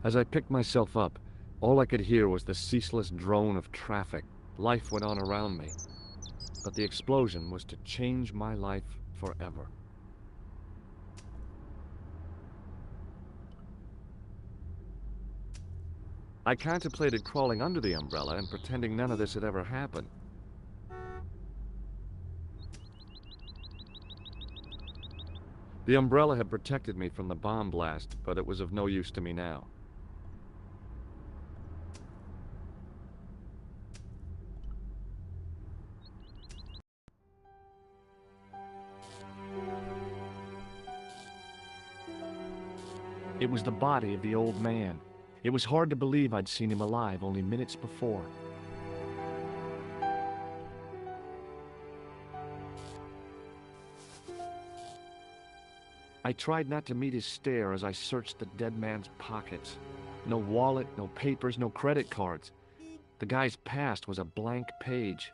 As I picked myself up, all I could hear was the ceaseless drone of traffic. Life went on around me, but the explosion was to change my life forever. I contemplated crawling under the umbrella and pretending none of this had ever happened. The umbrella had protected me from the bomb blast, but it was of no use to me now. It was the body of the old man. It was hard to believe I'd seen him alive only minutes before. I tried not to meet his stare as I searched the dead man's pockets. No wallet, no papers, no credit cards. The guy's past was a blank page.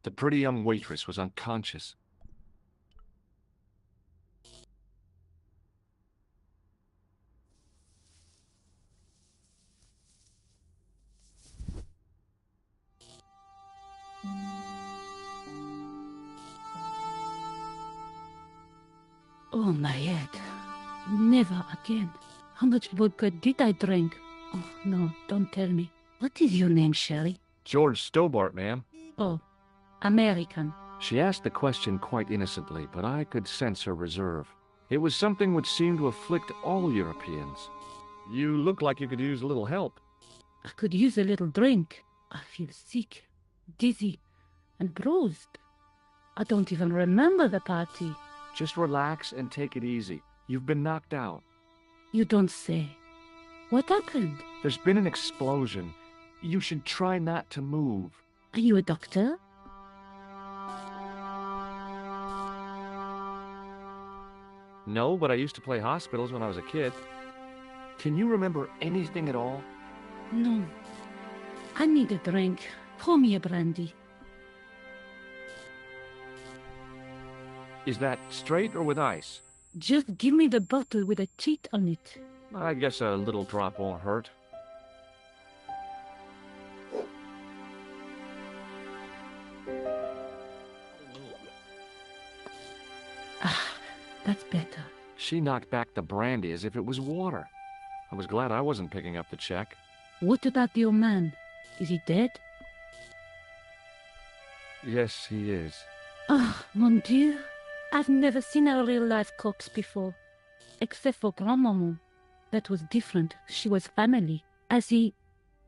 The pretty young waitress was unconscious. Oh, my head. Never again. How much vodka did I drink? Oh, no, don't tell me. What is your name, Sherry? George Stobart, ma'am. Oh, American. She asked the question quite innocently, but I could sense her reserve. It was something which seemed to afflict all Europeans. You look like you could use a little help. I could use a little drink. I feel sick, dizzy, and bruised. I don't even remember the party. Just relax and take it easy. You've been knocked out. You don't say. What happened? There's been an explosion. You should try not to move. Are you a doctor? No, but I used to play hospitals when I was a kid. Can you remember anything at all? No. I need a drink. Pour me a brandy. Is that straight or with ice? Just give me the bottle with a cheat on it. I guess a little drop won't hurt. Ah, that's better. She knocked back the brandy as if it was water. I was glad I wasn't picking up the check. What about your man? Is he dead? Yes, he is. Ah, mon Dieu. I've never seen a real-life corpse before. Except for Grandmaman. That was different. She was family. Has he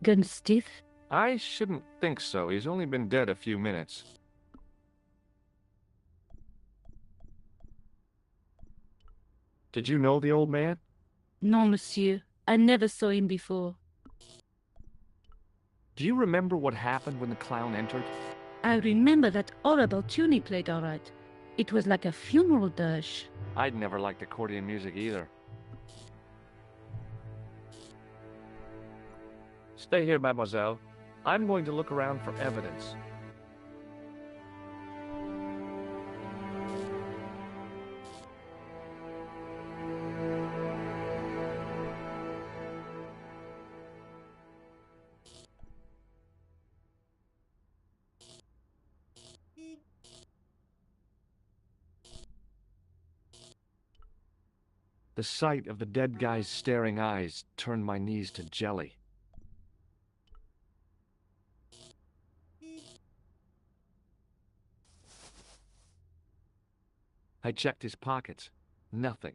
gone stiff? I shouldn't think so. He's only been dead a few minutes. Did you know the old man? Non, monsieur. I never saw him before. Do you remember what happened when the clown entered? I remember that horrible tune he played all right. It was like a funeral dirge. I'd never liked accordion music either. Stay here, mademoiselle. I'm going to look around for evidence. The sight of the dead guy's staring eyes turned my knees to jelly. I checked his pockets. Nothing.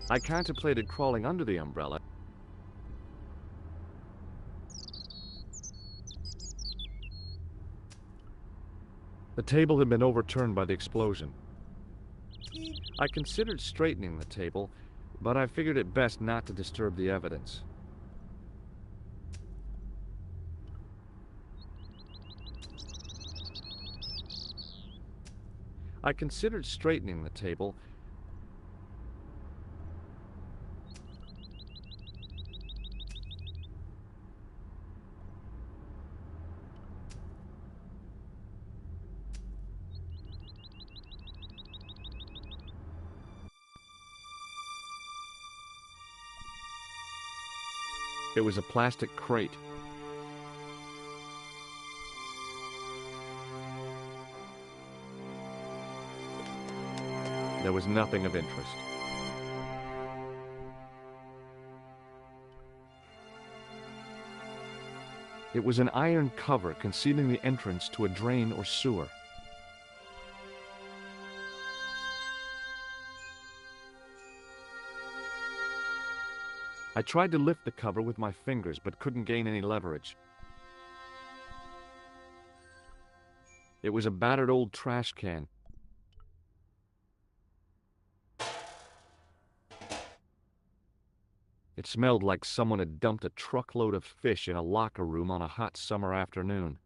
I contemplated crawling under the umbrella. The table had been overturned by the explosion. I considered straightening the table, but I figured it best not to disturb the evidence. I considered straightening the table, It was a plastic crate. There was nothing of interest. It was an iron cover concealing the entrance to a drain or sewer. I tried to lift the cover with my fingers, but couldn't gain any leverage. It was a battered old trash can. It smelled like someone had dumped a truckload of fish in a locker room on a hot summer afternoon.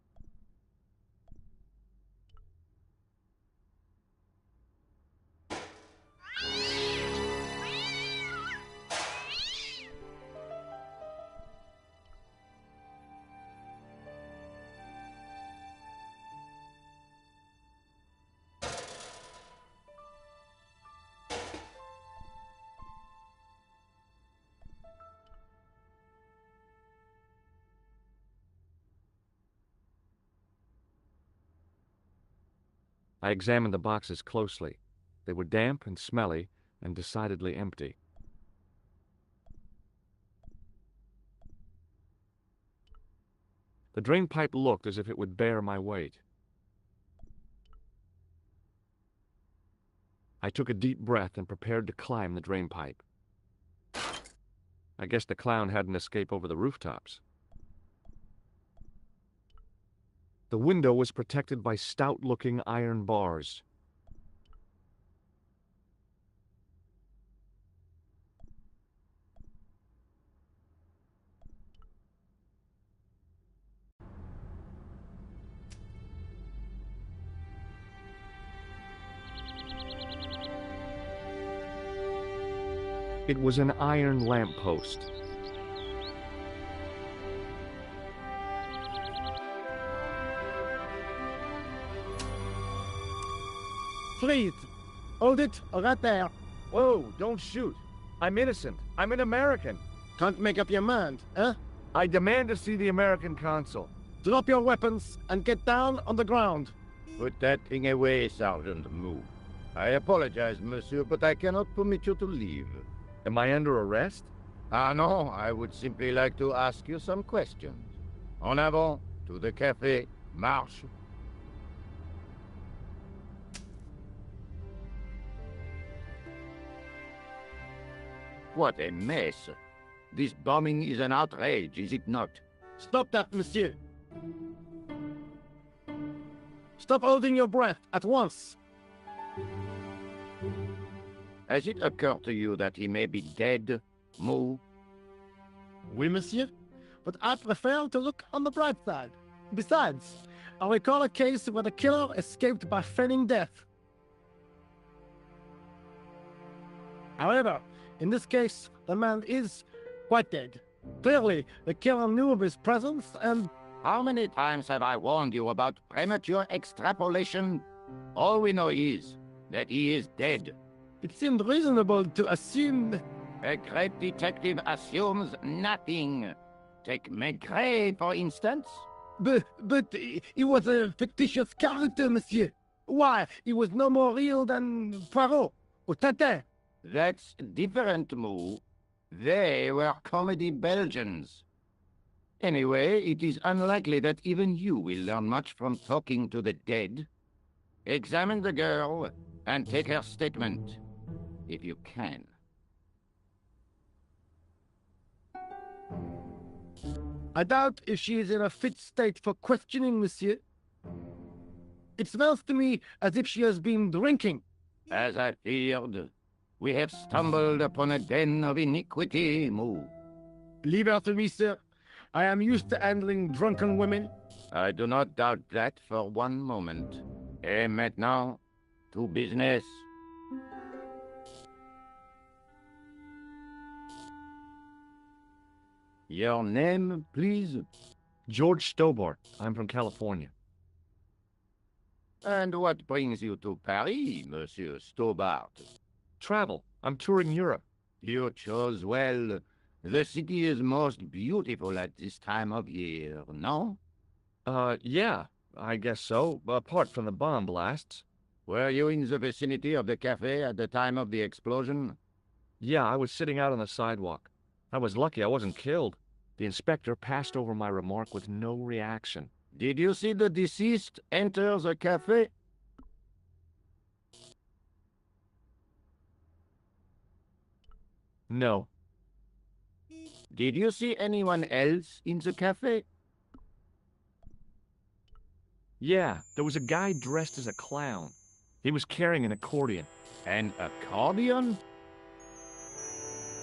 I examined the boxes closely. They were damp and smelly and decidedly empty. The drain pipe looked as if it would bear my weight. I took a deep breath and prepared to climb the drain pipe. I guess the clown hadn't escaped over the rooftops. The window was protected by stout-looking iron bars. It was an iron lamppost. Please, hold it right there. Whoa, don't shoot. I'm innocent. I'm an American. Can't make up your mind, eh? I demand to see the American consul. Drop your weapons and get down on the ground. Put that thing away, Sergeant Moo. I apologize, monsieur, but I cannot permit you to leave. Am I under arrest? Ah, no, I would simply like to ask you some questions. En avant, to the café, marche. What a mess. This bombing is an outrage, is it not? Stop that, monsieur. Stop holding your breath at once. Has it occurred to you that he may be dead, Moo? Oui, monsieur. But I prefer to look on the bright side. Besides, I recall a case where the killer escaped by feigning death. However, in this case, the man is quite dead. Clearly, the killer knew of his presence and... How many times have I warned you about premature extrapolation? All we know is that he is dead. It seemed reasonable to assume... A great detective assumes nothing. Take Maigret, for instance. But he was a fictitious character, monsieur. Why, he was no more real than Poirot or Tintin. That's different, Moo. They were comedy Belgians. Anyway, it is unlikely that even you will learn much from talking to the dead. Examine the girl and take her statement, if you can. I doubt if she is in a fit state for questioning, monsieur. It smells to me as if she has been drinking. As I feared, we have stumbled upon a den of iniquity, Moo. Leave her to me, sir. I am used to handling drunken women. I do not doubt that for one moment. Et maintenant, to business. Your name, please? George Stobart. I'm from California. And what brings you to Paris, Monsieur Stobart? Travel. I'm touring Europe. You chose well. The city is most beautiful at this time of year, no? Yeah, I guess so, apart from the bomb blasts. Were you in the vicinity of the cafe at the time of the explosion? Yeah, I was sitting out on the sidewalk. I was lucky I wasn't killed. The inspector passed over my remark with no reaction. Did you see the deceased enter the cafe? No. Did you see anyone else in the cafe? Yeah, there was a guy dressed as a clown. He was carrying an accordion. An accordion?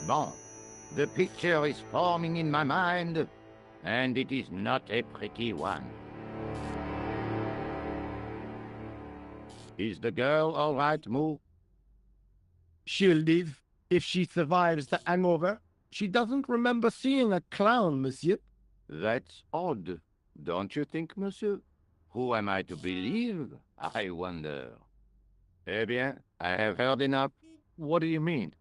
Bon, the picture is forming in my mind, and it is not a pretty one. Is the girl all right, Moo? She'll live if she survives the hangover. She doesn't remember seeing a clown, monsieur. That's odd, don't you think, monsieur? Who am I to believe, I wonder? Eh bien, I have heard enough. What do you mean?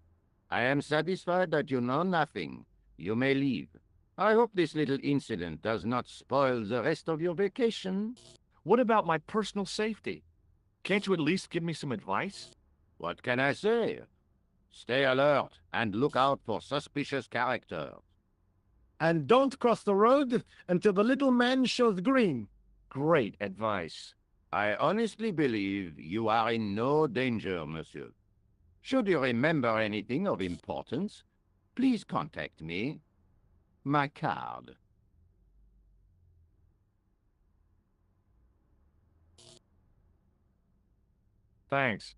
I am satisfied that you know nothing. You may leave. I hope this little incident does not spoil the rest of your vacation. What about my personal safety? Can't you at least give me some advice? What can I say? Stay alert and look out for suspicious characters. And don't cross the road until the little man shows green. Great advice. I honestly believe you are in no danger, monsieur. Should you remember anything of importance, please contact me. My card. Thanks.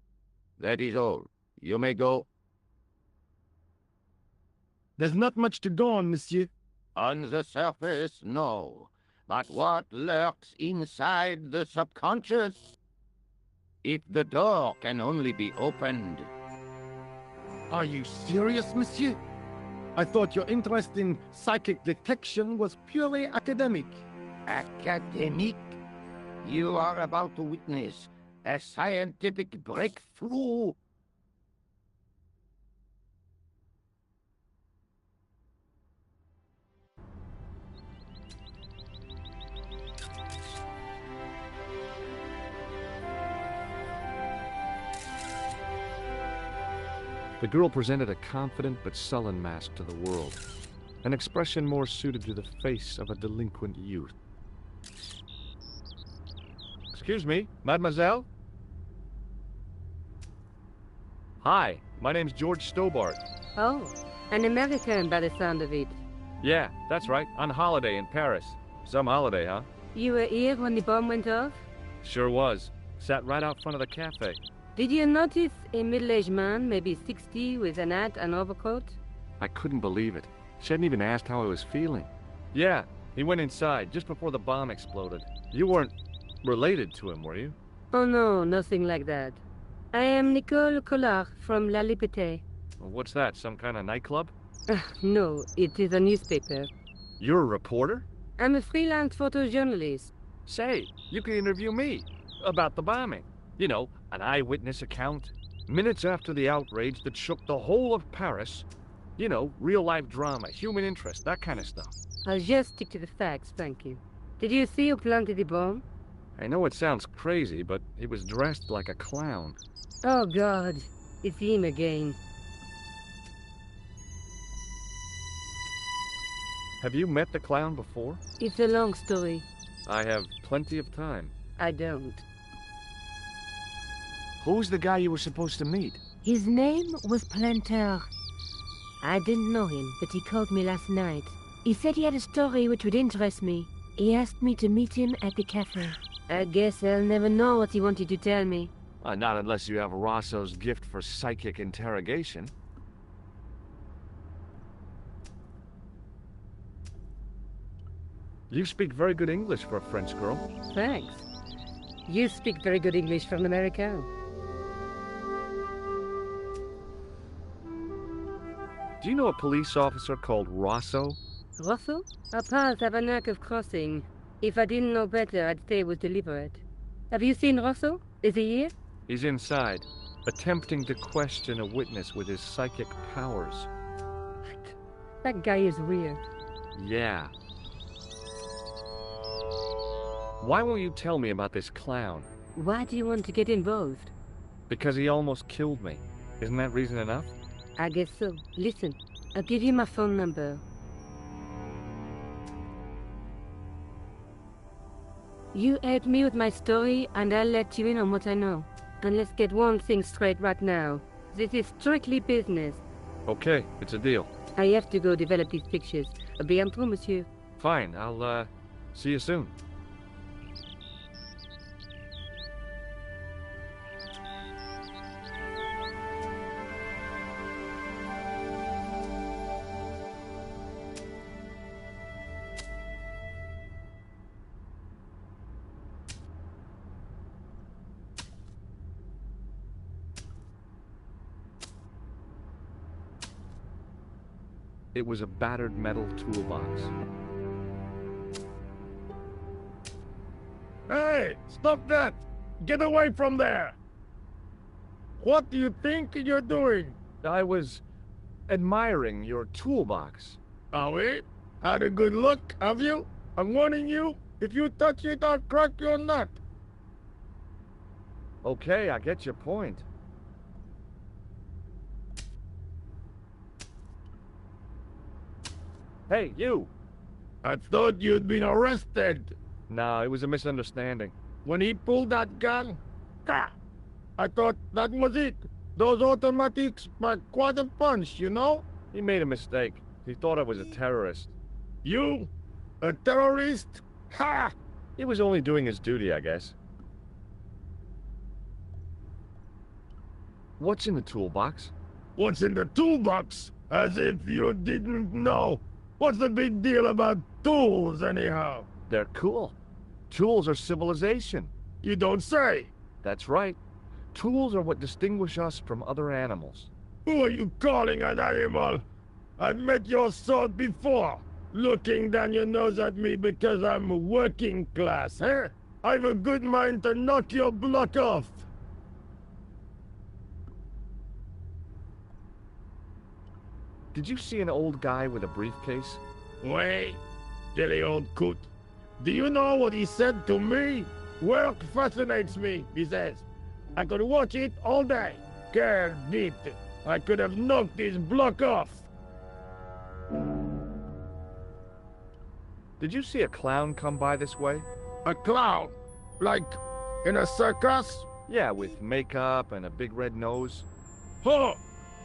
That is all. You may go. There's not much to go on, monsieur. On the surface, no. But what lurks inside the subconscious? If the door can only be opened. Are you serious, monsieur? I thought your interest in psychic detection was purely academic. Academic? You are about to witness a scientific breakthrough. The girl presented a confident but sullen mask to the world, an expression more suited to the face of a delinquent youth. Excuse me, mademoiselle? Hi, my name's George Stobart. Oh, an American by the sound of it. Yeah, that's right, on holiday in Paris. Some holiday, huh? You were here when the bomb went off? Sure was. Sat right out front of the cafe. Did you notice a middle-aged man, maybe 60, with an hat and overcoat? I couldn't believe it. She hadn't even asked how I was feeling. Yeah, he went inside just before the bomb exploded. You weren't related to him, were you? Oh no, nothing like that. I am Nicole Collard from La Liberté. What's that, some kind of nightclub? No, it is a newspaper. You're a reporter? I'm a freelance photojournalist. Say, you could interview me about the bombing. You know, an eyewitness account. Minutes after the outrage that shook the whole of Paris. You know, real-life drama, human interest, that kind of stuff. I'll just stick to the facts, thank you. Did you see who planted the bomb? I know it sounds crazy, but he was dressed like a clown. Oh God, it's him again. Have you met the clown before? It's a long story. I have plenty of time. I don't. Who's the guy you were supposed to meet? His name was Planter. I didn't know him, but he called me last night. He said he had a story which would interest me. He asked me to meet him at the cafe. I guess I'll never know what he wanted to tell me. Not unless you have Rosso's gift for psychic interrogation. You speak very good English for a French girl. Thanks. You speak very good English for an American. Do you know a police officer called Rosso? Rosso? Our paths have a knack of crossing. If I didn't know better, I'd say it was deliberate. Have you seen Rosso? Is he here? He's inside, attempting to question a witness with his psychic powers. What? That guy is weird. Yeah. Why won't you tell me about this clown? Why do you want to get involved? Because he almost killed me. Isn't that reason enough? I guess so. Listen, I'll give you my phone number. You help me with my story, and I'll let you in on what I know. And let's get one thing straight right now. This is strictly business. Okay, it's a deal. I have to go develop these pictures. À bientôt, monsieur. Fine, I'll, see you soon. It was a battered metal toolbox. Hey, stop that! Get away from there! What do you think you're doing? I was admiring your toolbox. Are we? Had a good look, have you? I'm warning you, if you touch it, I'll crack your nut. Okay, I get your point. Hey, you! I thought you'd been arrested. No, it was a misunderstanding. When he pulled that gun, I thought that was it. Those automatics pack quite a punch, you know? He made a mistake. He thought I was a terrorist. You? A terrorist? Ha! He was only doing his duty, I guess. What's in the toolbox? What's in the toolbox? As if you didn't know. What's the big deal about tools, anyhow? They're cool. Tools are civilization. You don't say. That's right. Tools are what distinguish us from other animals. Who are you calling an animal? I've met your sort before. Looking down your nose at me because I'm working class, eh? I've a good mind to knock your block off. Did you see an old guy with a briefcase? Wait, silly old coot. Do you know what he said to me? Work fascinates me, he says. I could watch it all day. Quelle bite. I could have knocked his block off. Did you see a clown come by this way? A clown? Like in a circus? Yeah, with makeup and a big red nose. Huh!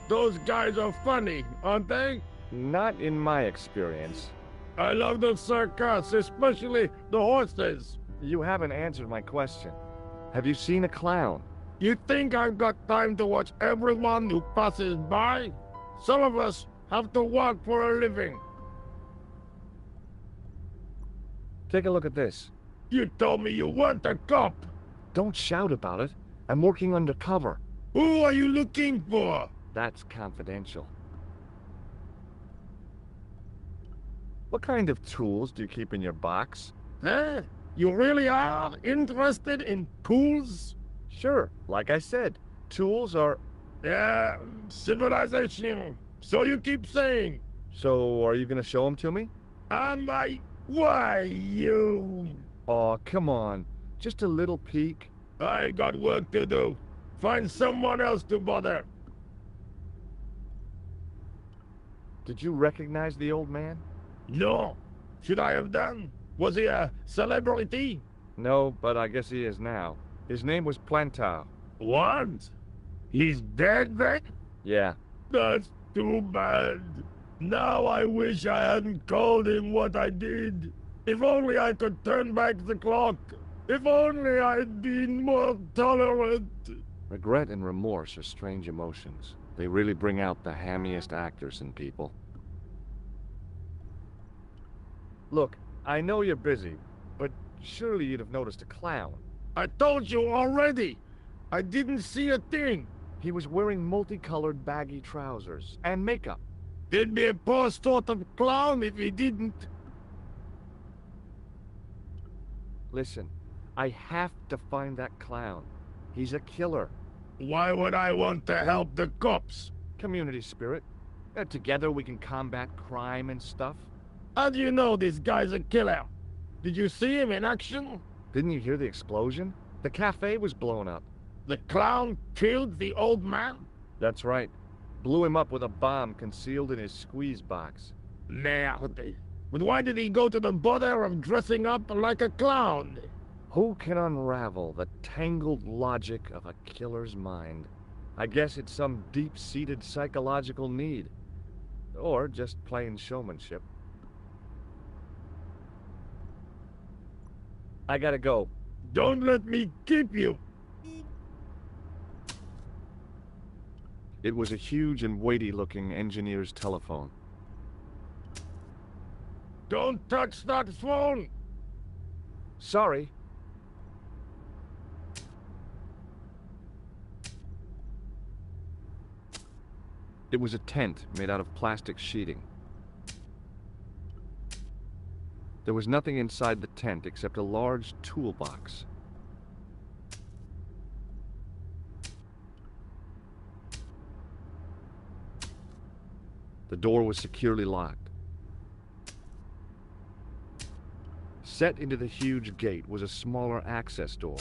Those guys are funny, aren't they? Not in my experience. I love the circus, especially the horses. You haven't answered my question. Have you seen a clown? You think I've got time to watch everyone who passes by? Some of us have to work for a living. Take a look at this. You told me you weren't a cop. Don't shout about it. I'm working undercover. Who are you looking for? That's confidential. What kind of tools do you keep in your box? Huh? You really are interested in tools? Sure, like I said, tools are... Yeah, civilization. So you keep saying. So, are you gonna show them to me? Am I? Why, you... Aw, come on. Just a little peek. I got work to do. Find someone else to bother. Did you recognize the old man? No. Should I have done? Was he a celebrity? No, but I guess he is now. His name was Plantar. What? He's dead then? Yeah. That's too bad. Now I wish I hadn't called him what I did. If only I could turn back the clock. If only I'd been more tolerant. Regret and remorse are strange emotions. They really bring out the hammiest actors in people. Look, I know you're busy, but surely you'd have noticed a clown. I told you already. I didn't see a thing. He was wearing multicolored baggy trousers and makeup. He'd be a poor sort of clown if he didn't. Listen, I have to find that clown. He's a killer. Why would I want to help the cops? Community spirit. Together we can combat crime and stuff. How do you know this guy's a killer? Did you see him in action? Didn't you hear the explosion? The cafe was blown up. The clown killed the old man? That's right. Blew him up with a bomb concealed in his squeeze box. Merde. But why did he go to the bother of dressing up like a clown? Who can unravel the tangled logic of a killer's mind? I guess it's some deep-seated psychological need. Or just plain showmanship. I gotta go. Don't let me keep you. It was a huge and weighty-looking engineer's telephone. Don't touch that phone! Sorry. It was a tent made out of plastic sheeting. There was nothing inside the tent except a large toolbox. The door was securely locked. Set into the huge gate was a smaller access door.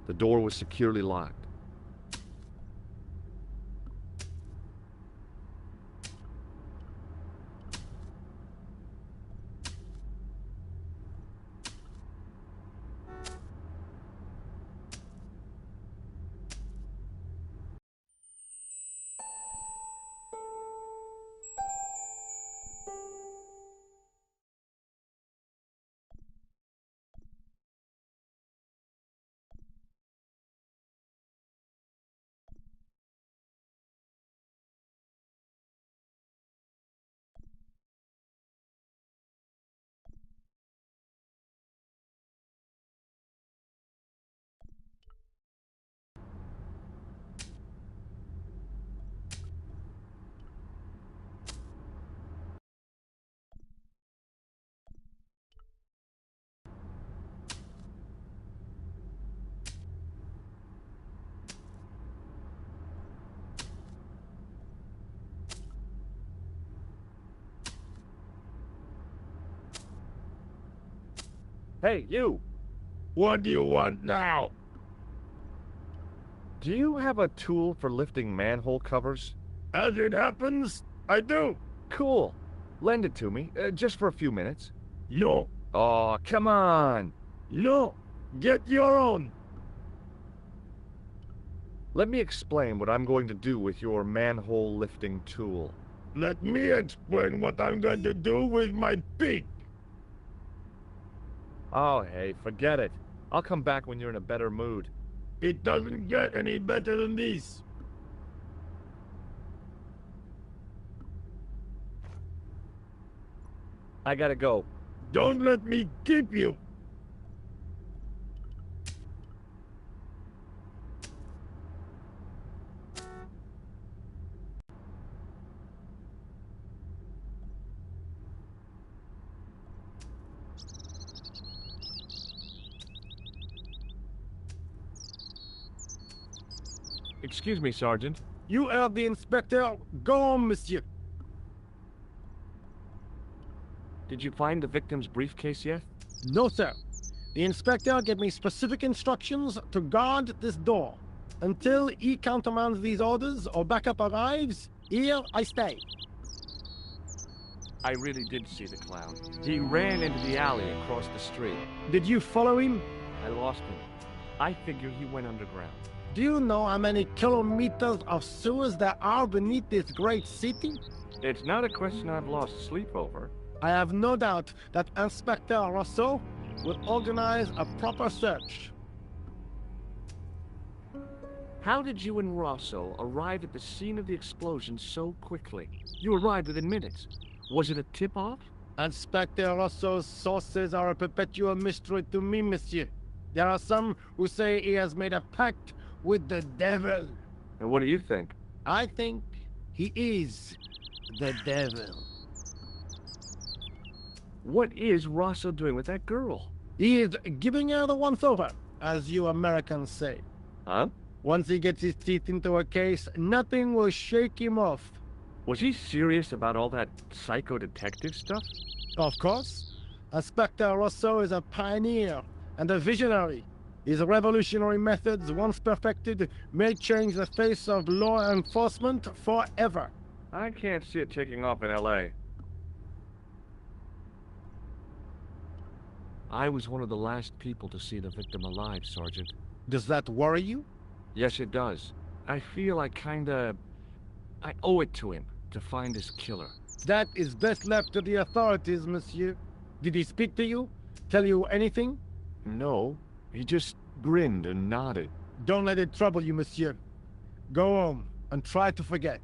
The door was securely locked. Hey, you! What do you want now? Do you have a tool for lifting manhole covers? As it happens, I do. Cool. Lend it to me, just for a few minutes. No. Oh, come on! No. Get your own. Let me explain what I'm going to do with your manhole lifting tool. Let me explain what I'm going to do with my pick. Oh, hey, forget it. I'll come back when you're in a better mood. It doesn't get any better than this. I gotta go. Don't let me keep you. Excuse me, Sergeant. You are the inspector. Go on, monsieur. Did you find the victim's briefcase yet? No, sir. The inspector gave me specific instructions to guard this door. Until he countermands these orders or backup arrives, here I stay. I really did see the clown. He ran into the alley across the street. Did you follow him? I lost him. I figure he went underground. Do you know how many kilometers of sewers there are beneath this great city? It's not a question I've lost sleep over. I have no doubt that Inspector Rousseau will organize a proper search. How did you and Rosso arrive at the scene of the explosion so quickly? You arrived within minutes. Was it a tip-off? Inspector Rousseau's sources are a perpetual mystery to me, monsieur. There are some who say he has made a pact with the devil. And what do you think? I think he is the devil. What is Rosso doing with that girl? He is giving her the once-over, as you Americans say. Huh? Once he gets his teeth into a case, nothing will shake him off. Was he serious about all that psycho-detective stuff? Of course. Inspector Rousseau is a pioneer and a visionary. His revolutionary methods, once perfected, may change the face of law enforcement forever. I can't see it taking off in L.A. I was one of the last people to see the victim alive, Sergeant. Does that worry you? Yes, it does. I feel I owe it to him to find his killer. That is best left to the authorities, monsieur. Did he speak to you? Tell you anything? No, he just grinned and nodded. Don't let it trouble you, monsieur. Go home and try to forget.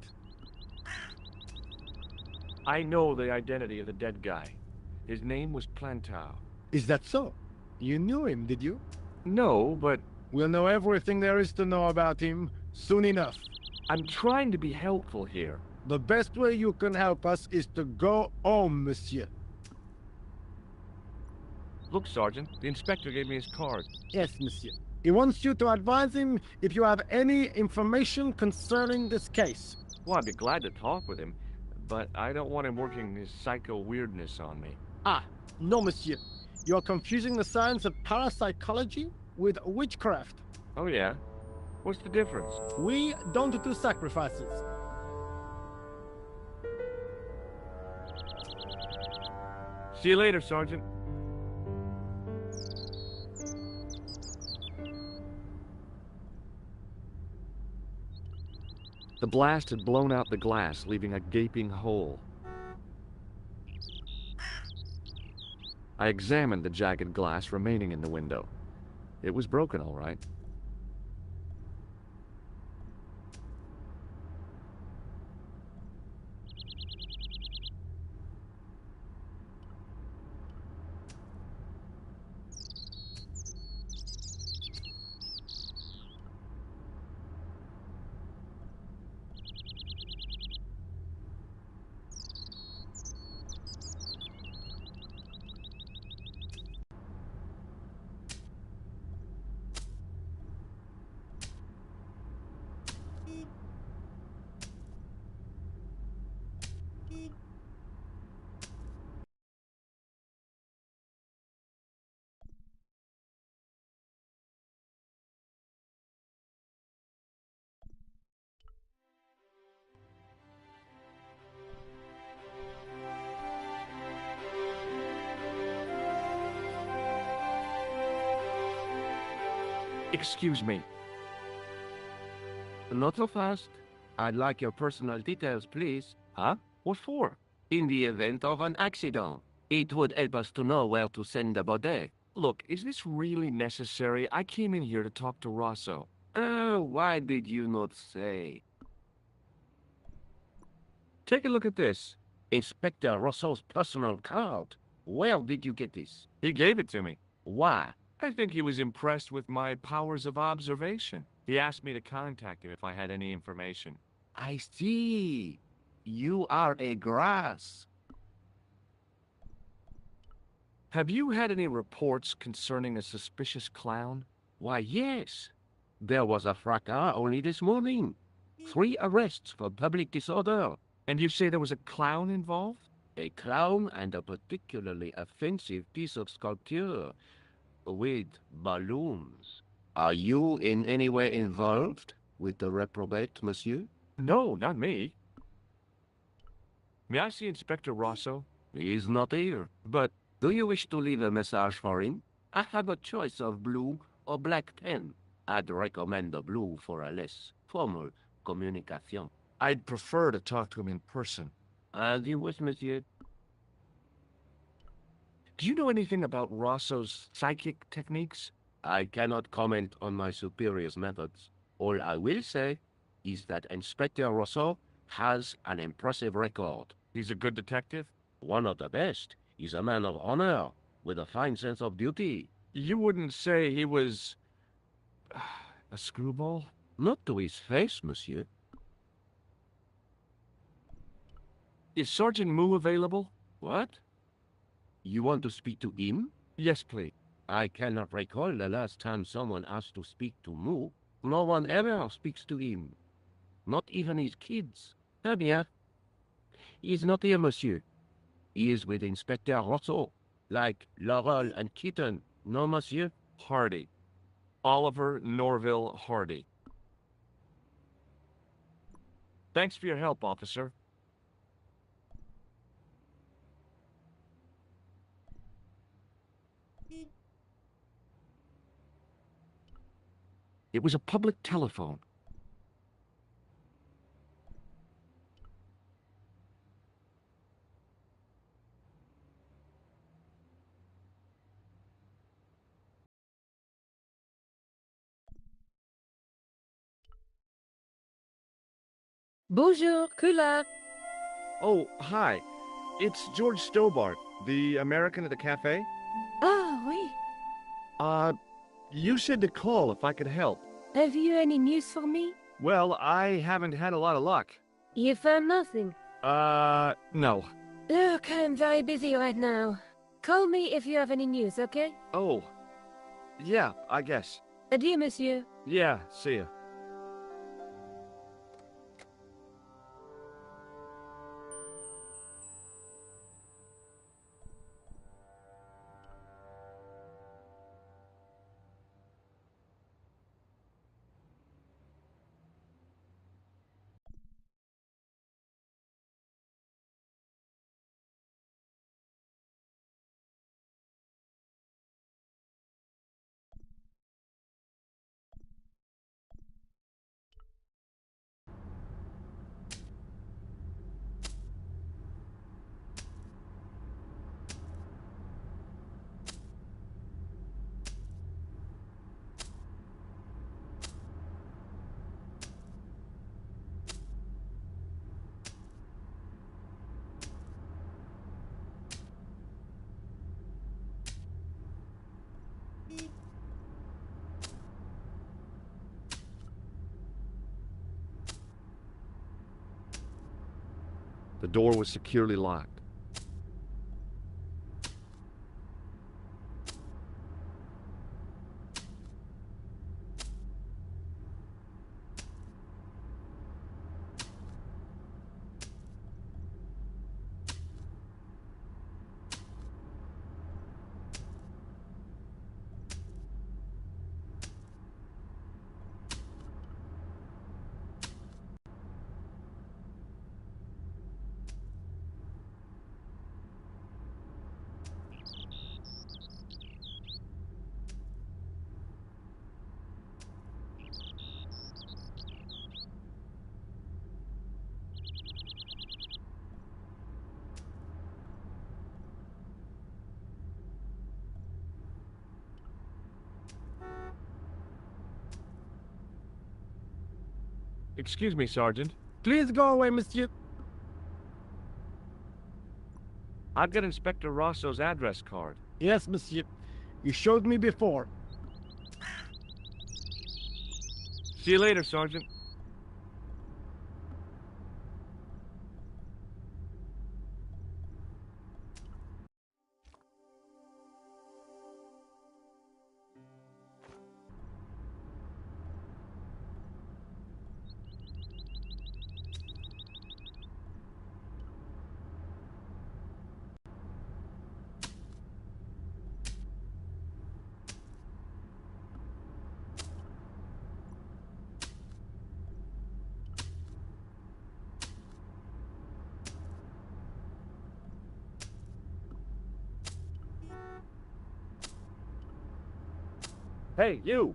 I know the identity of the dead guy. His name was Plantow. Is that so? You knew him, did you? No, but We'll know everything there is to know about him soon enough. I'm trying to be helpful here. The best way you can help us is to go home, monsieur. Look, Sergeant, the inspector gave me his card. Yes, monsieur. He wants you to advise him if you have any information concerning this case. Well, I'd be glad to talk with him, but I don't want him working his psycho weirdness on me. Ah, no, monsieur. You're confusing the science of parapsychology with witchcraft. Oh, yeah? What's the difference? We don't do sacrifices. See you later, Sergeant. The blast had blown out the glass, leaving a gaping hole. I examined the jagged glass remaining in the window. It was broken, all right. Excuse me. Not so fast. I'd like your personal details, please. Huh? What for? In the event of an accident, it would help us to know where to send the body. Look, is this really necessary? I came in here to talk to Rosso. Oh, why did you not say? Take a look at this. Inspector Rousseau's personal card. Where did you get this? He gave it to me. Why? I think he was impressed with my powers of observation. He asked me to contact him if I had any information. I see. You are a grass. Have you had any reports concerning a suspicious clown? Why, yes. There was a fracas only this morning. 3 arrests for public disorder. And you say there was a clown involved? A clown and a particularly offensive piece of sculpture with balloons. Are you in any way involved with the reprobate, monsieur? No, not me. May I see Inspector Rosso? He is not here. But do you wish to leave a message for him? I have a choice of blue or black pen. I'd recommend the blue for a less formal communication. I'd prefer to talk to him in person. Adieu, monsieur. Do you know anything about Rosso's psychic techniques? I cannot comment on my superior's methods. All I will say is that Inspector Rosso has an impressive record. He's a good detective? One of the best. He's a man of honor, with a fine sense of duty. You wouldn't say he was... a screwball? Not to his face, monsieur. Is Sergeant Moo available? What? You want to speak to him? Yes, please. I cannot recall the last time someone asked to speak to Moo. No one ever speaks to him. Not even his kids. Eh bien. He is not here, monsieur. He is with Inspector Rosso, like Laurel and Keaton. No, monsieur? Hardy. Oliver Norville Hardy. Thanks for your help, officer. It was a public telephone. Bonjour, Kula. Oh, hi. It's George Stobart, the American at the cafe. Ah, oui. You said to call if I could help. Have you any news for me? Well, I haven't had a lot of luck. You found nothing. No. Look, I'm very busy right now. Call me if you have any news, okay? Oh. Yeah, I guess. Adieu, monsieur. Yeah, see ya. The door was securely locked. Excuse me, Sergeant. Please go away, monsieur. I've got Inspector Rosso's address card. Yes, monsieur. You showed me before. See you later, Sergeant. Hey, you!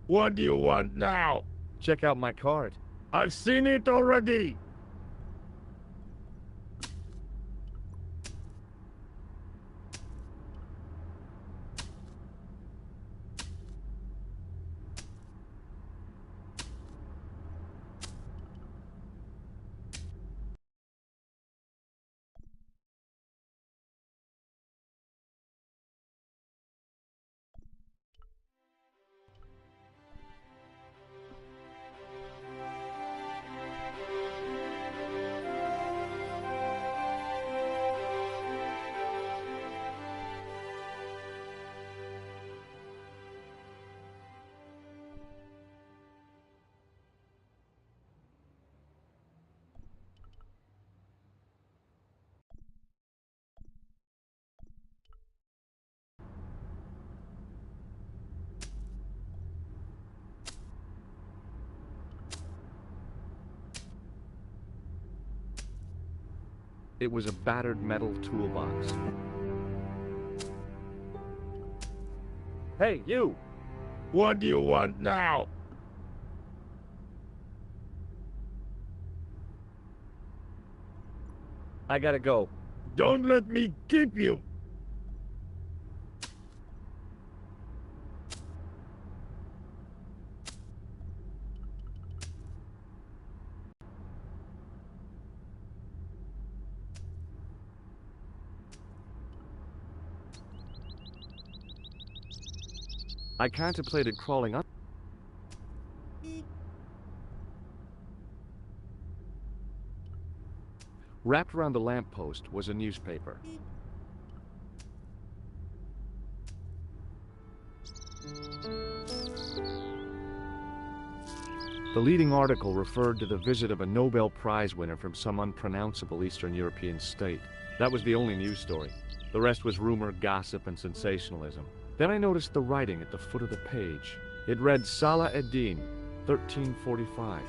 What do you want now? Check out my card. I've seen it already. It was a battered metal toolbox. Hey, you! What do you want now? I gotta go. Don't let me keep you. I contemplated crawling up. Wrapped around the lamppost was a newspaper. The leading article referred to the visit of a Nobel Prize winner from some unpronounceable Eastern European state. That was the only news story. The rest was rumor, gossip, and sensationalism. Then I noticed the writing at the foot of the page. It read Salah ad-Din, 1345.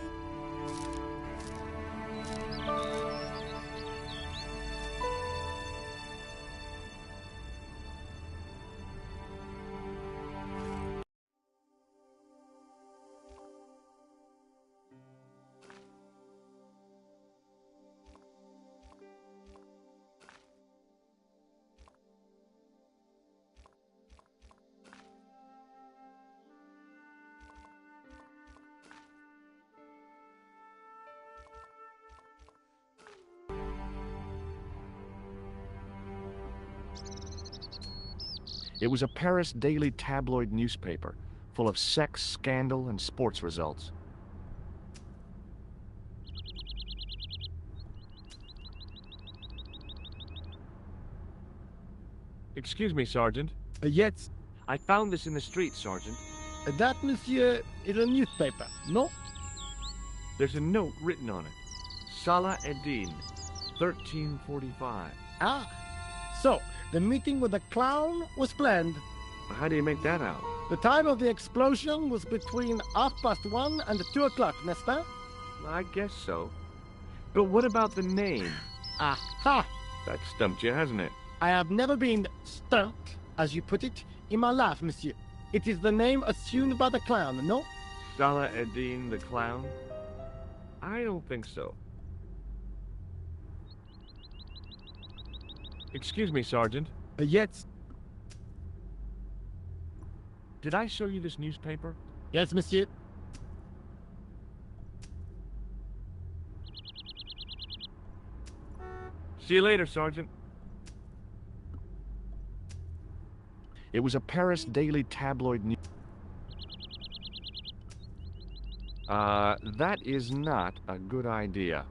It was a Paris daily tabloid newspaper, full of sex, scandal, and sports results. Excuse me, Sergeant. Yes, I found this in the street, Sergeant. that, monsieur, is a newspaper, no? There's a note written on it. Salah ad-Din, 1345. Ah, so the meeting with the clown was planned. How do you make that out? The time of the explosion was between 1:30 and 2 o'clock, n'est-ce pas? I guess so. But what about the name? Aha! That stumped you, hasn't it? I have never been stumped, as you put it, in my life, monsieur. It is the name assumed by the clown, no? Salah ad-Din the clown? I don't think so. Excuse me, Sergeant. Yes. Did I show you this newspaper? Yes, monsieur. See you later, Sergeant. It was a Paris daily tabloid news. That is not a good idea.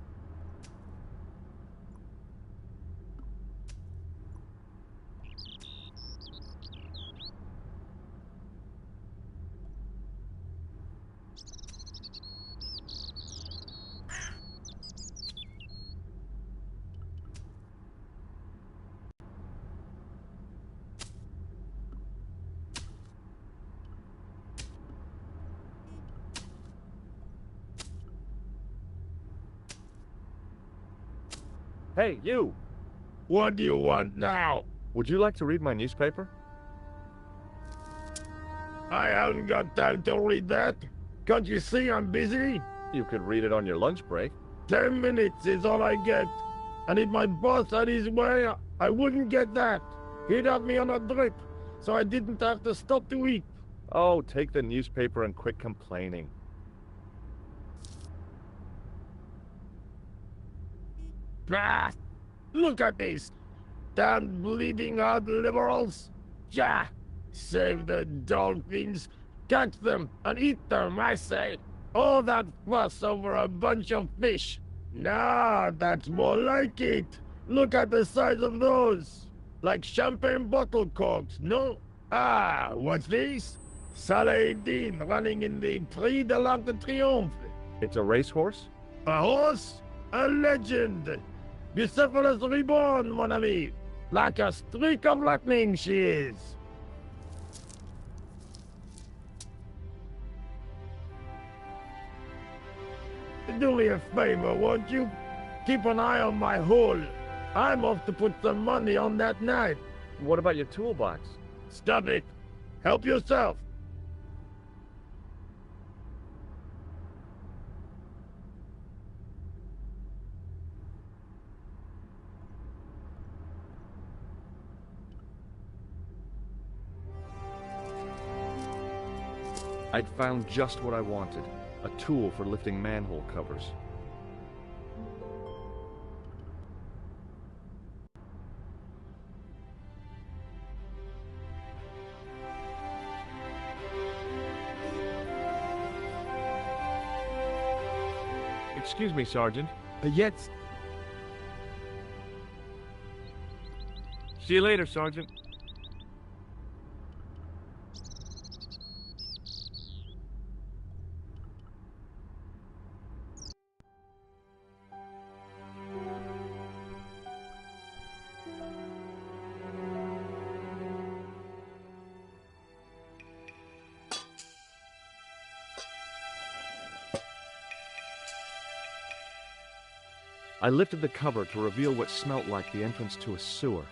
Hey, you! What do you want now? Would you like to read my newspaper? I haven't got time to read that. Can't you see I'm busy? You could read it on your lunch break. 10 minutes is all I get. And if my boss had his way, I wouldn't get that. He'd have me on a drip, so I didn't have to stop to eat. Oh, take the newspaper and quit complaining. Ah, look at this. Damn bleeding heart liberals. Yeah, save the dolphins. Catch them and eat them, I say. All that fuss over a bunch of fish. Nah, that's more like it. Look at the size of those. Like champagne bottle corks, no? Ah, what's this? Saladin running in the Prix de l'Arc de Triomphe. It's a racehorse? A horse? A legend. Bucephalus reborn, mon ami. Like a streak of lightning she is. Do me a favor, won't you? Keep an eye on my hole. I'm off to put some money on that knife. What about your toolbox? Stop it. Help yourself. I'd found just what I wanted. A tool for lifting manhole covers. Excuse me, Sergeant. Yes. See you later, Sergeant. I lifted the cover to reveal what smelt like the entrance to a sewer.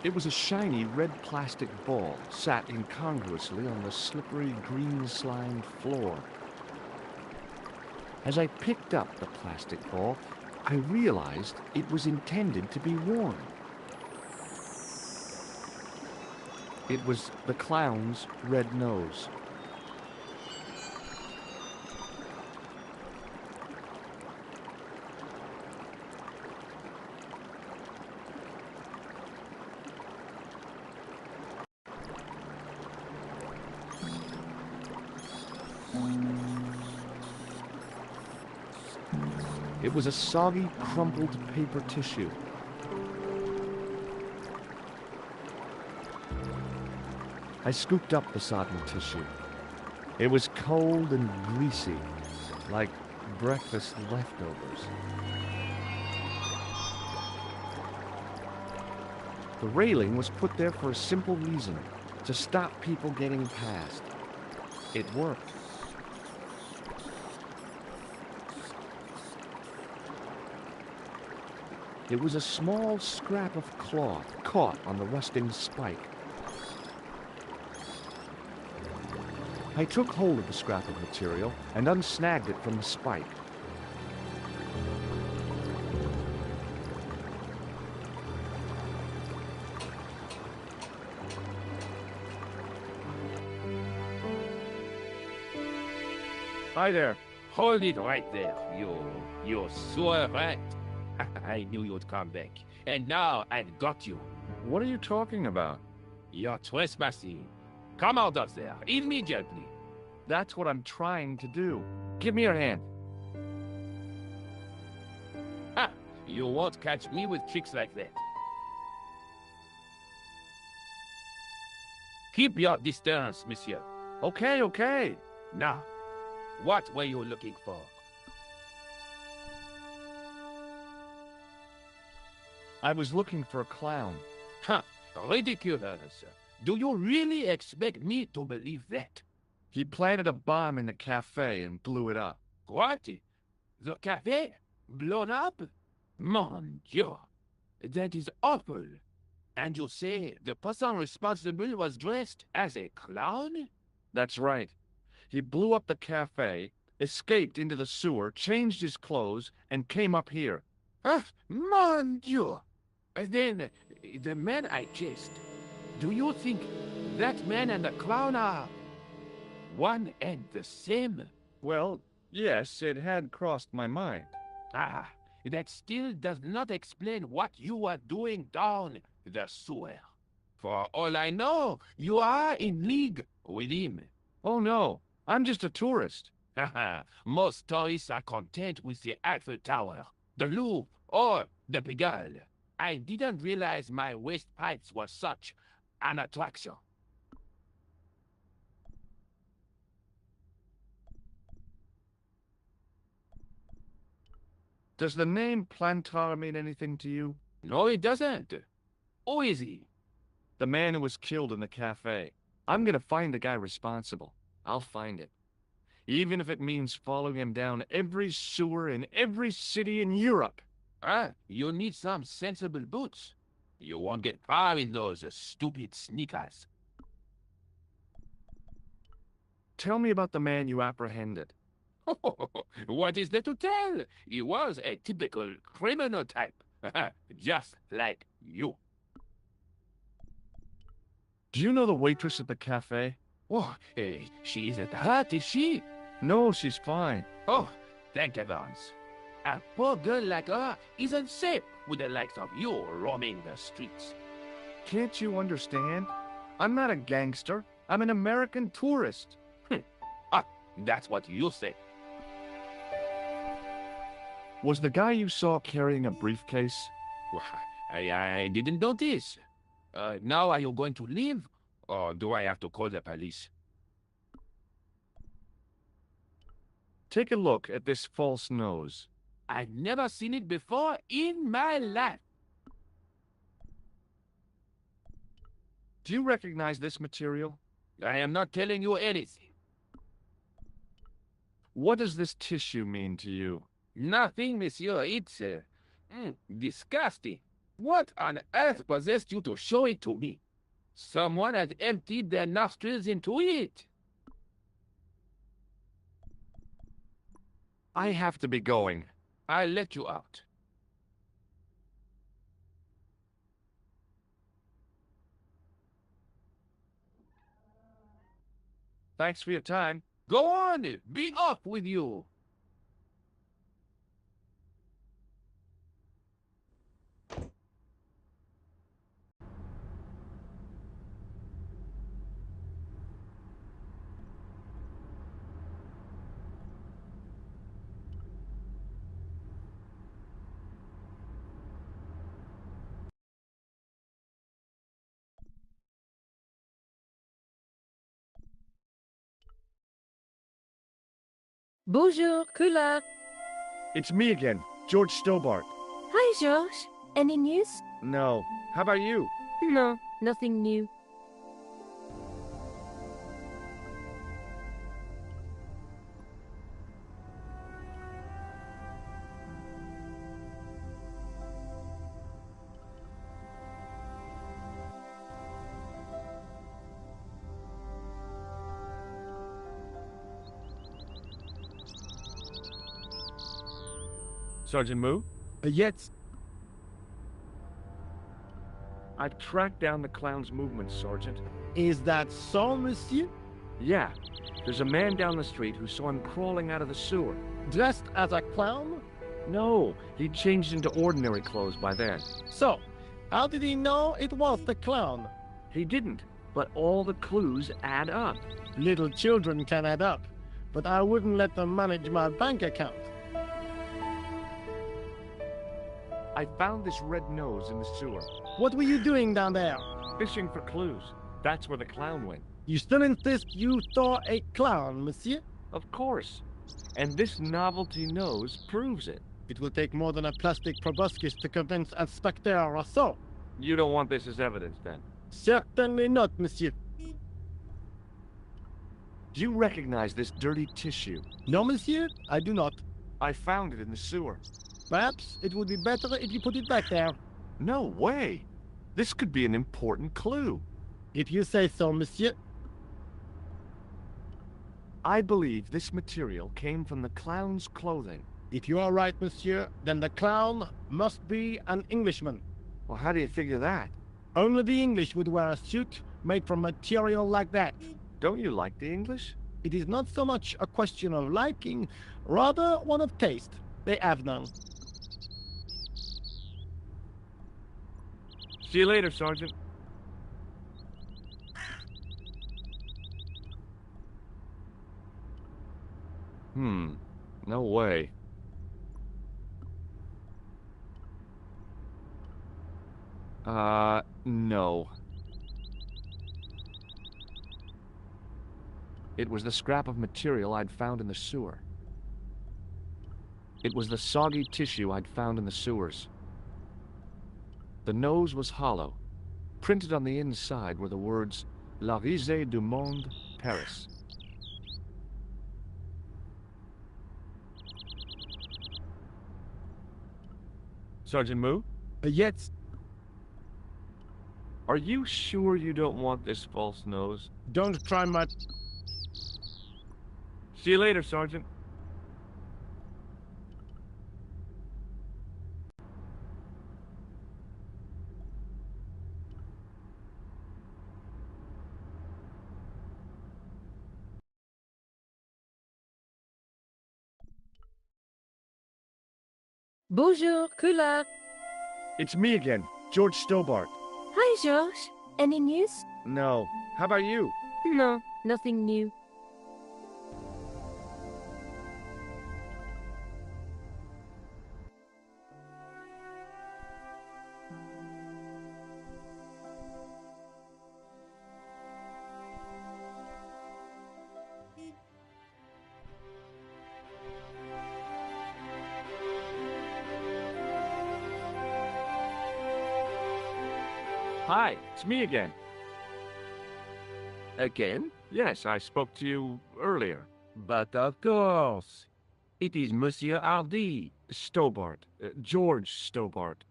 It was a shiny red plastic ball, sat incongruously on the slippery green slimed floor. As I picked up the plastic ball, I realized it was intended to be worn. It was the clown's red nose. It was a soggy, crumpled paper tissue. I scooped up the sodden tissue. It was cold and greasy, like breakfast leftovers. The railing was put there for a simple reason, to stop people getting past. It worked. It was a small scrap of cloth caught on the rusting spike. I took hold of the scrap of material and unsnagged it from the spike. Hi there. Hold it right there, you sore rat. I knew you'd come back. And now I've got you. What are you talking about? You're trespassing. Come out of there, immediately. That's what I'm trying to do. Give me your hand. Ha! You won't catch me with tricks like that. Keep your distance, monsieur. Okay, okay. Now, what were you looking for? I was looking for a clown. Huh, ridiculous. Do you really expect me to believe that? He planted a bomb in the cafe and blew it up. What? The cafe? Blown up? Mon Dieu, that is awful. And you say the person responsible was dressed as a clown? That's right. He blew up the cafe, escaped into the sewer, changed his clothes, and came up here. Ah, mon Dieu. Then, the man I chased, do you think that man and the clown are one and the same? Well, yes, it had crossed my mind. Ah, that still does not explain what you are doing down the sewer. For all I know, you are in league with him. Oh no, I'm just a tourist. Haha, most tourists are content with the Eiffel Tower, the Louvre, or the Pigalle. I didn't realize my waste pipes were such an attraction. Does the name Plantar mean anything to you? No, it doesn't. Who is he? The man who was killed in the cafe. I'm gonna find the guy responsible. I'll find him. Even if it means following him down every sewer in every city in Europe. Ah, you need some sensible boots. You won't get far in those stupid sneakers. Tell me about the man you apprehended. What is there to tell? He was a typical criminal type. Just like you. Do you know the waitress at the cafe? Oh, she isn't hurt, is she? No, she's fine. Oh, thank heavens. A poor girl like her isn't safe with the likes of you roaming the streets. Can't you understand? I'm not a gangster. I'm an American tourist. Ah, that's what you say. Was the guy you saw carrying a briefcase? Well, I didn't notice. Now are you going to leave? Or do I have to call the police? Take a look at this false nose. I've never seen it before in my life. Do you recognize this material? I am not telling you anything. What does this tissue mean to you? Nothing, monsieur. It's disgusting. What on earth possessed you to show it to me? Someone has emptied their nostrils into it. I have to be going. I'll let you out. Thanks for your time. Go on, be off with you. Bonjour, Kula. It's me again, George Stobart. Hi, George. Any news? No. How about you? No, nothing new. Sergeant Moo? Yes. I've tracked down the clown's movements, Sergeant. Is that so, monsieur? Yeah. There's a man down the street who saw him crawling out of the sewer. Dressed as a clown? No, he'd changed into ordinary clothes by then. So, how did he know it was the clown? He didn't, but all the clues add up. Little children can add up, but I wouldn't let them manage my bank account. I found this red nose in the sewer. What were you doing down there? Fishing for clues. That's where the clown went. You still insist you saw a clown, monsieur? Of course. And this novelty nose proves it. It will take more than a plastic proboscis to convince Inspector Rousseau. You don't want this as evidence, then? Certainly not, monsieur. Do you recognize this dirty tissue? No, monsieur, I do not. I found it in the sewer. Perhaps it would be better if you put it back there. No way. This could be an important clue. If you say so, monsieur. I believe this material came from the clown's clothing. If you are right, monsieur, then the clown must be an Englishman. Well, how do you figure that? Only the English would wear a suit made from material like that. Don't you like the English? It is not so much a question of liking, rather one of taste. They have none. See you later, Sergeant. No way. No. It was the scrap of material I'd found in the sewer. It was the soggy tissue I'd found in the sewers. The nose was hollow. Printed on the inside were the words, La Risée du Monde, Paris. Sergeant Moo? Yet, Are you sure you don't want this false nose? don't try my... See you later, Sergeant. Bonjour, Kula. It's me again, George Stobart. Hi, George. Any news? No. How about you? No, nothing new. Hi, it's me again. Again? Yes, I spoke to you earlier. But of course. It is Monsieur Hardy. Stobart. George Stobart.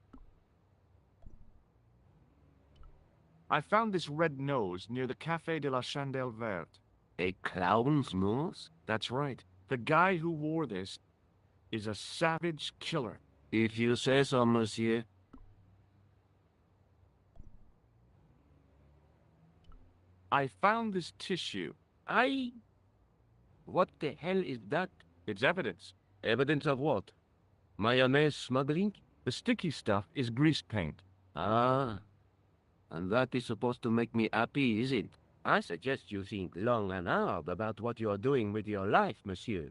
I found this red nose near the Café de la Chandelle Verte. A clown's nose? That's right. The guy who wore this is a savage killer. If you say so, monsieur. I found this tissue. What the hell is that? It's evidence. Evidence of what? Mayonnaise smuggling? The sticky stuff is grease paint. Ah. And that is supposed to make me happy, is it? I suggest you think long and hard about what you are doing with your life, monsieur.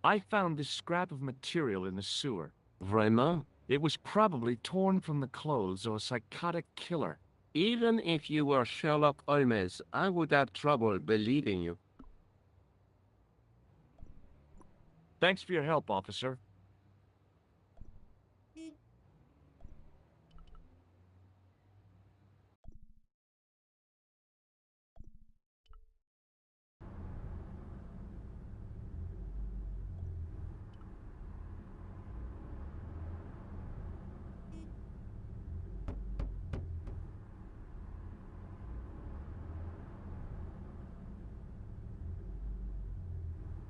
I found this scrap of material in the sewer. Vraiment? It was probably torn from the clothes of a psychotic killer. Even if you were Sherlock Holmes, I would have trouble believing you. Thanks for your help, officer.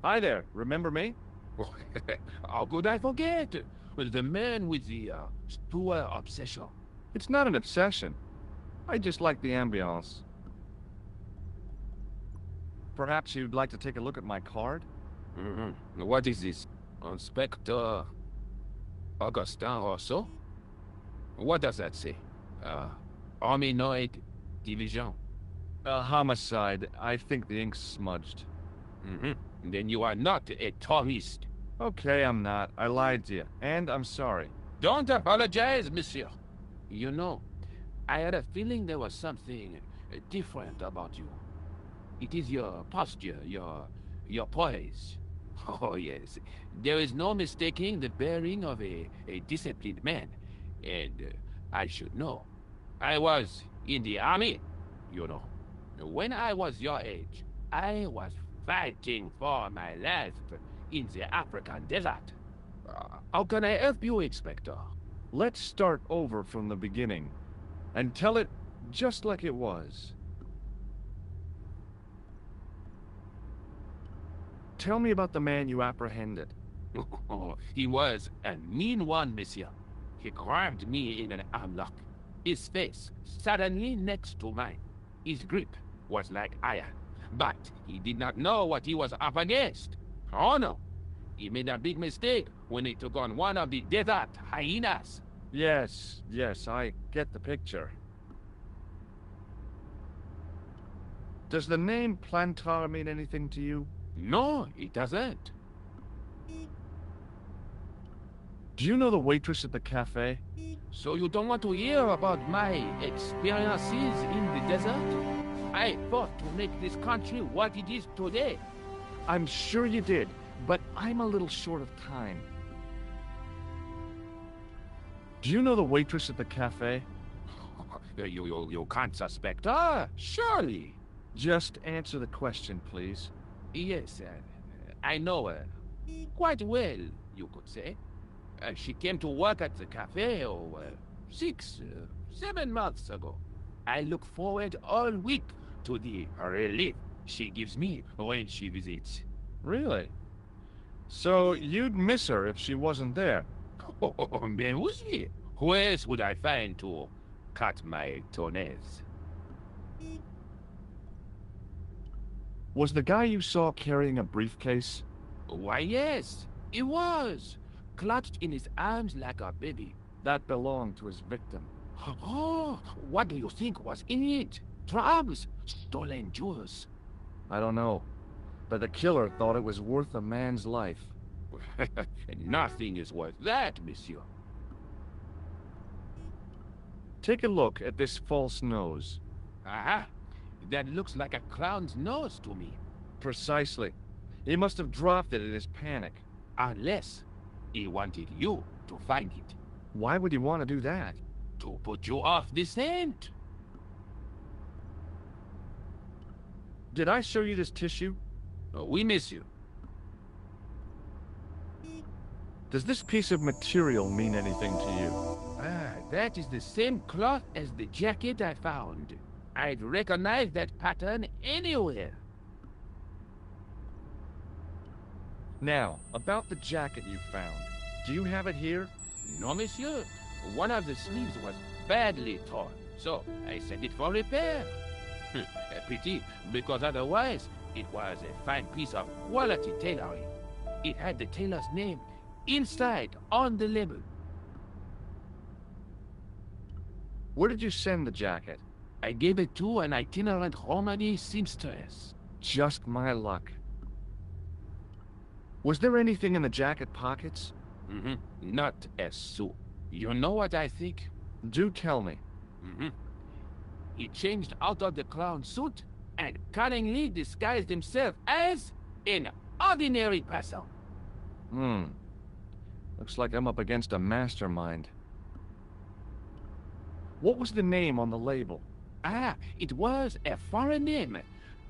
Hi there, remember me? How could I forget? The man with the sewer obsession. It's not an obsession. I just like the ambiance. Perhaps you'd like to take a look at my card? What is this? Inspector Augustin Rousseau? What does that say? Hominoid Division. A homicide. I think the ink's smudged. Then you are not a tourist. Okay, I'm not. I lied to you. And I'm sorry. Don't apologize, monsieur. You know, I had a feeling there was something different about you. It is your posture, your poise. Oh, yes. There is no mistaking the bearing of a disciplined man. And I should know. I was in the army, you know. When I was your age, I was fighting for my life in the African desert. How can I help you, Inspector? Let's start over from the beginning and tell it just like it was. Tell me about the man you apprehended. He was a mean one, monsieur. He grabbed me in an armlock. His face suddenly next to mine. His grip was like iron, but he did not know what he was up against. Oh no, he made a big mistake when he took on one of the desert hyenas. Yes, I get the picture. Does the name Plantar mean anything to you? No, it doesn't. Do you know the waitress at the cafe? So you don't want to hear about my experiences in the desert? I fought to make this country what it is today. I'm sure you did, but I'm a little short of time. Do you know the waitress at the cafe? You can't suspect her, surely. Just answer the question, please. Yes, I know her. Quite well, you could say. She came to work at the cafe 6, 7 months ago. I look forward all week to the relief she gives me when she visits. Really? So you'd miss her if she wasn't there? Oh, mais oui. Who else would I find to cut my toenails? Was the guy you saw carrying a briefcase? Why, yes, he was. Clutched in his arms like a baby. That belonged to his victim. Oh, what do you think was in it? Drugs? Stolen jewels? I don't know, but the killer thought it was worth a man's life. Nothing is worth that, monsieur. Take a look at this false nose. Aha! That looks like a clown's nose to me. Precisely. He must have dropped it in his panic. Unless he wanted you to find it. Why would he want to do that? To put you off the scent. Did I show you this tissue? We miss you. Does this piece of material mean anything to you? That is the same cloth as the jacket I found. I'd recognize that pattern anywhere. Now, about the jacket you found. Do you have it here? No, monsieur. One of the sleeves was badly torn, so I sent it for repair. A pity, because otherwise it was a fine piece of quality tailoring. It had the tailor's name inside on the label. Where did you send the jacket? I gave it to an itinerant Romani seamstress. Just my luck. Was there anything in the jacket pockets? Not a sou. You know what I think? Do tell me. He changed out of the clown suit and cunningly disguised himself as an ordinary person. Looks like I'm up against a mastermind. What was the name on the label? It was a foreign name.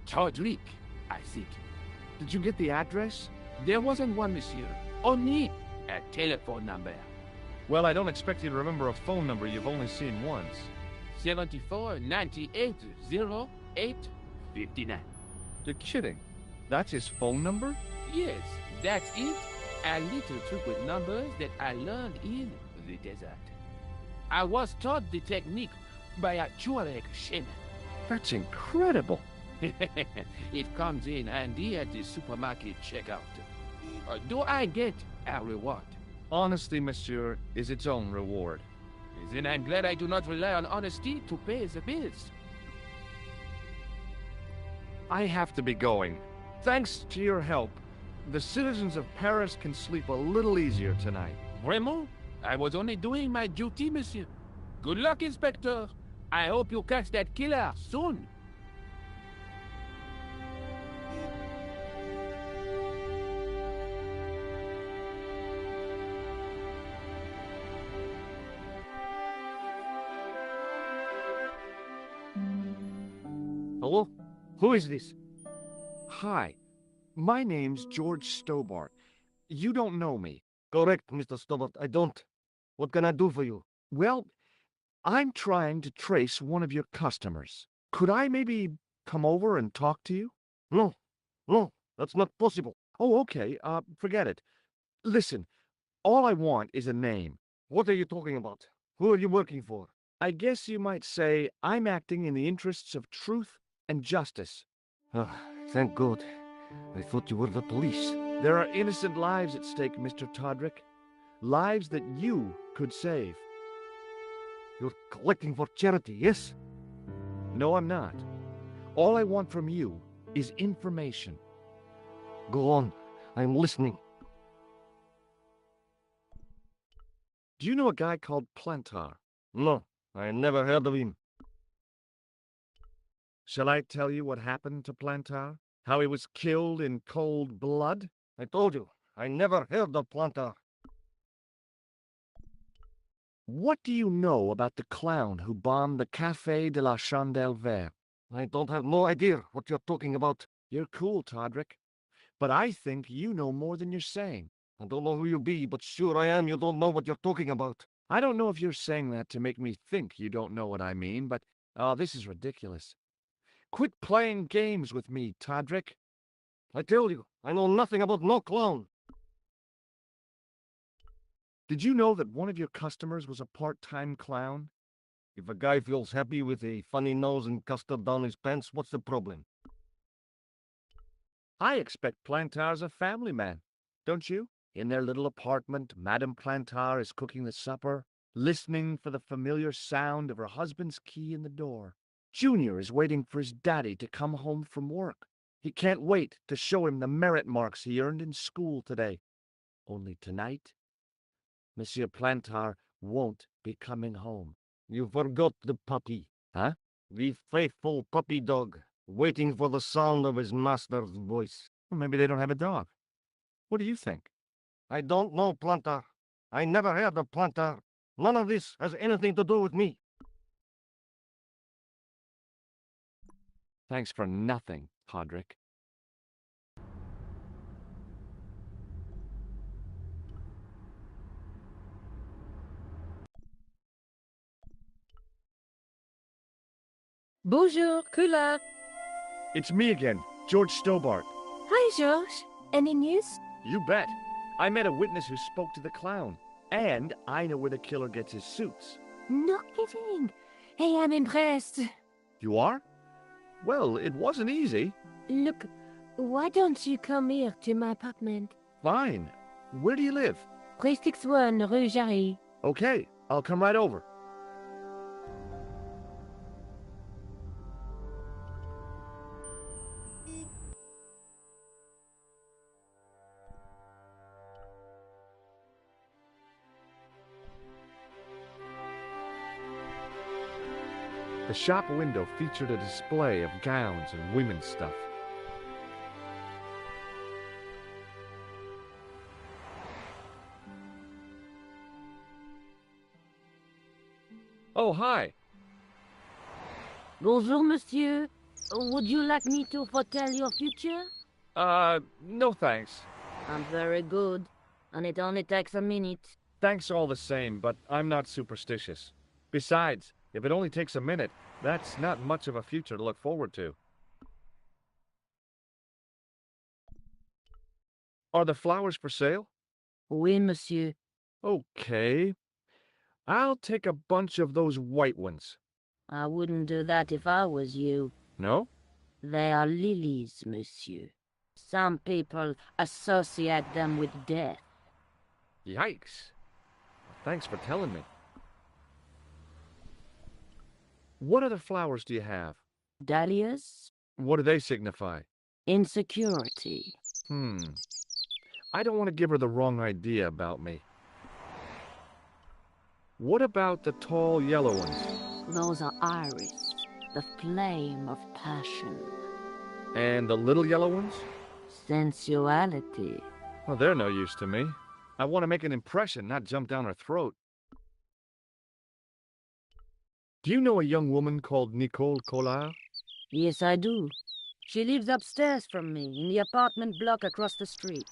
Todrick, I think. Did you get the address? There wasn't one, monsieur. Only a telephone number. Well, I don't expect you to remember a phone number you've only seen once. 74 98 08 59. You're kidding. That's his phone number? Yes, that's it. A little trick with numbers that I learned in the desert. I was taught the technique by a Tuareg shaman. That's incredible. It comes in handy at the supermarket checkout. Do I get a reward? Honesty, monsieur, is its own reward. Then I'm glad I do not rely on honesty to pay the bills. I have to be going. Thanks to your help, the citizens of Paris can sleep a little easier tonight. Vraiment? I was only doing my duty, monsieur. Good luck, Inspector. I hope you catch that killer soon. Who is this? Hi, my name's George Stobart. You don't know me. Correct, Mr. Stobart. I don't. What can I do for you? Well, I'm trying to trace one of your customers. Could I maybe come over and talk to you? No, that's not possible. Oh, okay. Forget it. Listen, all I want is a name. What are you talking about? Who are you working for? I guess you might say I'm acting in the interests of truth and justice. Ah, thank God. I thought you were the police. There are innocent lives at stake, Mr. Todrick. Lives that you could save. You're collecting for charity, yes? No, I'm not. All I want from you is information. Go on. I'm listening. Do you know a guy called Plantar? No, I never heard of him. Shall I tell you what happened to Plantar? How he was killed in cold blood? I told you, I never heard of Plantar. What do you know about the clown who bombed the Café de la Chandelle Verte? I don't have no idea what you're talking about. You're cool, Todrick. But I think you know more than you're saying. I don't know who you be, but sure I am you don't know what you're talking about. I don't know if you're saying that to make me think you don't know what I mean, but, this is ridiculous. Quit playing games with me, Todrick. I tell you, I know nothing about no clown. Did you know that one of your customers was a part-time clown? If a guy feels happy with a funny nose and custard down his pants, what's the problem? I expect Plantar's a family man, don't you? In their little apartment, Madame Plantar is cooking the supper, listening for the familiar sound of her husband's key in the door. Junior is waiting for his daddy to come home from work. He can't wait to show him the merit marks he earned in school today. Only tonight, Monsieur Plantar won't be coming home. You forgot the puppy. Huh? The faithful puppy dog, waiting for the sound of his master's voice. Well, maybe they don't have a dog. What do you think? I don't know, Plantar. I never heard of Plantar. None of this has anything to do with me. Thanks for nothing, Todrick. Bonjour, Kula. It's me again, George Stobart. Hi, George. Any news? You bet. I met a witness who spoke to the clown. And I know where the killer gets his suits. No kidding. Hey, I'm impressed. You are? Well, it wasn't easy. Look, why don't you come here to my apartment? Fine. Where do you live? 361 Rue Jarry. Okay, I'll come right over. The shop window featured a display of gowns and women's stuff. Oh, hi. Bonjour, monsieur. Would you like me to foretell your future? No thanks. I'm very good, and it only takes a minute. Thanks all the same, but I'm not superstitious. Besides, if it only takes a minute, that's not much of a future to look forward to. Are the flowers for sale? Oui, monsieur. Okay. I'll take a bunch of those white ones. I wouldn't do that if I was you. No? They are lilies, monsieur. Some people associate them with death. Yikes. Thanks for telling me. What other flowers do you have? Dahlias? What do they signify? Insecurity. I don't want to give her the wrong idea about me. What about the tall yellow ones? Those are iris, the flame of passion. And the little yellow ones? Sensuality. Well, they're no use to me. I want to make an impression, not jump down her throat. Do you know a young woman called Nicole Collard? Yes, I do. She lives upstairs from me, in the apartment block across the street.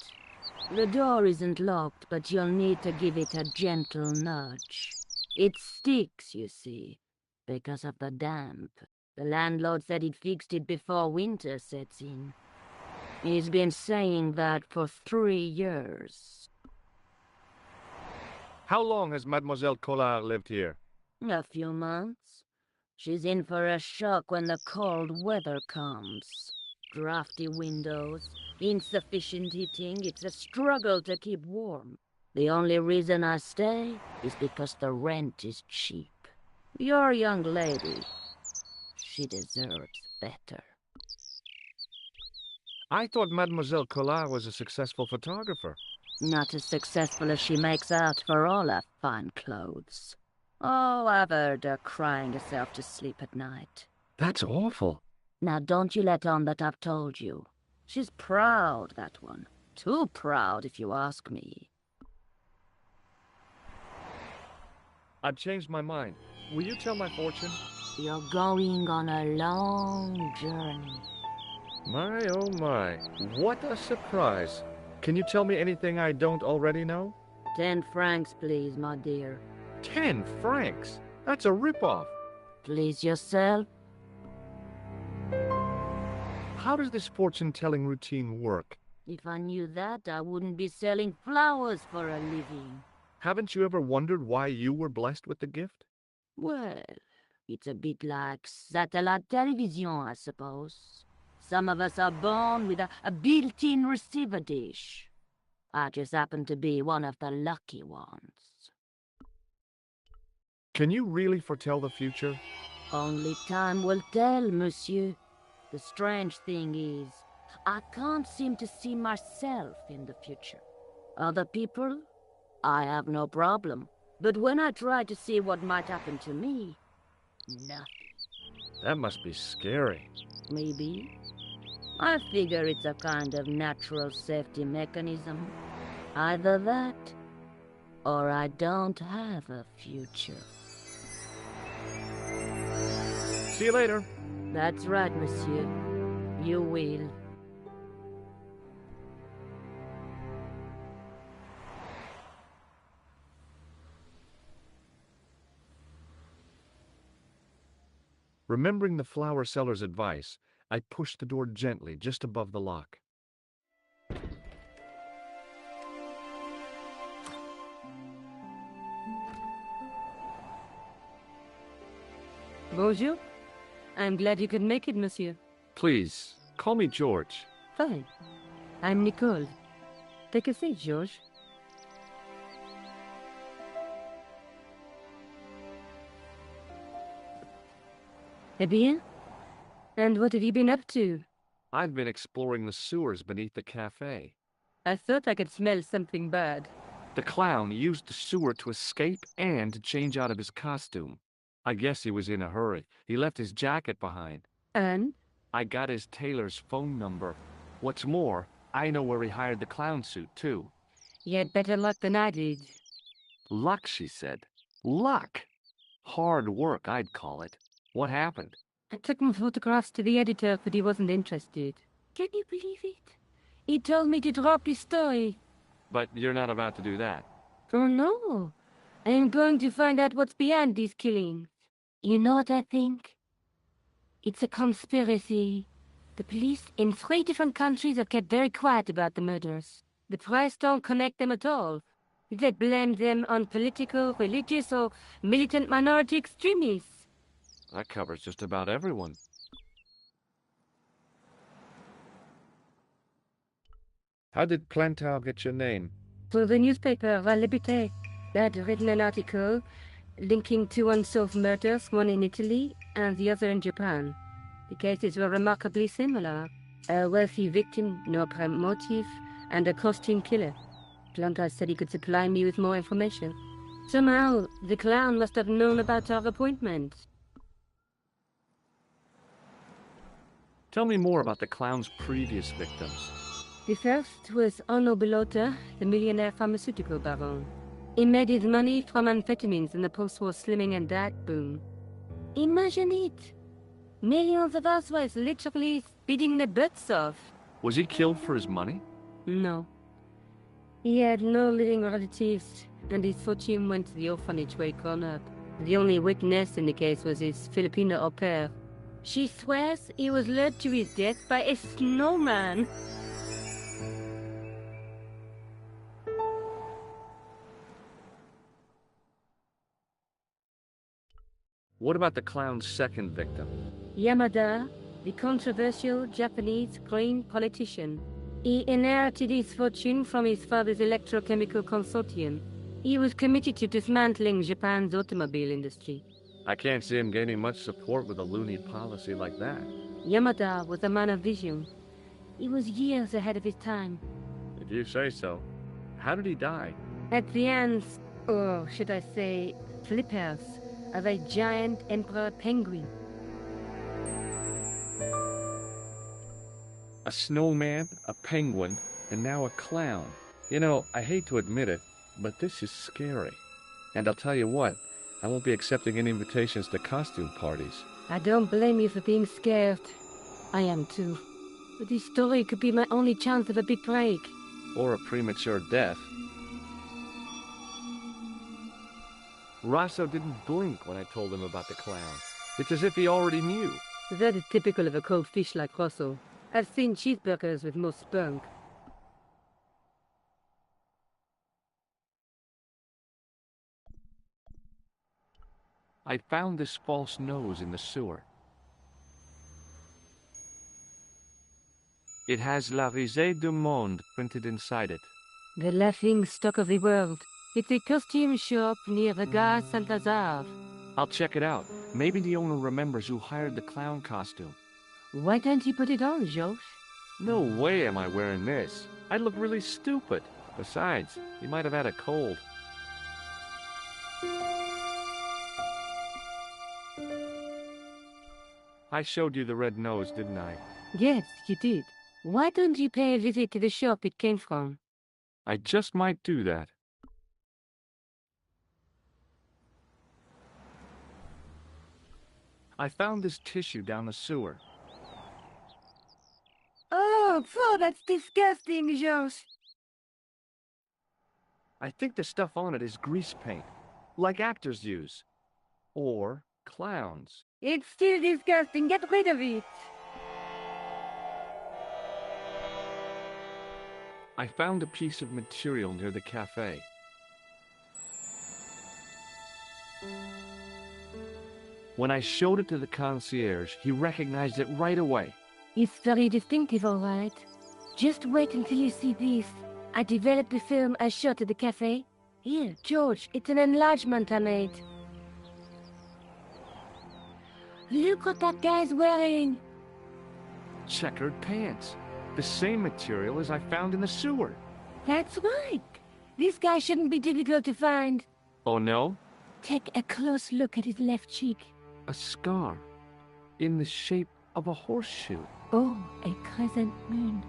The door isn't locked, but you'll need to give it a gentle nudge. It sticks, you see, because of the damp. The landlord said he'd fixed it before winter sets in. He's been saying that for 3 years. How long has Mademoiselle Collard lived here? A few months. She's in for a shock when the cold weather comes. Drafty windows, insufficient heating, it's a struggle to keep warm. The only reason I stay is because the rent is cheap. Your young lady, she deserves better. I thought Mademoiselle Collard was a successful photographer. Not as successful as she makes out for all her fine clothes. Oh, I've heard her crying herself to sleep at night. That's awful. Now don't you let on that I've told you. She's proud, that one. Too proud, if you ask me. I've changed my mind. Will you tell my fortune? You're going on a long journey. My, oh my. What a surprise. Can you tell me anything I don't already know? 10 francs, please, my dear. 10 francs? That's a ripoff. Please yourself. How does this fortune-telling routine work? If I knew that, I wouldn't be selling flowers for a living. Haven't you ever wondered why you were blessed with the gift? Well, it's a bit like satellite television, I suppose. Some of us are born with a built-in receiver dish. I just happen to be one of the lucky ones. Can you really foretell the future? Only time will tell, monsieur. The strange thing is, I can't seem to see myself in the future. Other people, I have no problem. But when I try to see what might happen to me, nothing. That must be scary. Maybe. I figure it's a kind of natural safety mechanism. Either that, or I don't have a future. See you later. That's right, monsieur. You will. Remembering the flower seller's advice, I pushed the door gently just above the lock. Bonjour. I'm glad you could make it, monsieur. Please, call me George. Fine. I'm Nicole. Take a seat, George. Eh bien? And what have you been up to? I've been exploring the sewers beneath the cafe. I thought I could smell something bad. The clown used the sewer to escape and to change out of his costume. I guess he was in a hurry. He left his jacket behind. And? I got his tailor's phone number. What's more, I know where he hired the clown suit, too. You had better luck than I did. Luck, she said. Luck! Hard work, I'd call it. What happened? I took my photographs to the editor, but he wasn't interested. Can you believe it? He told me to drop his story. But you're not about to do that. Oh, no. I am going to find out what's behind these killings. You know what I think? It's a conspiracy. The police in 3 different countries have kept very quiet about the murders. The press don't connect them at all. They blame them on political, religious, or militant minority extremists. That covers just about everyone. How did Plantar get your name? For the newspaper, La Liberté, they had written an article linking 2 unsolved murders, one in Italy and the other in Japan. The cases were remarkably similar. A wealthy victim, no apparent motive, and a costume killer. Plantar said he could supply me with more information. Somehow, the clown must have known about our appointment. Tell me more about the clown's previous victims. The first was Arno Bellotta, the millionaire pharmaceutical baron. He made his money from amphetamines in the post-war slimming and diet boom. Imagine it! Millions of housewives literally speeding their butts off. Was he killed for his money? No. He had no living relatives, and his fortune went to the orphanage where he grown up. The only witness in the case was his Filipino au pair. She swears he was lured to his death by a snowman. What about the clown's second victim? Yamada, the controversial Japanese green politician. He inherited his fortune from his father's electrochemical consortium. He was committed to dismantling Japan's automobile industry. I can't see him gaining much support with a loony policy like that. Yamada was a man of vision. He was years ahead of his time. If you say so. How did he die? At the hands, or should I say, flippers, of a giant emperor penguin. A snowman, a penguin, and now a clown. You know, I hate to admit it, but this is scary. And I'll tell you what, I won't be accepting any invitations to costume parties. I don't blame you for being scared. I am too. But this story could be my only chance of a big break. Or a premature death. Rosso didn't blink when I told him about the clown. It's as if he already knew. That is typical of a cold fish like Rosso. I've seen cheeseburgers with more spunk. I found this false nose in the sewer. It has La Risée du Monde printed inside it. The laughing stock of the world. It's a costume shop near the Gare Saint-Lazare. I'll check it out. Maybe the owner remembers who hired the clown costume. Why don't you put it on, Josh? No way am I wearing this. I'd look really stupid. Besides, he might have had a cold. I showed you the red nose, didn't I? Yes, you did. Why don't you pay a visit to the shop it came from? I just might do that. I found this tissue down the sewer. Oh, that's disgusting, Josh. I think the stuff on it is grease paint, like actors use. Or clowns. It's still disgusting. Get rid of it. I found a piece of material near the cafe. When I showed it to the concierge, he recognized it right away. It's very distinctive, all right. Just wait until you see this. I developed the film I shot at the cafe. Here, George, it's an enlargement I made. Look what that guy's wearing. Checkered pants. The same material as I found in the sewer. That's right. This guy shouldn't be difficult to find. Oh, no? Take a close look at his left cheek. A scar. In the shape of a horseshoe. Oh, a crescent moon.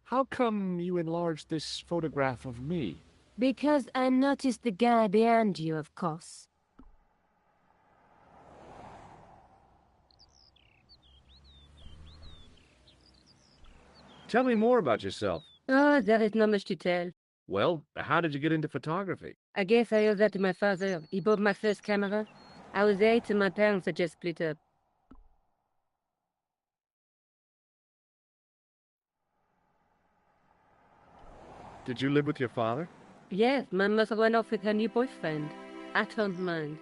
How come you enlarged this photograph of me? Because I noticed the guy behind you, of course. Tell me more about yourself. Oh, there is not much to tell. Well, how did you get into photography? I guess I owe that to my father. He bought my first camera. I was 8 and my parents had just split up. Did you live with your father? Yes, my mother went off with her new boyfriend. I don't mind.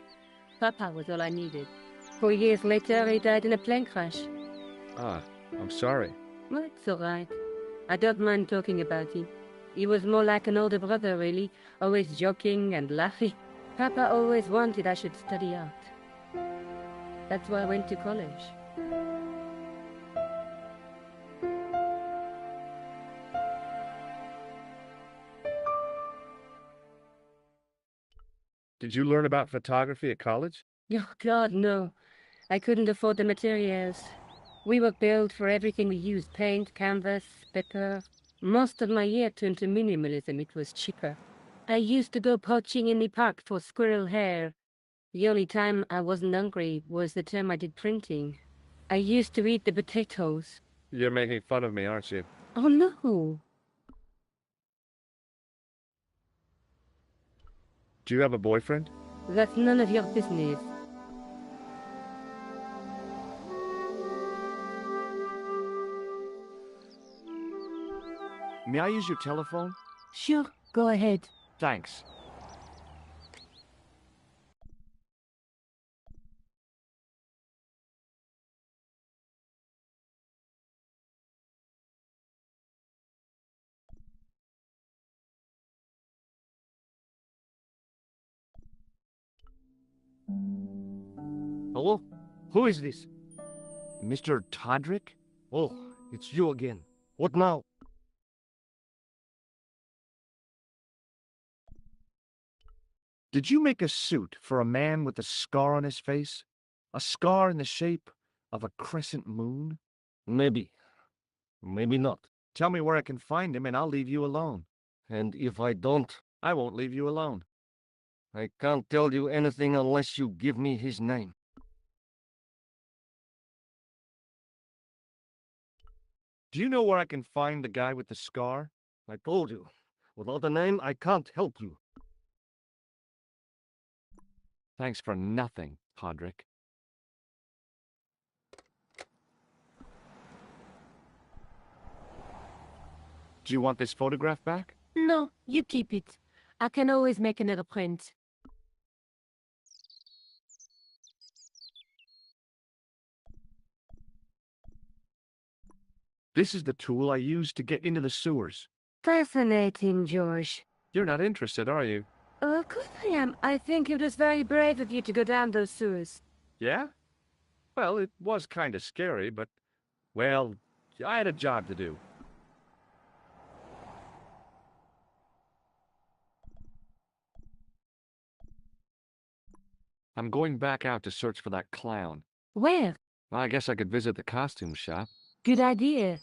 Papa was all I needed. 4 years later, he died in a plane crash. Ah, I'm sorry. Well, it's all right. I don't mind talking about him. He was more like an older brother, really, always joking and laughing. Papa always wanted I should study art. That's why I went to college. Did you learn about photography at college? Oh, God, no. I couldn't afford the materials. We were billed for everything we used: paint, canvas, paper. Most of my year turned to minimalism. It was cheaper. I used to go poaching in the park for squirrel hair. The only time I wasn't hungry was the term I did printing. I used to eat the potatoes. You're making fun of me, aren't you? Oh no. Do you have a boyfriend? That's none of your business. May I use your telephone? Sure, go ahead. Thanks. Hello? Who is this? Mr. Todrick? Oh, it's you again. What now? Did you make a suit for a man with a scar on his face? A scar in the shape of a crescent moon? Maybe. Maybe not. Tell me where I can find him and I'll leave you alone. And if I don't, I won't leave you alone. I can't tell you anything unless you give me his name. Do you know where I can find the guy with the scar? I told you. Without a name, I can't help you. Thanks for nothing, Todrick. Do you want this photograph back? No, you keep it. I can always make another print. This is the tool I used to get into the sewers. Fascinating, George. You're not interested, are you? Of course I am. I think it was very brave of you to go down those sewers. Yeah? Well, it was kind of scary, but, well, I had a job to do. I'm going back out to search for that clown. Where? I guess I could visit the costume shop. Good idea.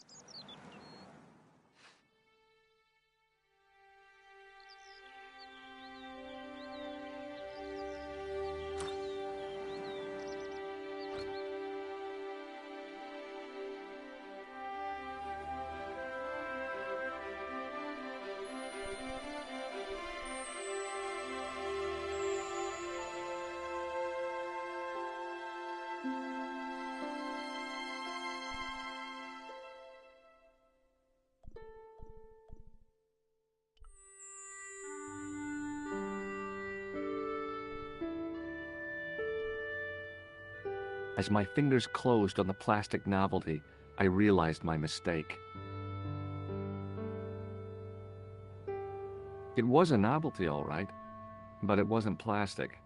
As my fingers closed on the plastic novelty, I realized my mistake. It was a novelty, all right, but it wasn't plastic.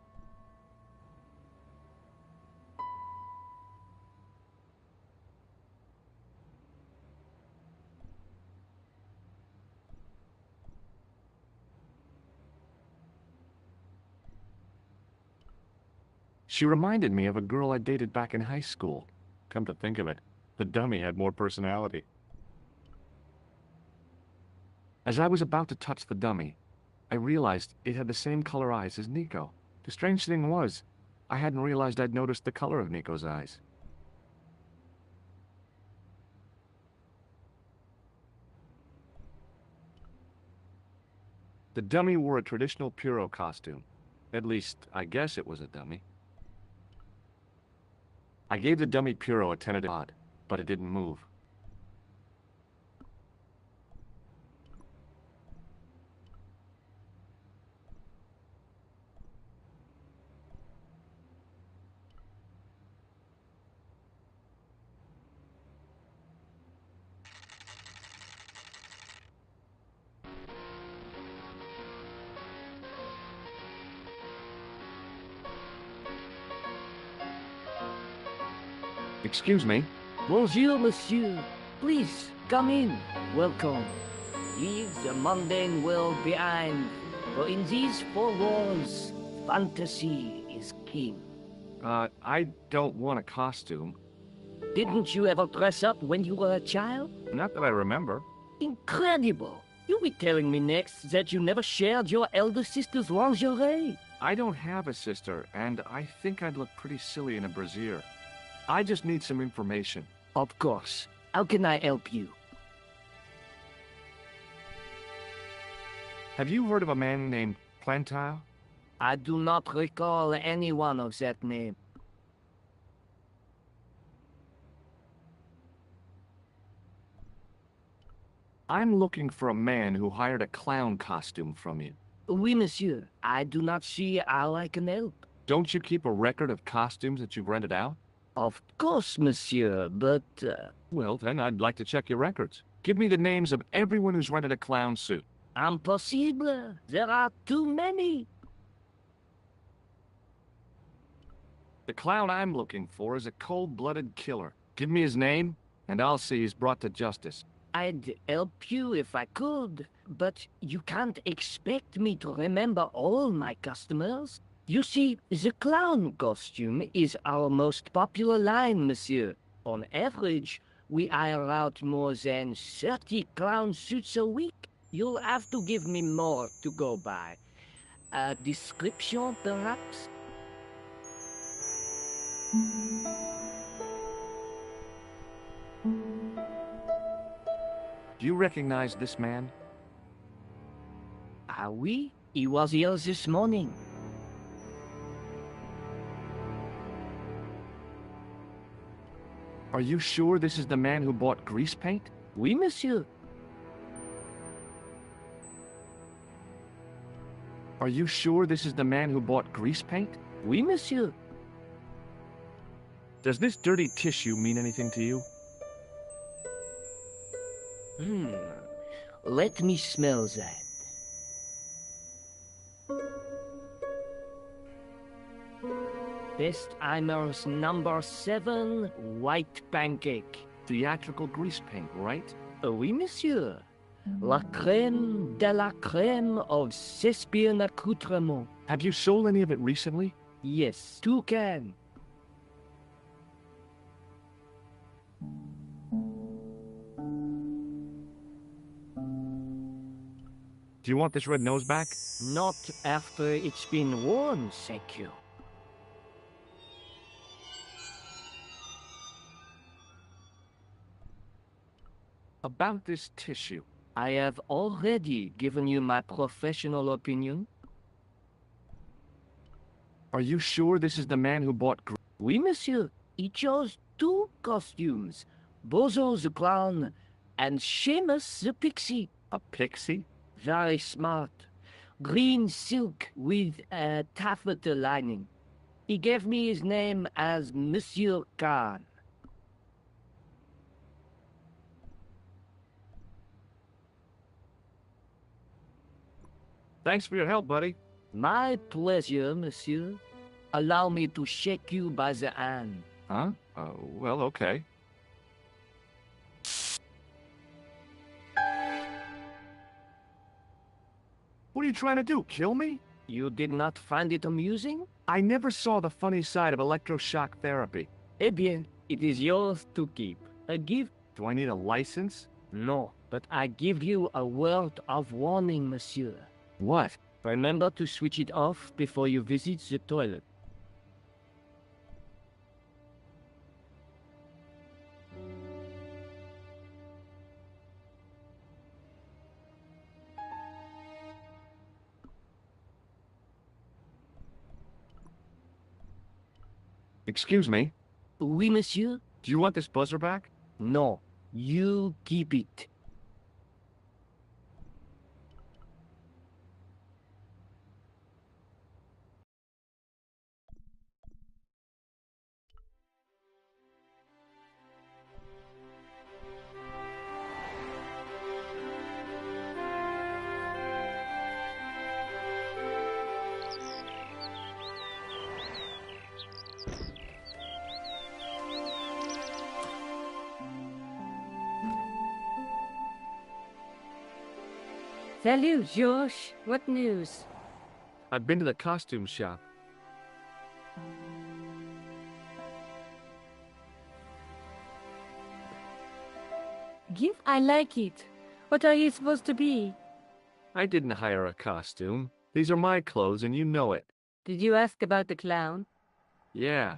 She reminded me of a girl I dated back in high school. Come to think of it, the dummy had more personality. As I was about to touch the dummy, I realized it had the same color eyes as Nico. The strange thing was, I hadn't realized I'd noticed the color of Nico's eyes. The dummy wore a traditional Puro costume. At least, I guess it was a dummy. I gave the dummy Puro a tentative nod, but it didn't move. Excuse me. Bonjour, monsieur. Please, come in. Welcome. Leave the mundane world behind, for in these four walls, fantasy is king. I don't want a costume. Didn't you ever dress up when you were a child? Not that I remember. Incredible! You'll be telling me next that you never shared your elder sister's lingerie. I don't have a sister, and I think I'd look pretty silly in a brassiere. I just need some information. Of course. How can I help you? Have you heard of a man named Plantile? I do not recall anyone of that name. I'm looking for a man who hired a clown costume from you. Oui, monsieur. I do not see how I can help. Don't you keep a record of costumes that you've rented out? Of course, monsieur, but... Well, then I'd like to check your records. Give me the names of everyone who's rented a clown suit. Impossible. There are too many. The clown I'm looking for is a cold-blooded killer. Give me his name, and I'll see he's brought to justice. I'd help you if I could, but you can't expect me to remember all my customers. You see, the clown costume is our most popular line, monsieur. On average, we hire out more than 30 clown suits a week. You'll have to give me more to go by. A description, perhaps? Do you recognize this man? Ah oui, he was here this morning. Are you sure this is the man who bought grease paint? Oui, monsieur. Are you sure this is the man who bought grease paint? Oui, monsieur. Does this dirty tissue mean anything to you? Let me smell that. Bestheimer's number 7 white pancake. Theatrical grease paint, right? Oui, monsieur. La crème de la crème of Thespian accoutrement. Have you sold any of it recently? Yes, 2 cans. Do you want this red nose back? Not after it's been worn, thank you. About this tissue. I have already given you my professional opinion. Are you sure this is the man who bought Oui, monsieur. He chose 2 costumes. Bozo the clown and Seamus the pixie. A pixie? Very smart. Green silk with a taffeta lining. He gave me his name as Monsieur Khan. Thanks for your help, buddy. My pleasure, monsieur. Allow me to shake you by the hand. Huh? Well, okay. What are you trying to do, kill me? You did not find it amusing? I never saw the funny side of electroshock therapy. Eh bien, it is yours to keep. A gift? Do I need a license? No, but I give you a word of warning, monsieur. What? Remember to switch it off before you visit the toilet. Excuse me? Oui, monsieur? Do you want this buzzer back? No, you keep it. Salut, Josh. What news? I've been to the costume shop. Gift? I like it. What are you supposed to be? I didn't hire a costume. These are my clothes, and you know it. Did you ask about the clown? Yeah.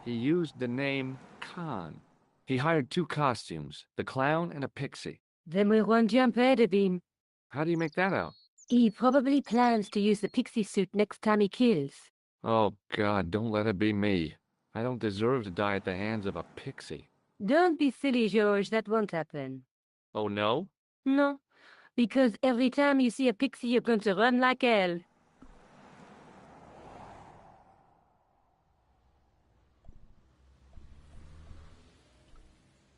He used the name Khan. He hired 2 costumes, the clown and a pixie. Then we won't jump ahead of him. How do you make that out? He probably plans to use the pixie suit next time he kills. Oh, God, don't let it be me. I don't deserve to die at the hands of a pixie. Don't be silly, George. That won't happen. Oh, no? No, because every time you see a pixie, you're going to run like hell.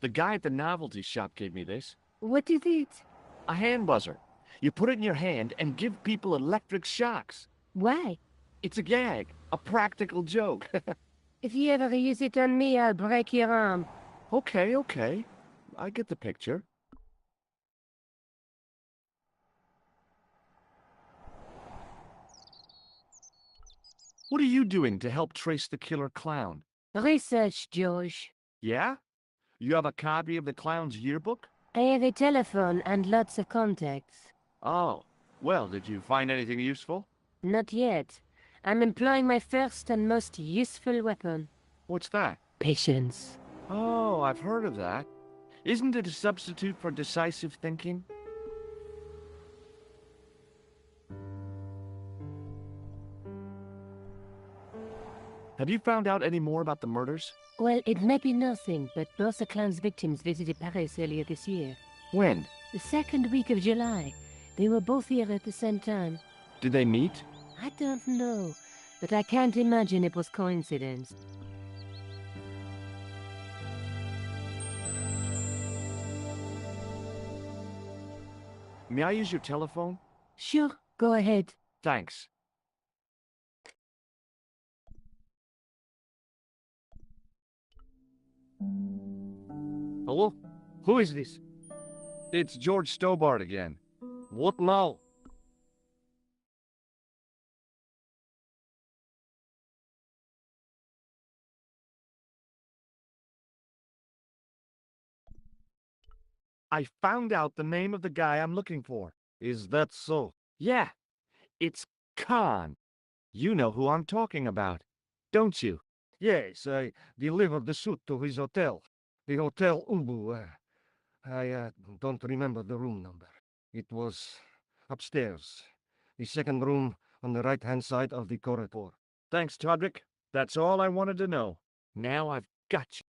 The guy at the novelty shop gave me this. What is it? A hand buzzer. You put it in your hand and give people electric shocks. Why? It's a gag, a practical joke. If you ever use it on me, I'll break your arm. Okay. I get the picture. What are you doing to help trace the killer clown? Research, George. Yeah? You have a copy of the clown's yearbook? I have a telephone and lots of contacts. Oh, well, did you find anything useful? Not yet. I'm employing my first and most useful weapon. What's that? Patience. Oh, I've heard of that. Isn't it a substitute for decisive thinking? Have you found out any more about the murders? Well, it may be nothing, but both the clown's victims visited Paris earlier this year. When? The second week of July. They were both here at the same time. Did they meet? I don't know, but I can't imagine it was coincidence. May I use your telephone? Sure, go ahead. Thanks. Hello? Who is this? It's George Stobart again. What now? I found out the name of the guy I'm looking for. Is that so? Yeah, it's Khan. You know who I'm talking about, don't you? Yes, I delivered the suit to his hotel. The Hotel Ubu. I don't remember the room number. It was upstairs. The second room on the right-hand side of the corridor. Thanks, Todrick. That's all I wanted to know. Now I've got you.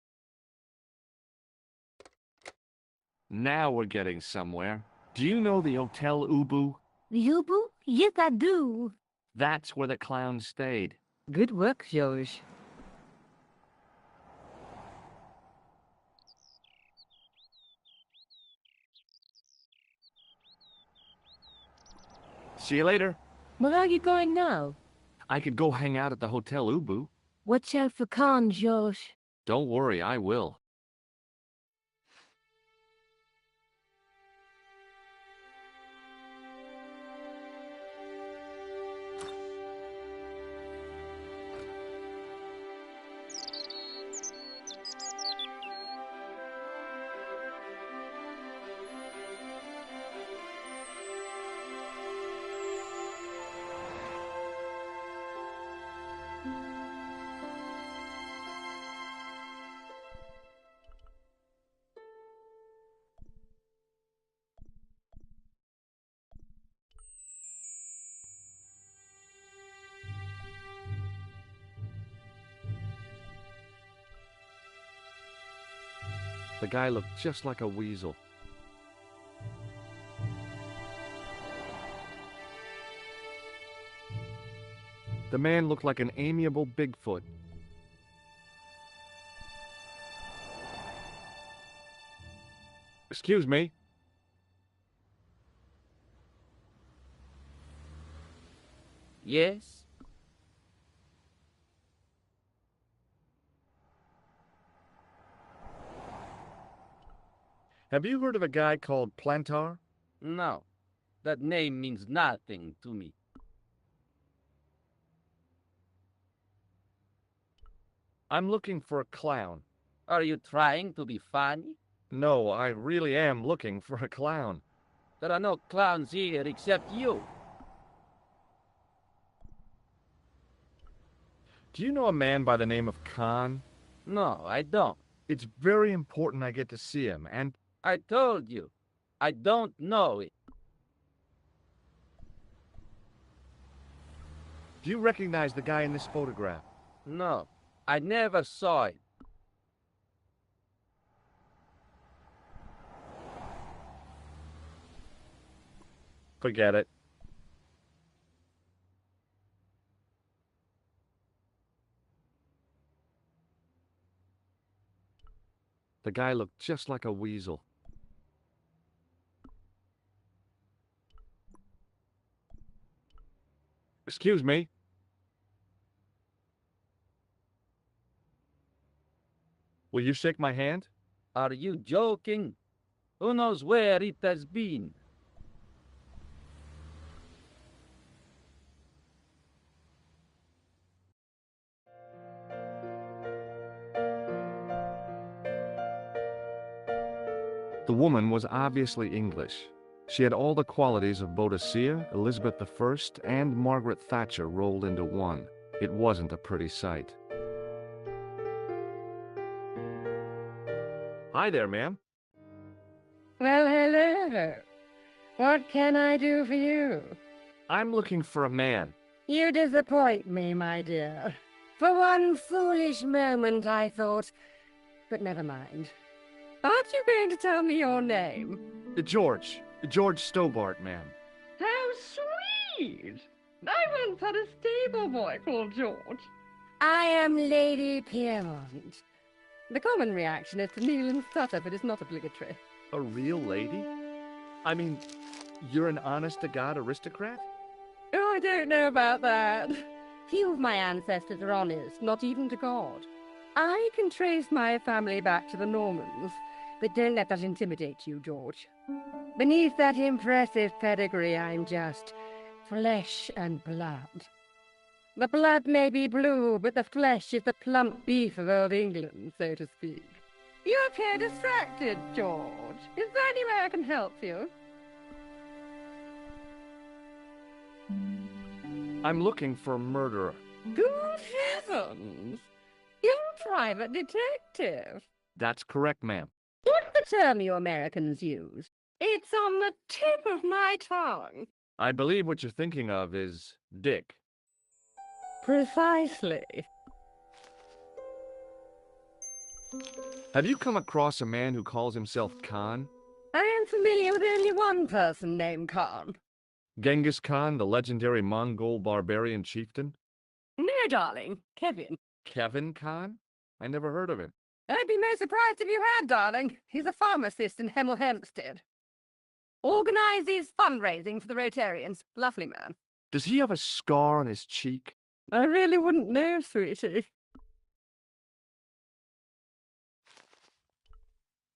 Now we're getting somewhere. Do you know the Hotel Ubu? The Ubu? Yes, I do. That's where the clown stayed. Good work, George. See you later. Where are you going now? I could go hang out at the Hotel Ubu. Watch out for Khan, George. Don't worry, I will. The guy looked just like a weasel. The man looked like an amiable Bigfoot. Excuse me. Yes? Have you heard of a guy called Plantar? No. That name means nothing to me. I'm looking for a clown. Are you trying to be funny? No, I really am looking for a clown. There are no clowns here except you. Do you know a man by the name of Khan? No, I don't. It's very important I get to see him, and I told you, I don't know it. do you recognize the guy in this photograph? No, I never saw it. Forget it. The guy looked just like a weasel. Excuse me. Will you shake my hand? Are you joking? Who knows where it has been? The woman was obviously English. She had all the qualities of Boadicea, Elizabeth I, and Margaret Thatcher rolled into one. It wasn't a pretty sight. Hi there, ma'am. Well, hello. What can I do for you? I'm looking for a man. You disappoint me, my dear. For one foolish moment I thought... But never mind. Aren't you going to tell me your name? George Stobart, ma'am. How sweet! I once had a stable boy called George. I am Lady Piermont. The common reaction is to kneel and stutter, but it's not obligatory. A real lady? I mean, you're an honest-to-God aristocrat? Oh, I don't know about that. Few of my ancestors are honest, not even to God. I can trace my family back to the Normans, but don't let that intimidate you, George. Beneath that impressive pedigree, I'm just flesh and blood. The blood may be blue, but the flesh is the plump beef of old England, so to speak. You appear distracted, George. Is there any way I can help you? I'm looking for a murderer. Good heavens! You're a private detective. That's correct, ma'am. What's the term you Americans use? It's on the tip of my tongue. I believe what you're thinking of is Dick. Precisely. Have you come across a man who calls himself Khan? I am familiar with only one person named Khan. Genghis Khan, the legendary Mongol barbarian chieftain? No, darling. Kevin. Kevin Khan? I never heard of him. I'd be most surprised if you had, darling. He's a pharmacist in Hemel Hempstead. Organizes fundraising for the Rotarians. Lovely man. Does he have a scar on his cheek? I really wouldn't know, sweetie.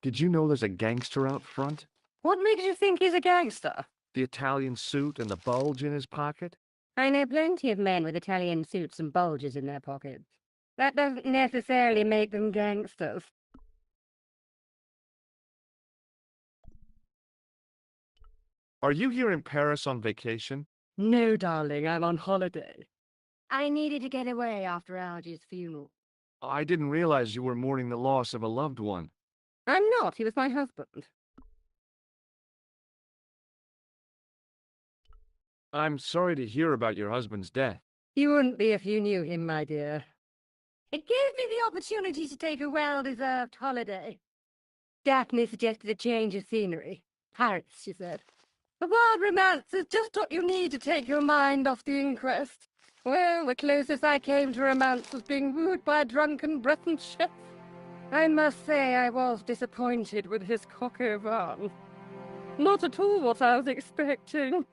Did you know there's a gangster out front? What makes you think he's a gangster? The Italian suit and the bulge in his pocket? I know plenty of men with Italian suits and bulges in their pockets. That doesn't necessarily make them gangsters. Are you here in Paris on vacation? No, darling, I'm on holiday. I needed to get away after Algy's funeral. I didn't realize you were mourning the loss of a loved one. I'm not. He was my husband. I'm sorry to hear about your husband's death. You wouldn't be if you knew him, my dear. It gave me the opportunity to take a well-deserved holiday. Daphne suggested a change of scenery. Paris, she said. The wild romance is just what you need to take your mind off the inquest. Well, the closest I came to romance was being wooed by a drunken Breton chef. I must say I was disappointed with his coq au vin. Not at all what I was expecting.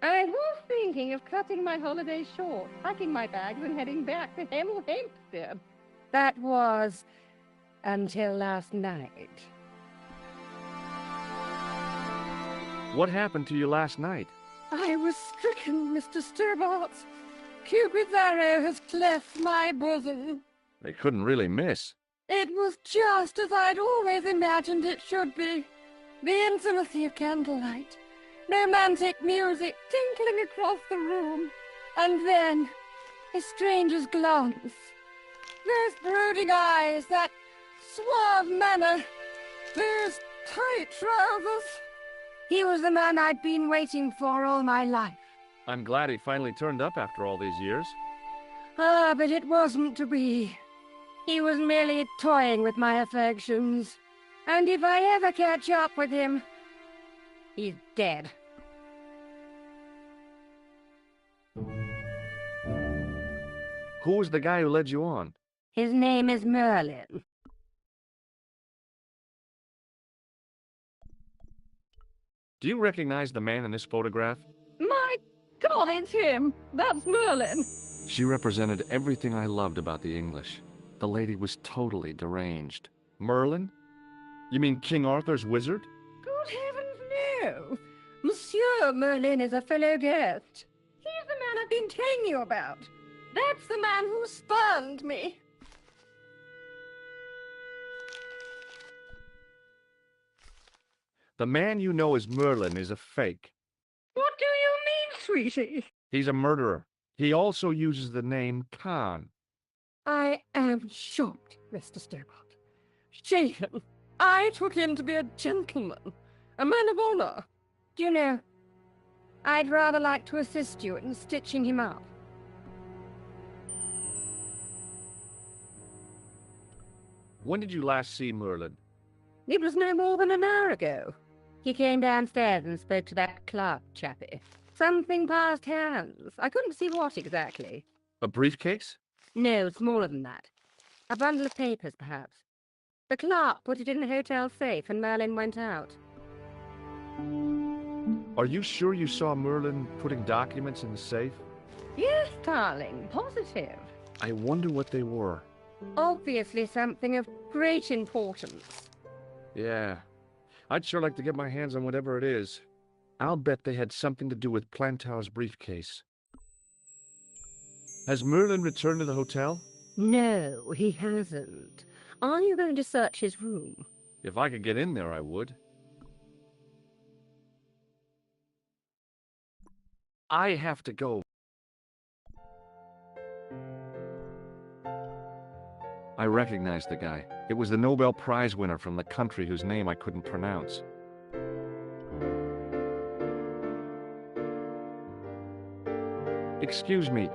I was thinking of cutting my holiday short, packing my bags and heading back to Hemel Hempstead. That was until last night. What happened to you last night? I was stricken, Mr. Stobart. Cupid's arrow has cleft my bosom. They couldn't really miss. It was just as I'd always imagined it should be. The intimacy of candlelight, romantic music tinkling across the room, and then a stranger's glance. Those brooding eyes, that suave manner, those tight trousers. He was the man I'd been waiting for all my life. I'm glad he finally turned up after all these years. Ah, but it wasn't to be. He was merely toying with my affections. And if I ever catch up with him, he's dead. Who was the guy who led you on? His name is Merlin. Do you recognize the man in this photograph? My God, it's him! That's Merlin! She represented everything I loved about the English. The lady was totally deranged. Merlin? You mean King Arthur's wizard? Good heavens, no! Monsieur Merlin is a fellow guest. He's the man I've been telling you about. That's the man who spurned me. The man you know as Merlin is a fake. What do you mean, sweetie? He's a murderer. He also uses the name Khan. I am shocked, Mr. Stobart. Shaken. I took him to be a gentleman, a man of honor. Do you know, I'd rather like to assist you in stitching him up. When did you last see Merlin? It was no more than an hour ago. He came downstairs and spoke to that clerk chappie. Something passed hands. I couldn't see what exactly. A briefcase? No, smaller than that. A bundle of papers, perhaps. The clerk put it in the hotel safe and Merlin went out. Are you sure you saw Merlin putting documents in the safe? Yes, darling, positive. I wonder what they were. Obviously something of great importance. Yeah. I'd sure like to get my hands on whatever it is. I'll bet they had something to do with Plantow's briefcase. Has Merlin returned to the hotel? No, he hasn't. Are you going to search his room? If I could get in there, I would. I have to go. I recognized the guy. It was the Nobel Prize winner from the country whose name I couldn't pronounce. Excuse me,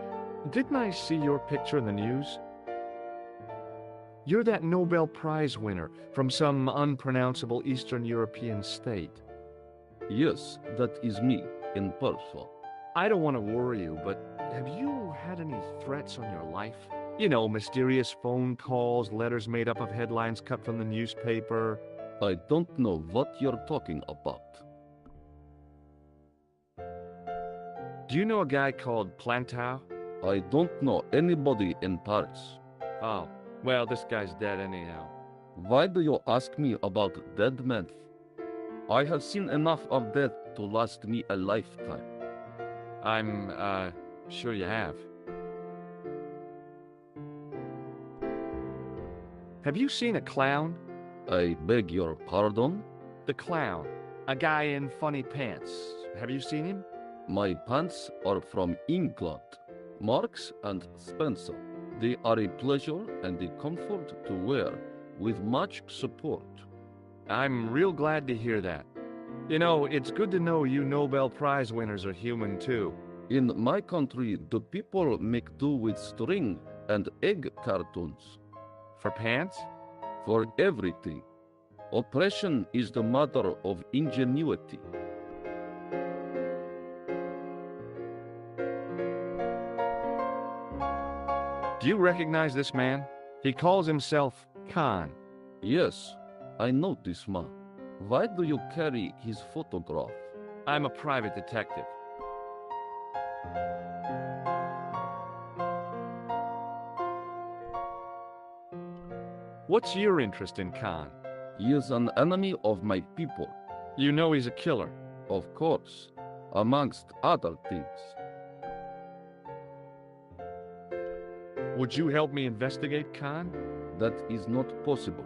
didn't I see your picture in the news? You're that Nobel Prize winner from some unpronounceable Eastern European state. Yes, that is me, in person. I don't want to worry you, but have you had any threats on your life? You know, mysterious phone calls, letters made up of headlines cut from the newspaper. I don't know what you're talking about. Do you know a guy called Plantow? I don't know anybody in Paris. Oh, well, this guy's dead anyhow. Why do you ask me about dead men? I have seen enough of death to last me a lifetime. I'm, sure you have. Have you seen a clown? I beg your pardon? The clown. A guy in funny pants. Have you seen him? My pants are from England. Marks and Spencer. They are a pleasure and a comfort to wear, with much support. I'm real glad to hear that. You know, it's good to know you Nobel Prize winners are human too. In my country, the people make do with string and egg cartoons. For pants? For everything. Oppression is the mother of ingenuity. Do you recognize this man? He calls himself Khan. Yes, I know this man. Why do you carry his photograph? I'm a private detective. What's your interest in Khan? He is an enemy of my people. You know he's a killer. Of course, amongst other things. Would you help me investigate Khan? That is not possible.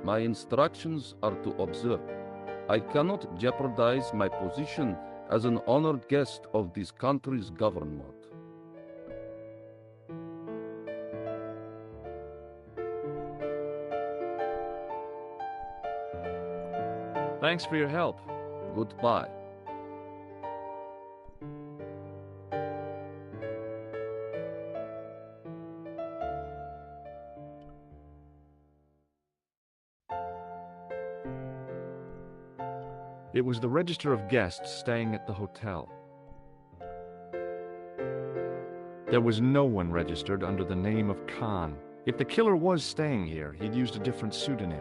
My instructions are to observe. I cannot jeopardize my position as an honored guest of this country's government. Thanks for your help. Goodbye. It was the register of guests staying at the hotel. There was no one registered under the name of Khan. If the killer was staying here, he'd used a different pseudonym.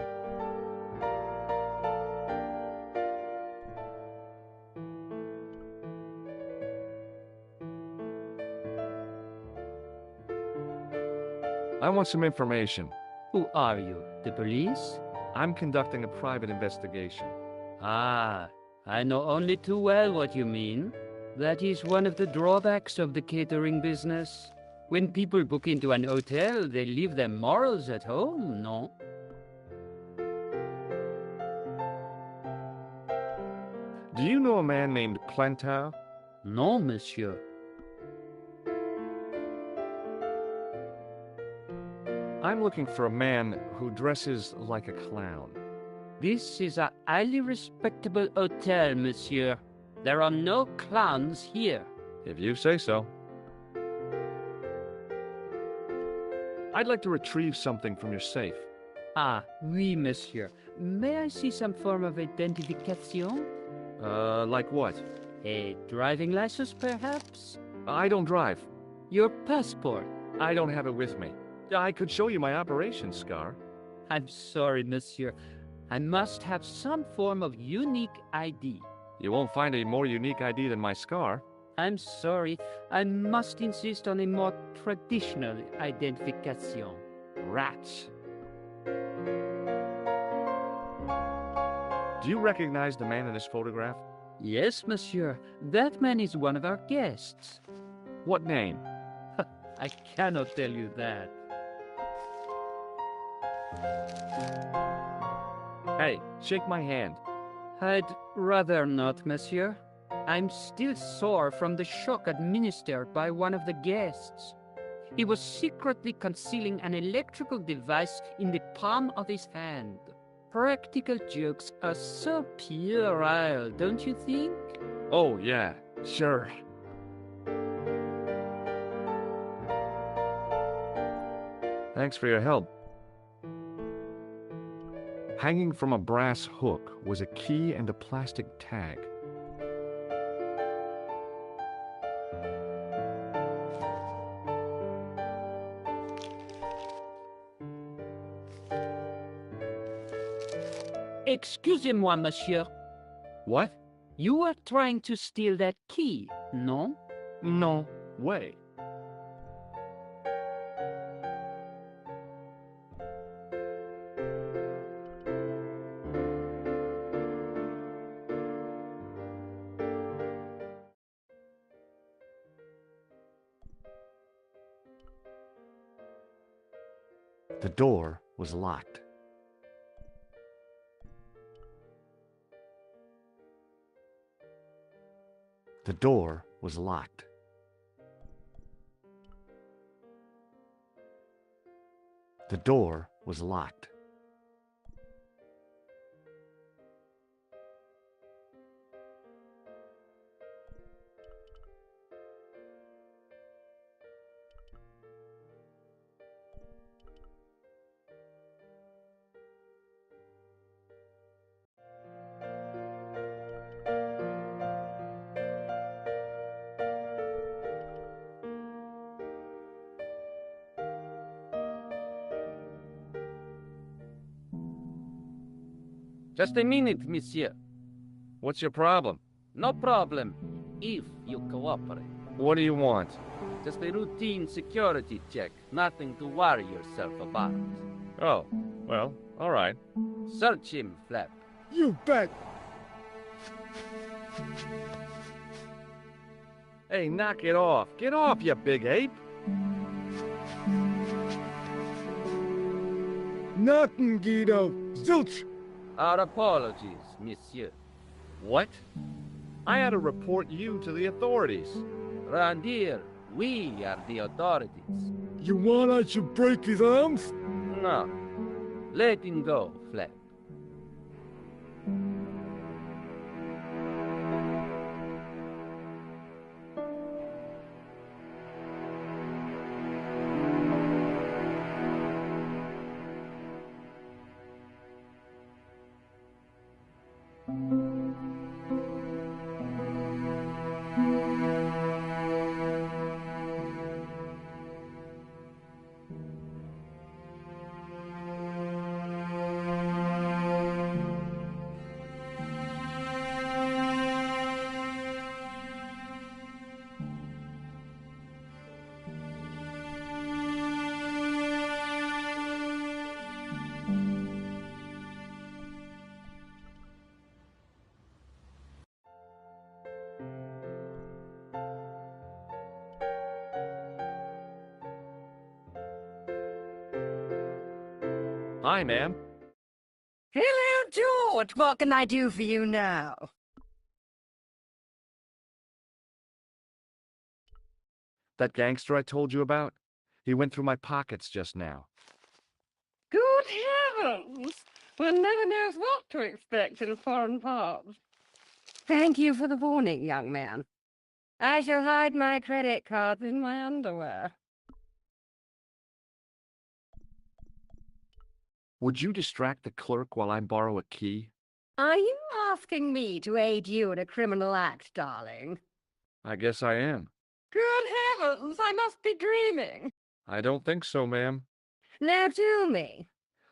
I want some information. Who are you? The police? I'm conducting a private investigation. Ah, I know only too well what you mean. That is one of the drawbacks of the catering business. When people book into an hotel, they leave their morals at home, no? Do you know a man named Plantar? No, monsieur. I'm looking for a man who dresses like a clown. This is a highly respectable hotel, monsieur. There are no clowns here. If you say so. I'd like to retrieve something from your safe. Ah, oui, monsieur. May I see some form of identification? Like what? A driving license, perhaps? I don't drive. Your passport? I don't have it with me. I could show you my operation scar. I'm sorry, monsieur. I must have some form of unique ID. You won't find a more unique ID than my scar. I'm sorry. I must insist on a more traditional identification. Rats. Do you recognize the man in this photograph? Yes, monsieur. That man is one of our guests. What name? I cannot tell you that. Hey, shake my hand. I'd rather not, monsieur. I'm still sore from the shock administered by one of the guests. He was secretly concealing an electrical device in the palm of his hand. Practical jokes are so puerile, don't you think? Oh, yeah, sure. Thanks for your help. Hanging from a brass hook was a key and a plastic tag. Excusez-moi, monsieur. What? You were trying to steal that key, no? No way. The door was locked. The door was locked. The door was locked. Just a minute, monsieur. What's your problem? No problem, if you cooperate. What do you want? Just a routine security check. Nothing to worry yourself about. Oh, well, all right. Search him, Flap. You bet. Hey, knock it off. Get off, you big ape. Nothing, Guido. Zilch! Our apologies, monsieur. What? I had to report you to the authorities. Randir, we are the authorities. You want I should break his arms? No. Let him go, Fleck. Hi, ma'am. Hello, George. What can I do for you now? That gangster I told you about? He went through my pockets just now. Good heavens! One never knows what to expect in foreign parts. Thank you for the warning, young man. I shall hide my credit cards in my underwear. Would you distract the clerk while I borrow a key? Are you asking me to aid you in a criminal act, darling? I guess I am. Good heavens, I must be dreaming. I don't think so, ma'am. Now tell me,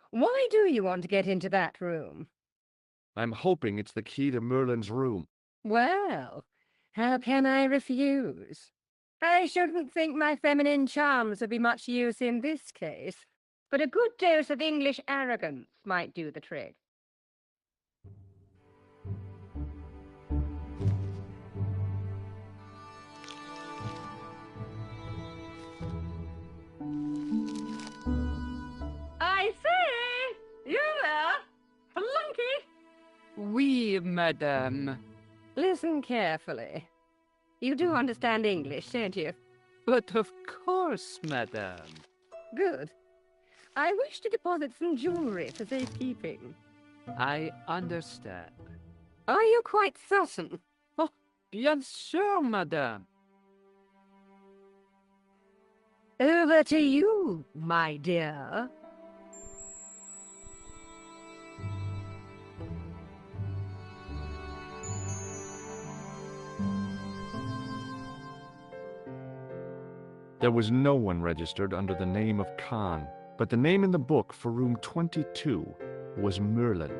why do you want to get into that room? I'm hoping it's the key to Merlin's room. Well, how can I refuse? I shouldn't think my feminine charms would be much use in this case, but a good dose of English arrogance might do the trick. I say! You there? Flunky! Oui, madame. Listen carefully. You do understand English, don't you? But of course, madame. Good. I wish to deposit some jewelry for safekeeping. I understand. Are you quite certain? Oh, bien sûr, madame. Over to you, my dear. There was no one registered under the name of Khan, but the name in the book for room 22 was Merlin.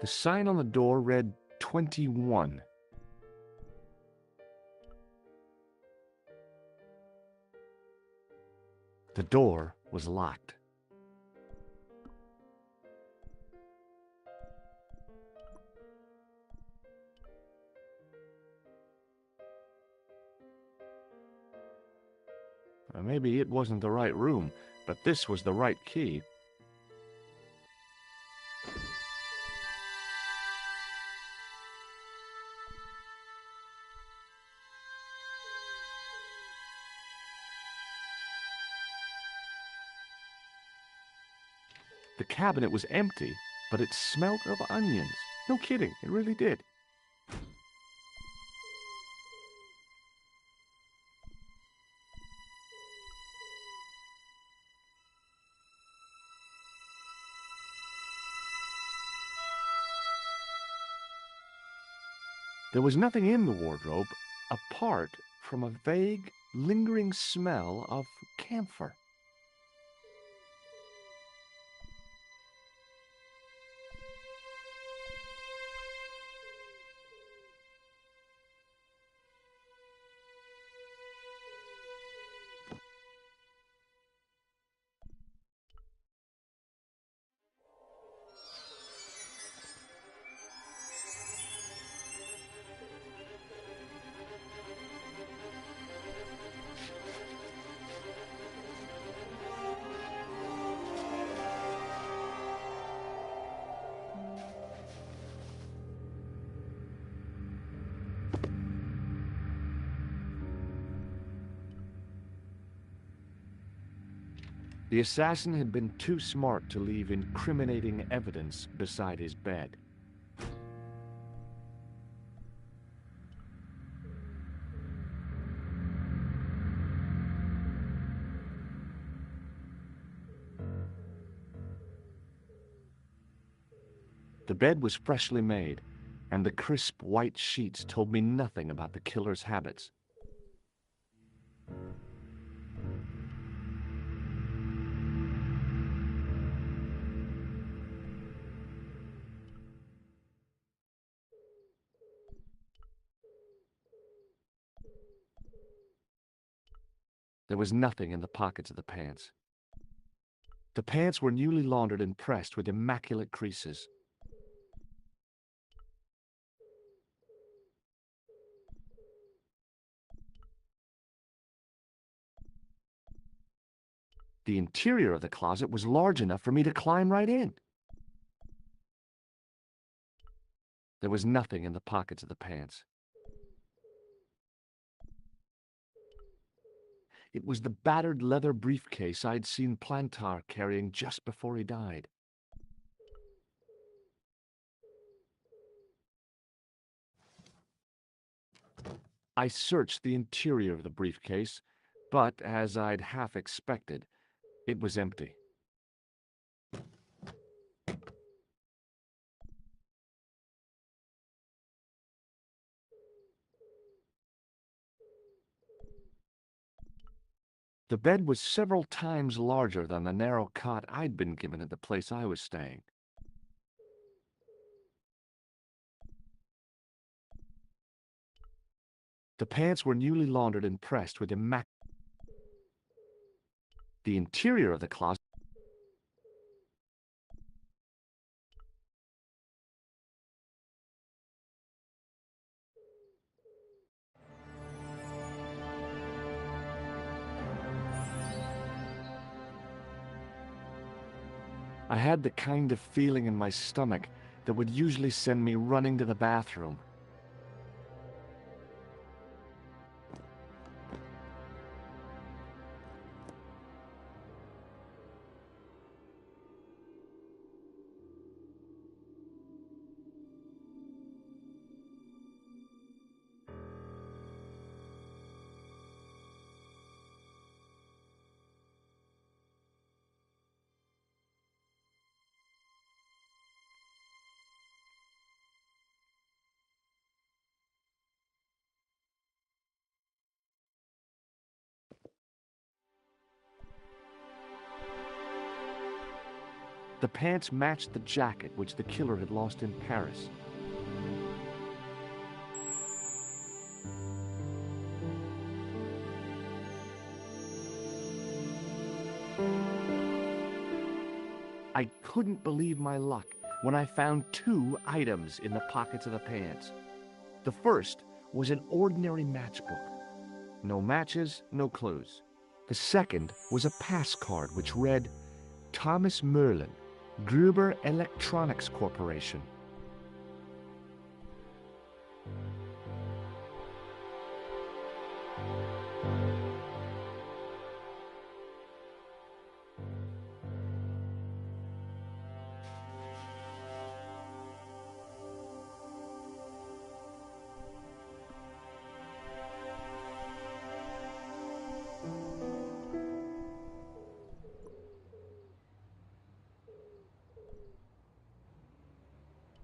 The sign on the door read 21. The door was locked. Maybe it wasn't the right room, but this was the right key. The cabinet was empty, but it smelled of onions. No kidding, it really did. There was nothing in the wardrobe apart from a vague, lingering smell of camphor. The assassin had been too smart to leave incriminating evidence beside his bed. The bed was freshly made, and the crisp white sheets told me nothing about the killer's habits. There was nothing in the pockets of the pants. The pants were newly laundered and pressed with immaculate creases. The interior of the closet was large enough for me to climb right in. There was nothing in the pockets of the pants. It was the battered leather briefcase I'd seen Plantar carrying just before he died. I searched the interior of the briefcase, but as I'd half expected, it was empty. The bed was several times larger than the narrow cot I'd been given at the place I was staying. The pants were newly laundered and pressed with immaculate. The interior of the closet. I had the kind of feeling in my stomach that would usually send me running to the bathroom. The pants matched the jacket which the killer had lost in Paris. I couldn't believe my luck when I found two items in the pockets of the pants. The first was an ordinary matchbook. No matches, no clues. The second was a pass card which read, Thomas Merlin, Gruber Electronics Corporation.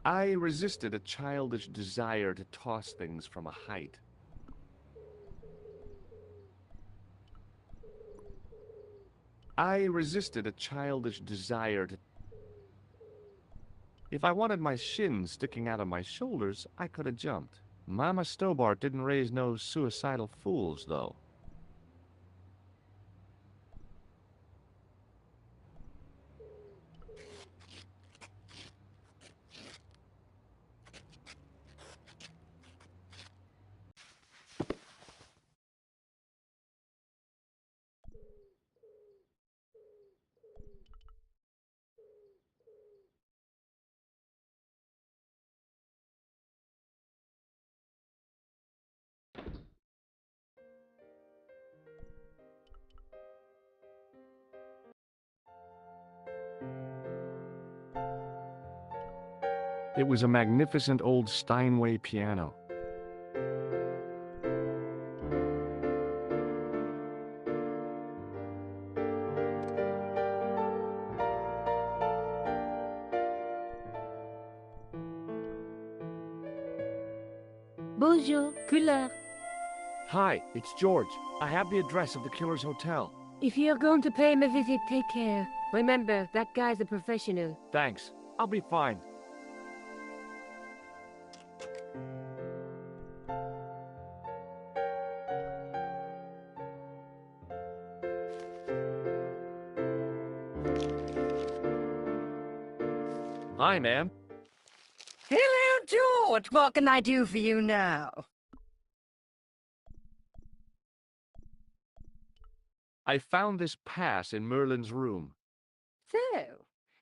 I resisted a childish desire to toss things from a height. If I wanted my shins sticking out of my shoulders, I could have jumped. Mama Stobart didn't raise no suicidal fools, though. It was a magnificent old Steinway piano. Bonjour, Couleur. Hi, it's George. I have the address of the killer's hotel. If you're going to pay him a visit, take care. Remember, that guy's a professional. Thanks. I'll be fine. Hi, ma'am. Hello, George. What can I do for you now? I found this pass in Merlin's room. So,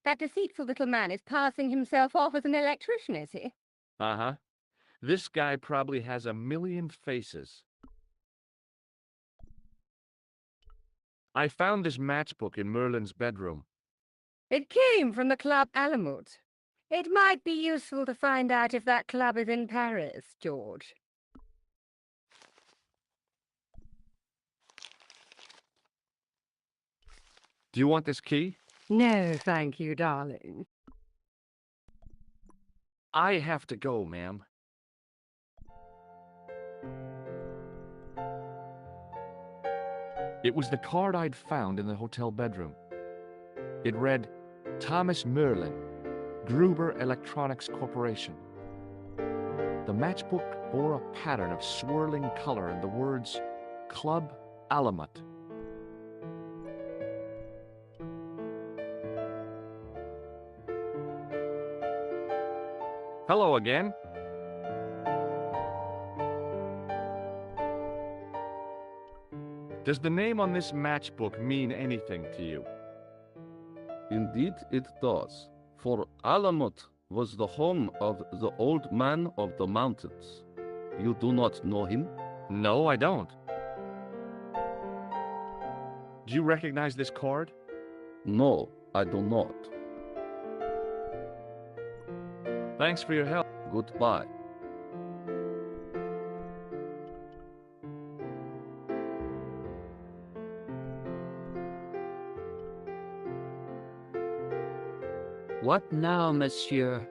that deceitful little man is passing himself off as an electrician, is he? Uh-huh. This guy probably has a million faces. I found this matchbook in Merlin's bedroom. It came from the Club Alamut. It might be useful to find out if that club is in Paris, George. Do you want this key? No, thank you, darling. I have to go, ma'am. It was the card I'd found in the hotel bedroom. It read, Thomas Merlin, Gruber Electronics Corporation. The matchbook bore a pattern of swirling color and the words, Club Alamut. Hello again. Does the name on this matchbook mean anything to you? Indeed it does, for Alamut was the home of the Old Man of the Mountains. You do not know him? No, I don't. Do you recognize this card? No, I do not. Thanks for your help. Goodbye. What now, monsieur?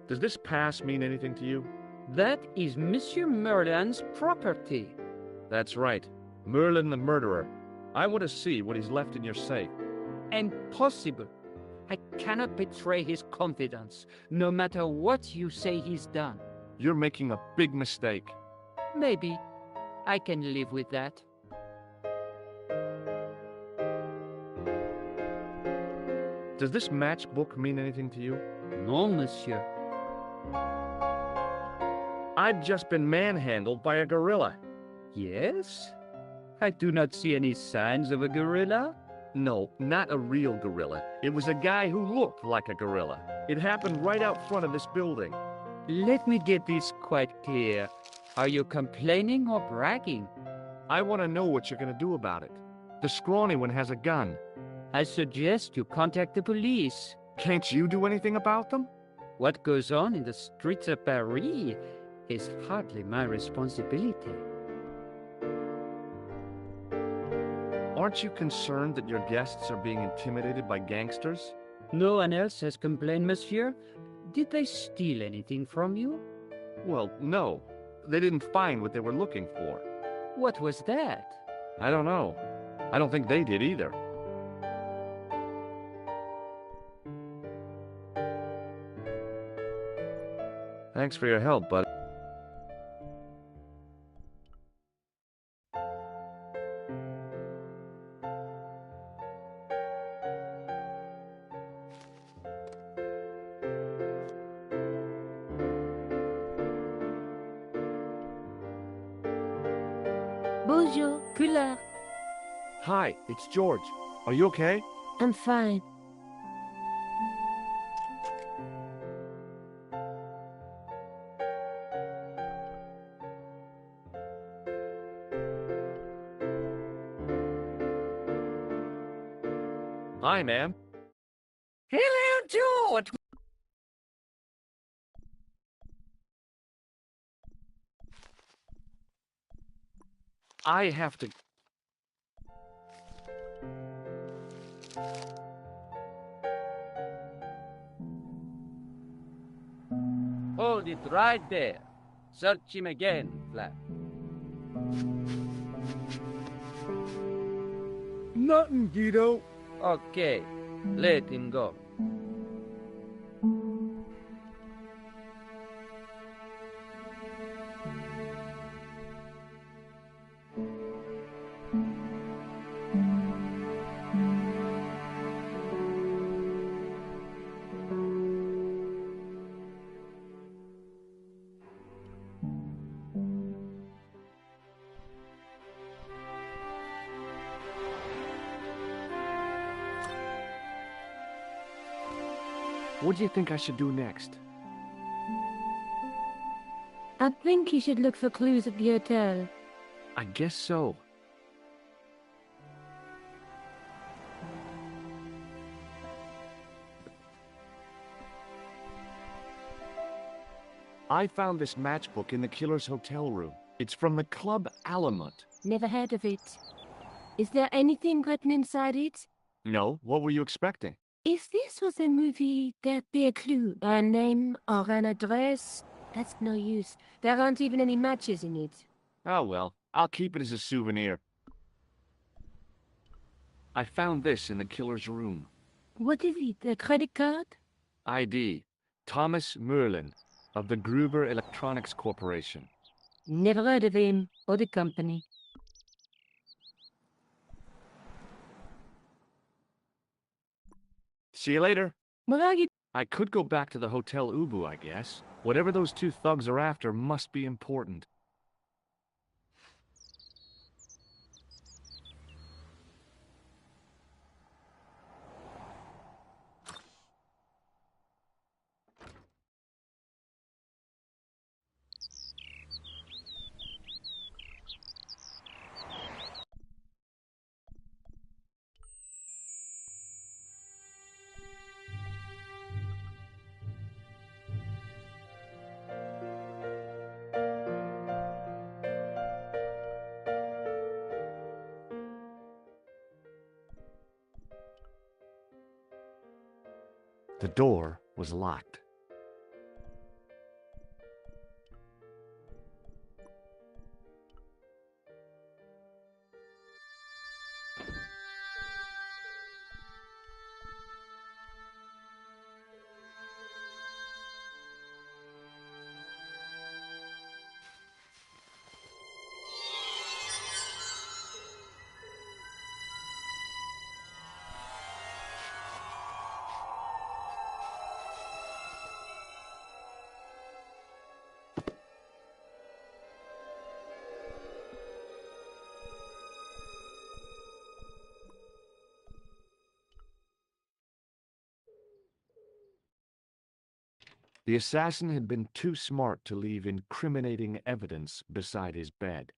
Does this pass mean anything to you? That is Monsieur Merlin's property. That's right. Merlin the murderer. I want to see what he's left in your safe. Impossible. I cannot betray his confidence, no matter what you say he's done. You're making a big mistake. Maybe. I can live with that. Does this matchbook mean anything to you? No, monsieur. I've just been manhandled by a gorilla. Yes? I do not see any signs of a gorilla. No, not a real gorilla. It was a guy who looked like a gorilla. It happened right out front of this building. Let me get this quite clear. Are you complaining or bragging? I want to know what you're going to do about it. The scrawny one has a gun. I suggest you contact the police. Can't you do anything about them? What goes on in the streets of Paris is hardly my responsibility. Aren't you concerned that your guests are being intimidated by gangsters? No one else has complained, monsieur. Did they steal anything from you? Well, no. They didn't find what they were looking for. What was that? I don't know. I don't think they did either. Thanks for your help, bud. Bonjour, Couleur. Hi, it's George. Are you okay? I'm fine. Hi, ma'am. Hello, George! I have to... Hold it right there. Search him again, Flap. Nothing, Guido. Okay, let him go. What do you think I should do next? I think you should look for clues at the hotel. I guess so. I found this matchbook in the killer's hotel room. It's from the Club Alamut. Never heard of it. Is there anything written inside it? No, what were you expecting? If this was a movie, there'd be a clue. A name or an address. That's no use. There aren't even any matches in it. Oh well, I'll keep it as a souvenir. I found this in the killer's room. What is it, a credit card? ID, Thomas Merlin, of the Gruber Electronics Corporation. Never heard of him or the company. See you later. Where are you? I could go back to the Hotel Ubu, I guess. Whatever those two thugs are after must be important. The door was locked. The assassin had been too smart to leave incriminating evidence beside his bed.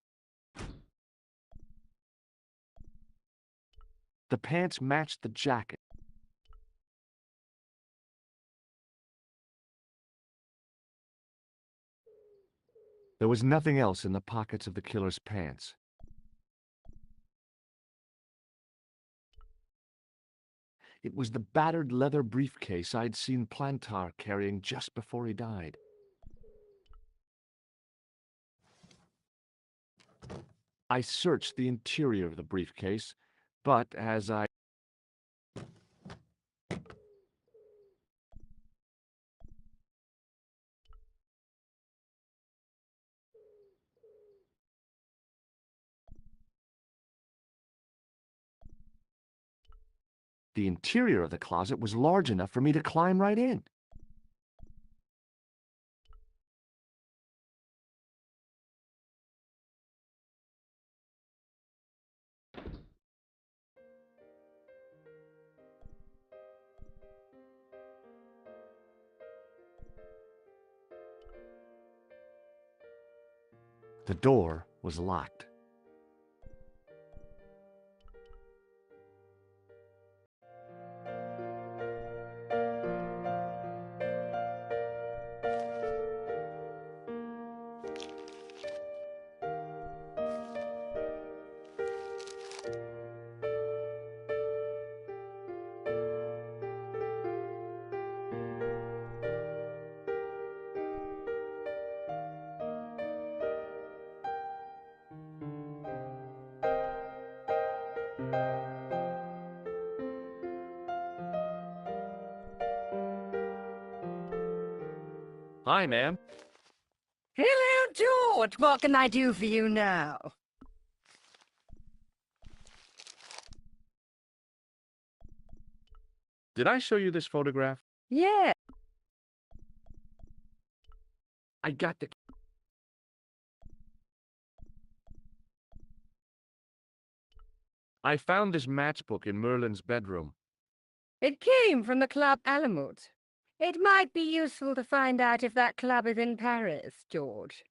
The pants matched the jacket. There was nothing else in the pockets of the killer's pants. It was the battered leather briefcase I'd seen Plantar carrying just before he died. I searched the interior of the briefcase, but as I the interior of the closet was large enough for me to climb right in. The door was locked. Hi, ma'am. Hello, George. What can I do for you now? Did I show you this photograph? Yeah. I got the... I found this matchbook in Merlin's bedroom. It came from the Club Alamut. It might be useful to find out if that club is in Paris, George.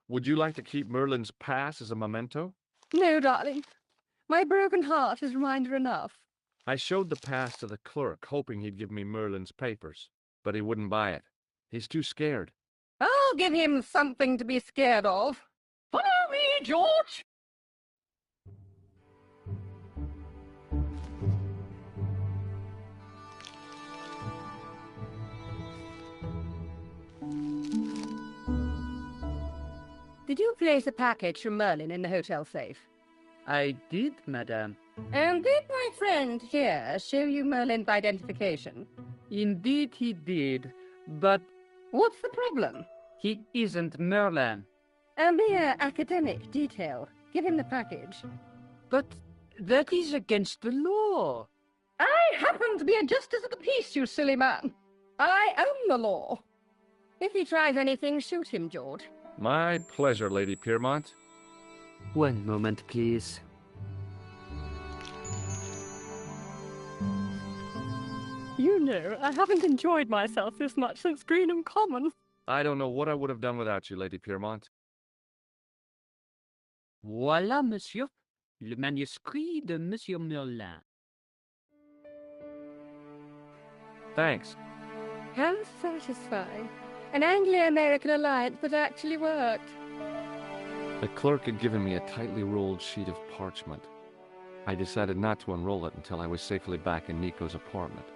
Would you like to keep Merlin's pass as a memento? No, darling. My broken heart is reminder enough. I showed the pass to the clerk, hoping he'd give me Merlin's papers, but he wouldn't buy it. He's too scared. I'll give him something to be scared of. Follow me, George. Did you place a package from Merlin in the hotel safe? I did, madame. And did my friend here show you Merlin's identification? Indeed he did, but What's the problem? he isn't Merlin. A mere academic detail. Give him the package. But that is against the law. I happen to be a justice of the peace, you silly man. I own the law. If he tries anything, shoot him, George. My pleasure, Lady Piermont. One moment, please. You know, I haven't enjoyed myself this much since Greenham Common. I don't know what I would have done without you, Lady Piermont. Voilà, monsieur. Le manuscrit de Monsieur Merlin. Thanks. How satisfying. An Anglo-American alliance that actually worked. The clerk had given me a tightly rolled sheet of parchment. I decided not to unroll it until I was safely back in Nico's apartment.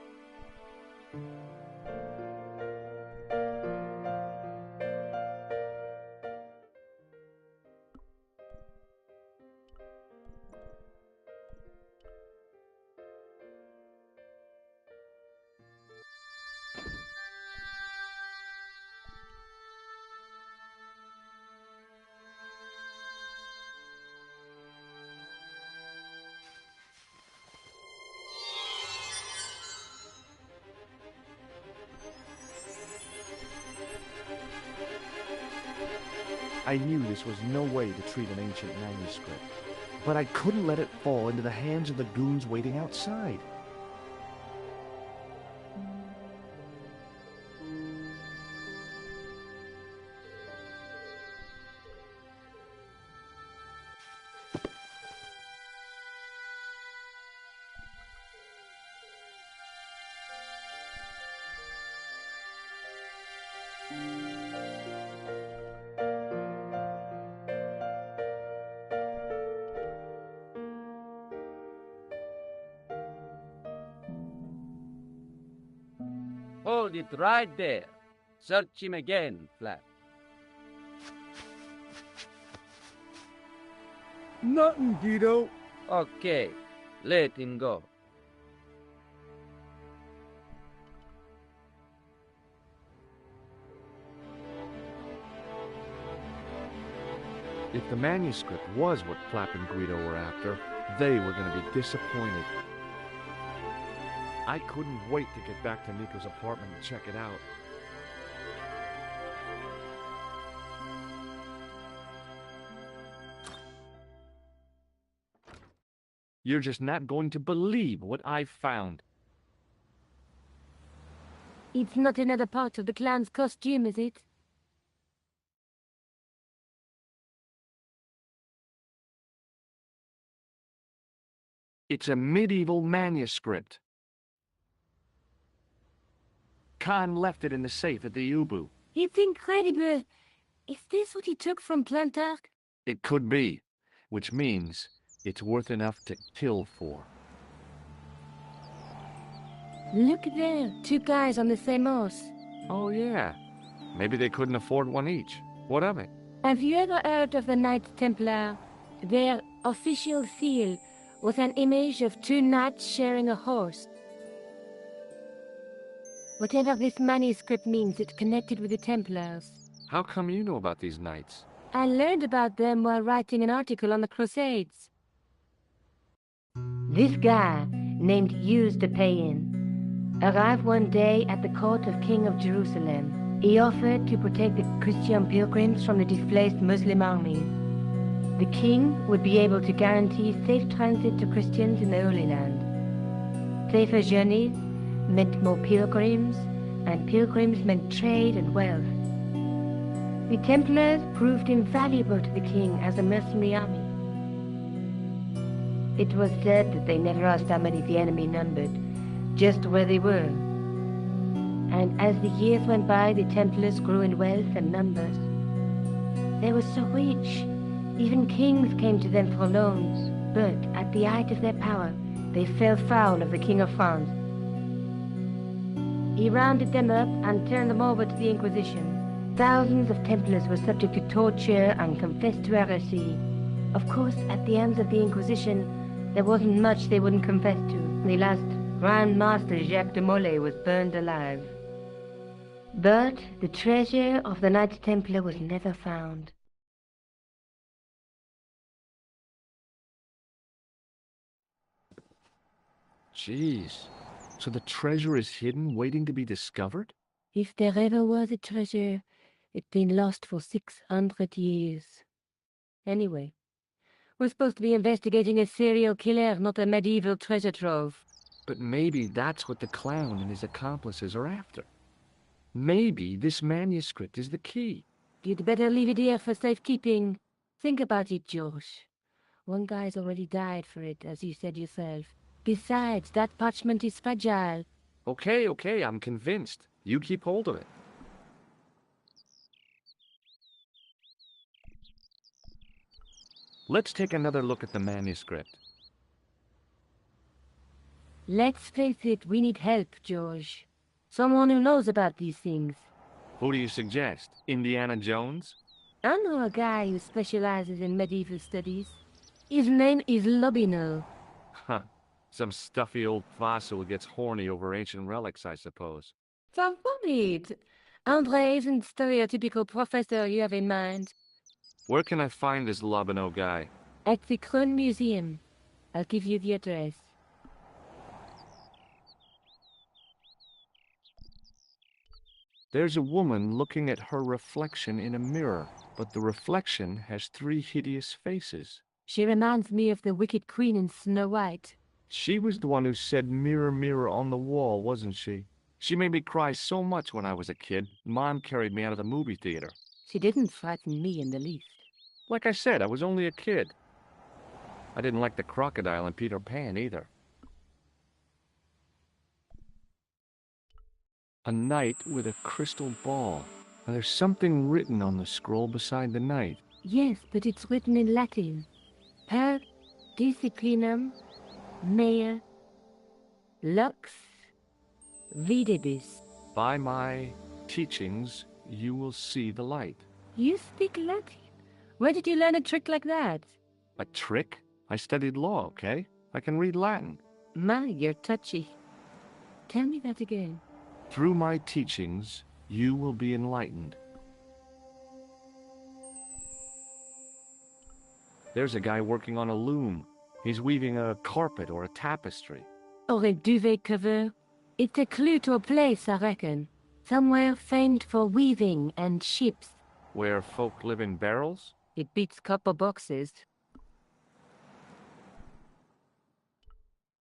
I knew this was no way to treat an ancient manuscript, but I couldn't let it fall into the hands of the goons waiting outside. Hold it right there. Search him again, Flap. Nothing, Guido. Okay, let him go. If the manuscript was what Flap and Guido were after, they were going to be disappointed. I couldn't wait to get back to Nico's apartment and check it out. You're just not going to believe what I found. It's not another part of the clown's costume, is it? It's a medieval manuscript. Khan left it in the safe at the Ubu. It's incredible. Is this what he took from Plantark? It could be, which means it's worth enough to kill for. Look there, 2 guys on the same horse. Oh, yeah. Maybe they couldn't afford one each. What of it? Have you ever heard of the Knights Templar? Their official seal with an image of two knights sharing a horse. Whatever this manuscript means, it's connected with the Templars. How come you know about these knights? I learned about them while writing an article on the Crusades. This guy, named Hughes de Payen, arrived one day at the court of King of Jerusalem. He offered to protect the Christian pilgrims from the displaced Muslim armies. The king would be able to guarantee safe transit to Christians in the Holy Land. Safer journeys meant more pilgrims, and pilgrims meant trade and wealth. The Templars proved invaluable to the king as a mercenary army. It was said that they never asked how many the enemy numbered, just where they were. And as the years went by, the Templars grew in wealth and numbers. They were so rich, even kings came to them for loans, but at the height of their power, they fell foul of the King of France. He rounded them up and turned them over to the Inquisition. Thousands of Templars were subject to torture and confessed to heresy. Of course, at the hands of the Inquisition, there wasn't much they wouldn't confess to. The last Grand Master Jacques de Molay was burned alive. But the treasure of the Knights Templar was never found. Jeez. So the treasure is hidden, waiting to be discovered? If there ever was a treasure, it's been lost for 600 years. Anyway, we're supposed to be investigating a serial killer, not a medieval treasure trove. But maybe that's what the clown and his accomplices are after. Maybe this manuscript is the key. You'd better leave it here for safekeeping. Think about it, George. One guy's already died for it, as you said yourself. Besides, that parchment is fragile. Okay, I'm convinced. You keep hold of it. Let's take another look at the manuscript. Let's face it, we need help, George. Someone who knows about these things. Who do you suggest? Indiana Jones? I know a guy who specializes in medieval studies. His name is Lobino. Huh. Some stuffy old fossil who gets horny over ancient relics, I suppose. So worried. Andre isn't the stereotypical professor you have in mind. Where can I find this Lobino guy? At the Krone Museum. I'll give you the address. There's a woman looking at her reflection in a mirror, but the reflection has 3 hideous faces. She reminds me of the Wicked Queen in Snow White. She was the one who said mirror, mirror on the wall, wasn't she? She made me cry so much when I was a kid. Mom carried me out of the movie theater. She didn't frighten me in the least. Like I said, I was only a kid. I didn't like the crocodile in Peter Pan either. A knight with a crystal ball. And there's something written on the scroll beside the knight. Yes, but it's written in Latin. Per disciplinam mea lux videbis. By my teachings, you will see the light. You speak Latin? Where did you learn a trick like that? A trick? I studied law, okay? I can read Latin. My, you're touchy. Tell me that again. Through my teachings, you will be enlightened. There's a guy working on a loom. He's weaving a carpet or a tapestry. Or a duvet cover. It's a clue to a place, I reckon. Somewhere famed for weaving and ships. Where folk live in barrels? It beats copper boxes.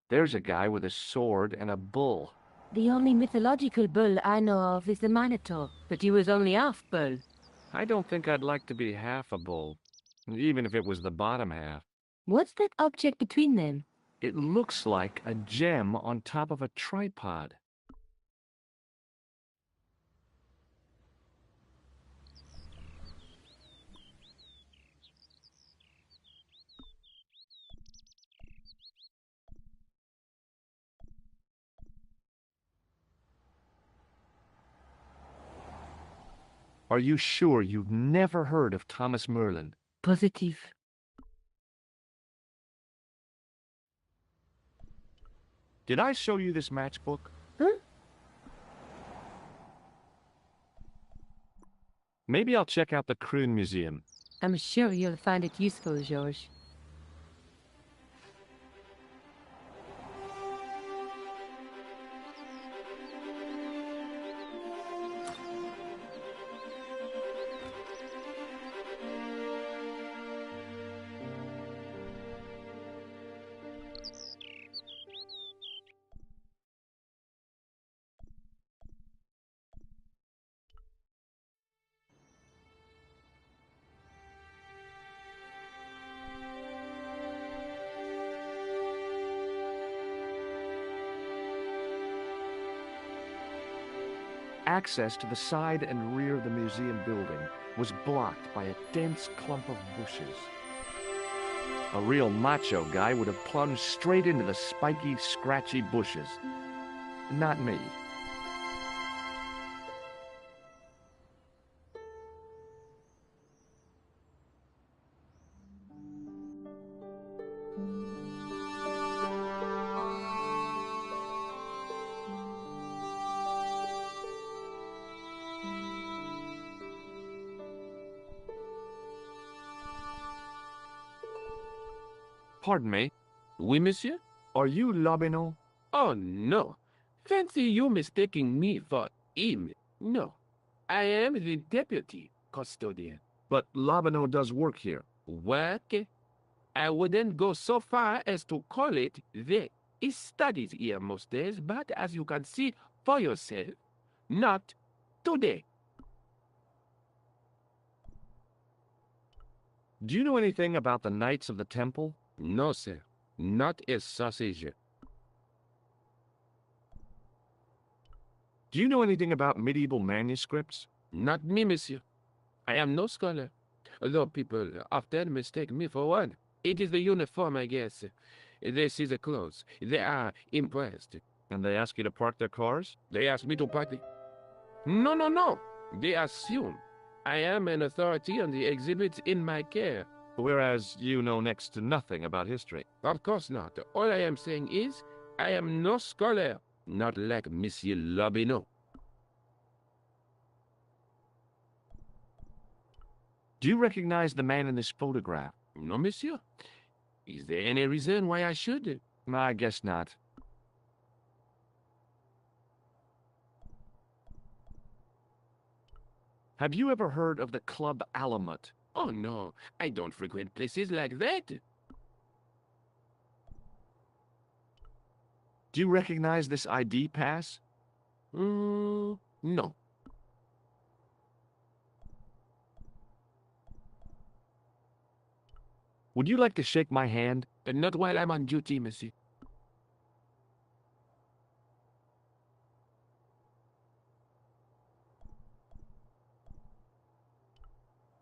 There's a guy with a sword and a bull. The only mythological bull I know of is the Minotaur, but he was only half bull. I don't think I'd like to be half a bull, even if it was the bottom half. What's that object between them? It looks like a gem on top of a tripod. Are you sure you've never heard of Thomas Merlin? Positive. Did I show you this matchbook? Huh? Maybe I'll check out the Kroon Museum. I'm sure you'll find it useful, George. Access to the side and rear of the museum building was blocked by a dense clump of bushes. A real macho guy would have plunged straight into the spiky, scratchy bushes. Not me. Pardon me. Oui, monsieur? Are you Lobineau? Oh, no. Fancy you mistaking me for him. No. I am the deputy custodian. But Lobineau does work here. Work? I wouldn't go so far as to call it that. He studies here most days, but as you can see for yourself, not today. Do you know anything about the Knights of the Temple? No, sir. Not a sausage. Do you know anything about medieval manuscripts? Not me, monsieur. I am no scholar. Although people often mistake me for one. It is the uniform, I guess. They see the clothes. They are impressed. And they ask you to park their cars? They ask me to park the... No. They assume I am an authority on the exhibits in my care. Whereas you know next to nothing about history. Of course not. All I am saying is, I am no scholar, not like Monsieur Lobineau. Do you recognize the man in this photograph? No, monsieur. Is there any reason why I should? I guess not. Have you ever heard of the Club Alamut? Oh, no. I don't frequent places like that. Do you recognize this ID pass? No. Would you like to shake my hand? Not while I'm on duty, monsieur.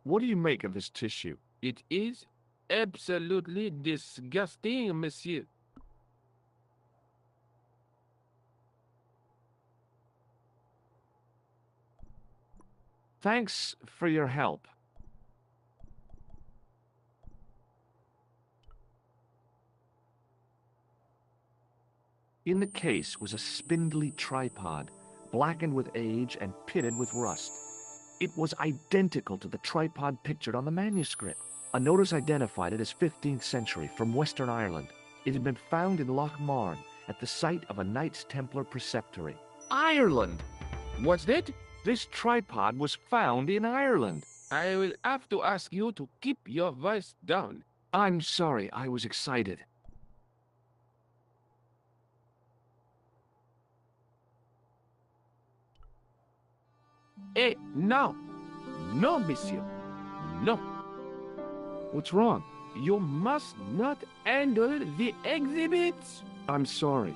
What do you make of this tissue? It is absolutely disgusting, monsieur. Thanks for your help. In the case was a spindly tripod, blackened with age and pitted with rust. It was identical to the tripod pictured on the manuscript. A notice identified it as 15th century from Western Ireland. It had been found in Loch Marne at the site of a Knights Templar preceptory. Ireland! What's that? This tripod was found in Ireland. I will have to ask you to keep your voice down. I'm sorry, I was excited. No, monsieur. No. What's wrong? You must not handle the exhibits. I'm sorry.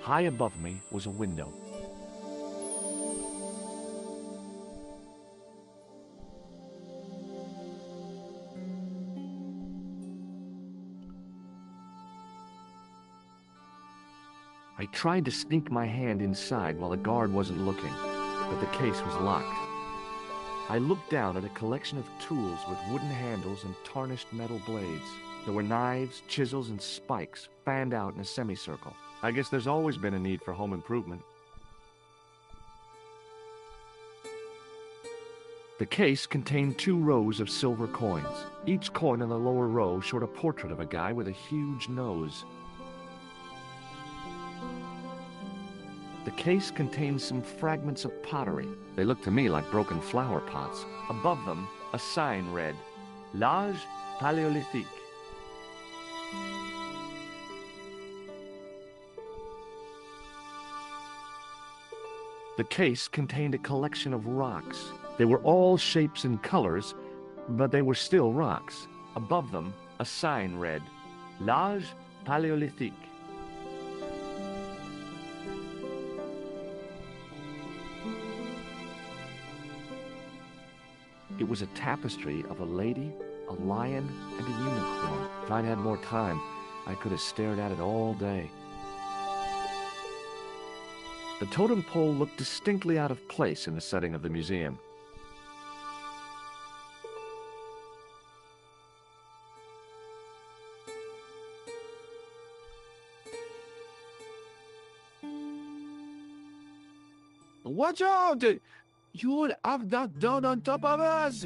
High above me was a window. I tried to sneak my hand inside while the guard wasn't looking, but the case was locked. I looked down at a collection of tools with wooden handles and tarnished metal blades. There were knives, chisels, and spikes fanned out in a semicircle. I guess there's always been a need for home improvement. The case contained 2 rows of silver coins. Each coin in the lower row showed a portrait of a guy with a huge nose. The case contained some fragments of pottery. They looked to me like broken flower pots. Above them, a sign read, L'Age Paléolithique. The case contained a collection of rocks. They were all shapes and colors, but they were still rocks. Above them, a sign read, L'Age Paléolithique. It was a tapestry of a lady, a lion, and a unicorn. If I'd had more time, I could have stared at it all day. The totem pole looked distinctly out of place in the setting of the museum. Watch out! You'll have that down on top of us!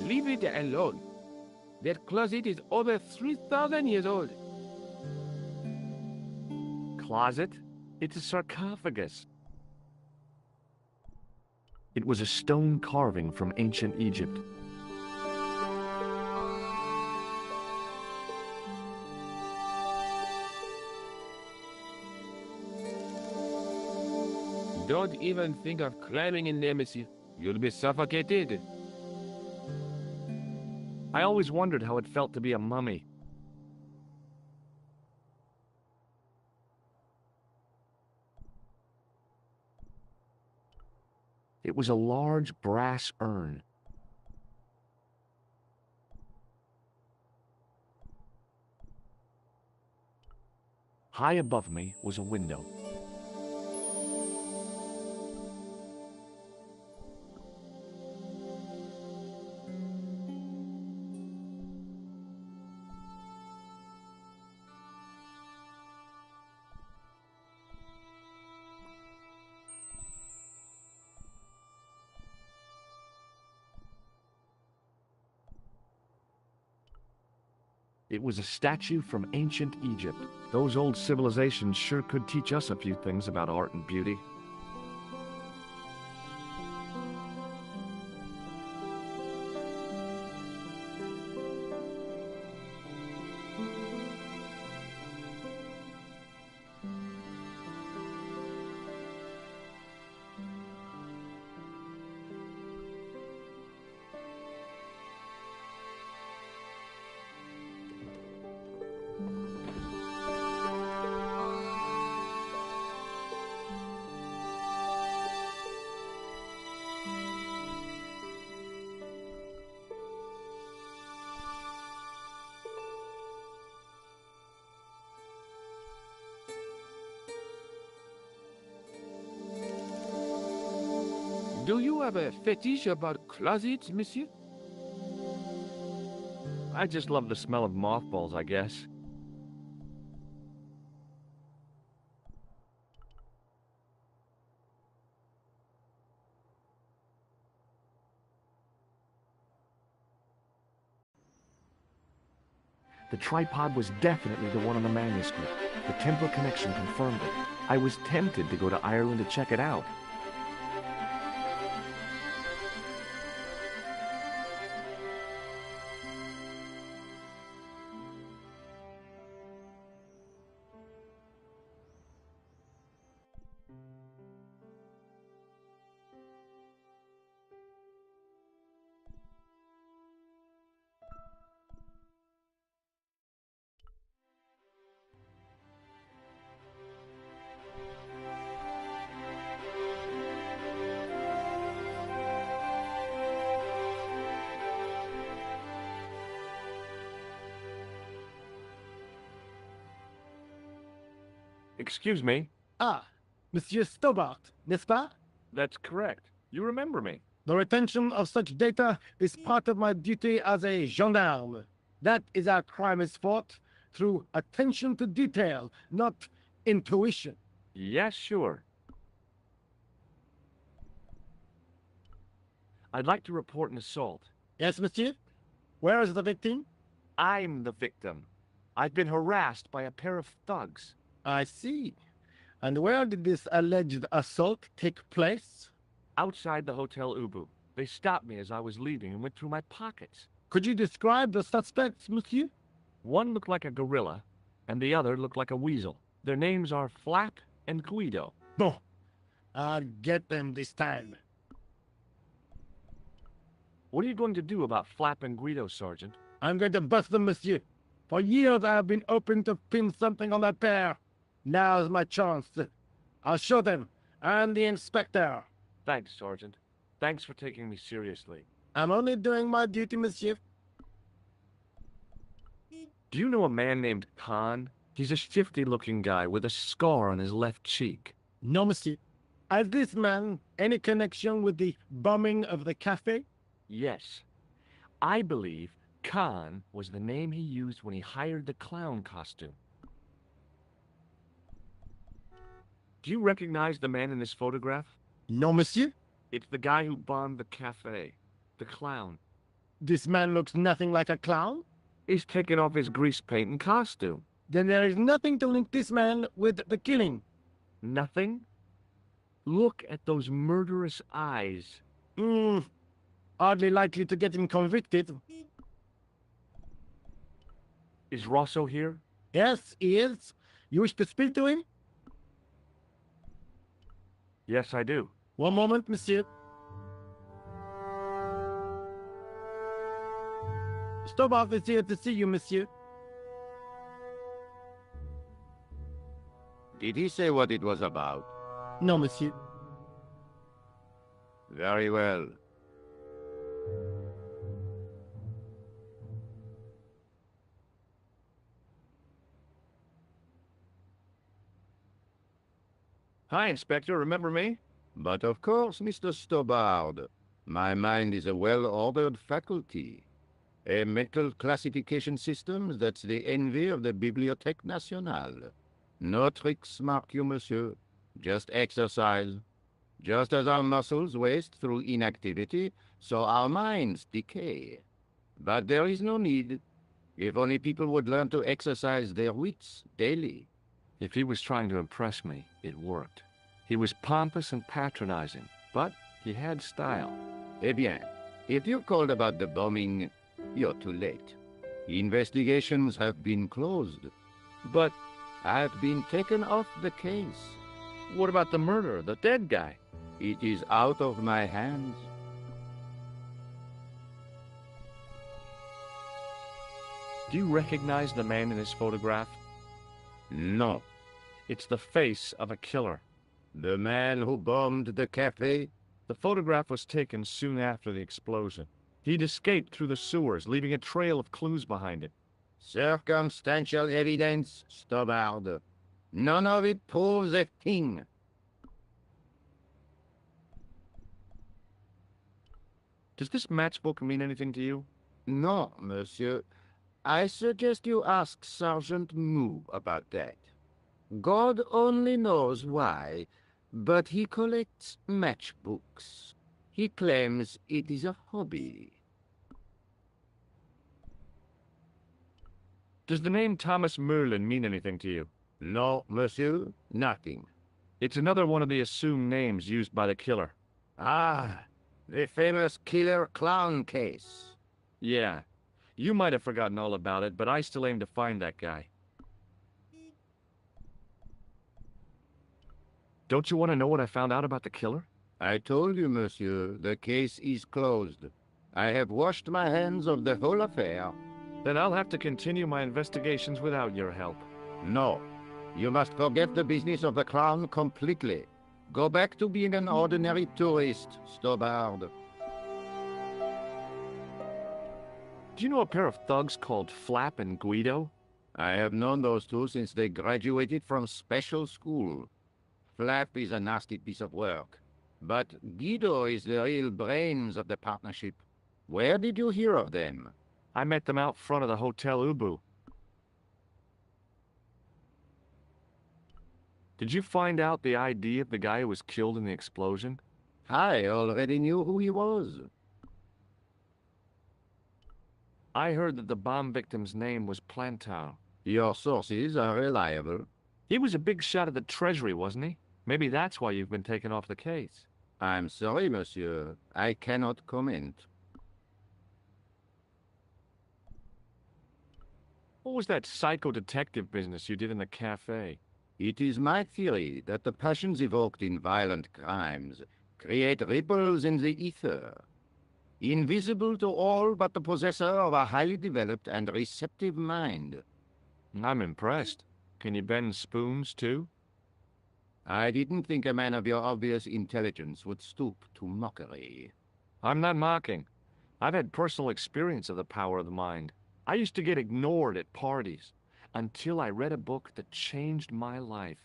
Leave it alone. That closet is over 3,000 years old. Closet? It's a sarcophagus. It was a stone carving from ancient Egypt. Don't even think of climbing in there, monsieur. You'll be suffocated. I always wondered how it felt to be a mummy. It was a large brass urn. High above me was a window. It was a statue from ancient Egypt. Those old civilizations sure could teach us a few things about art and beauty. Do you have a fetish about closets, monsieur? I just love the smell of mothballs, I guess. The tripod was definitely the one on the manuscript. The Templar connection confirmed it. I was tempted to go to Ireland to check it out. Excuse me? Ah, Monsieur Stobart, n'est-ce pas? That's correct. You remember me. The retention of such data is part of my duty as a gendarme. That is how crime is fought, through attention to detail, not intuition. Yes, sure. I'd like to report an assault. Yes, monsieur? Where is the victim? I'm the victim. I've been harassed by a pair of thugs. I see. And where did this alleged assault take place? Outside the Hotel Ubu. They stopped me as I was leaving and went through my pockets. Could you describe the suspects, monsieur? One looked like a gorilla, and the other looked like a weasel. Their names are Flap and Guido. Bon. I'll get them this time. What are you going to do about Flap and Guido, Sergeant? I'm going to bust them, monsieur. For years I have been hoping to pin something on that pair. Now's my chance. I'll show them, and the inspector. Thanks, Sergeant. Thanks for taking me seriously. I'm only doing my duty, monsieur. Do you know a man named Khan? He's a shifty-looking guy with a scar on his left cheek. No, monsieur. Has this man any connection with the bombing of the cafe? Yes. I believe Khan was the name he used when he hired the clown costume. Do you recognize the man in this photograph? No, monsieur. It's the guy who bombed the cafe. The clown. This man looks nothing like a clown? He's taken off his grease paint and costume. Then there is nothing to link this man with the killing. Nothing? Look at those murderous eyes. Hardly likely to get him convicted. Is Rosso here? Yes, he is. You wish to speak to him? Yes, I do. One moment, monsieur. Stobart is here to see you, monsieur. Did he say what it was about? No, monsieur. Very well. Hi, Inspector. Remember me? But of course, Mr. Stobart. My mind is a well-ordered faculty. A mental classification system that's the envy of the Bibliothèque Nationale. No tricks, mark you, monsieur. Just exercise. Just as our muscles waste through inactivity, so our minds decay. But there is no need. If only people would learn to exercise their wits daily. If he was trying to impress me, it worked. He was pompous and patronizing, but he had style. Eh bien, if you called about the bombing, you're too late. Investigations have been closed. But I've been taken off the case. What about the murderer, the dead guy? It is out of my hands. Do you recognize the man in this photograph? No. It's the face of a killer. The man who bombed the cafe? The photograph was taken soon after the explosion. He'd escaped through the sewers, leaving a trail of clues behind it. Circumstantial evidence, Stobart. None of it proves a thing. Does this matchbook mean anything to you? No, monsieur. I suggest you ask Sergeant Moo about that. God only knows why, but he collects matchbooks. He claims it is a hobby. Does the name Thomas Merlin mean anything to you? No, monsieur, nothing. It's another one of the assumed names used by the killer. Ah, the famous killer clown case. Yeah. You might have forgotten all about it, but I still aim to find that guy. Don't you want to know what I found out about the killer? I told you, monsieur, the case is closed. I have washed my hands of the whole affair. Then I'll have to continue my investigations without your help. No. You must forget the business of the clown completely. Go back to being an ordinary tourist, Stobart. Do you know a pair of thugs called Flap and Guido? I have known those two since they graduated from special school. Flap is a nasty piece of work, but Guido is the real brains of the partnership. Where did you hear of them? I met them out front of the Hotel Ubu. Did you find out the ID of the guy who was killed in the explosion? I already knew who he was. I heard that the bomb victim's name was Plantar. Your sources are reliable. He was a big shot at the Treasury, wasn't he? Maybe that's why you've been taken off the case. I'm sorry, monsieur. I cannot comment. What was that psycho-detective business you did in the cafe? It is my theory that the passions evoked in violent crimes create ripples in the ether, invisible to all but the possessor of a highly developed and receptive mind. I'm impressed. Can you bend spoons, too? I didn't think a man of your obvious intelligence would stoop to mockery. I'm not mocking. I've had personal experience of the power of the mind. I used to get ignored at parties, until I read a book that changed my life.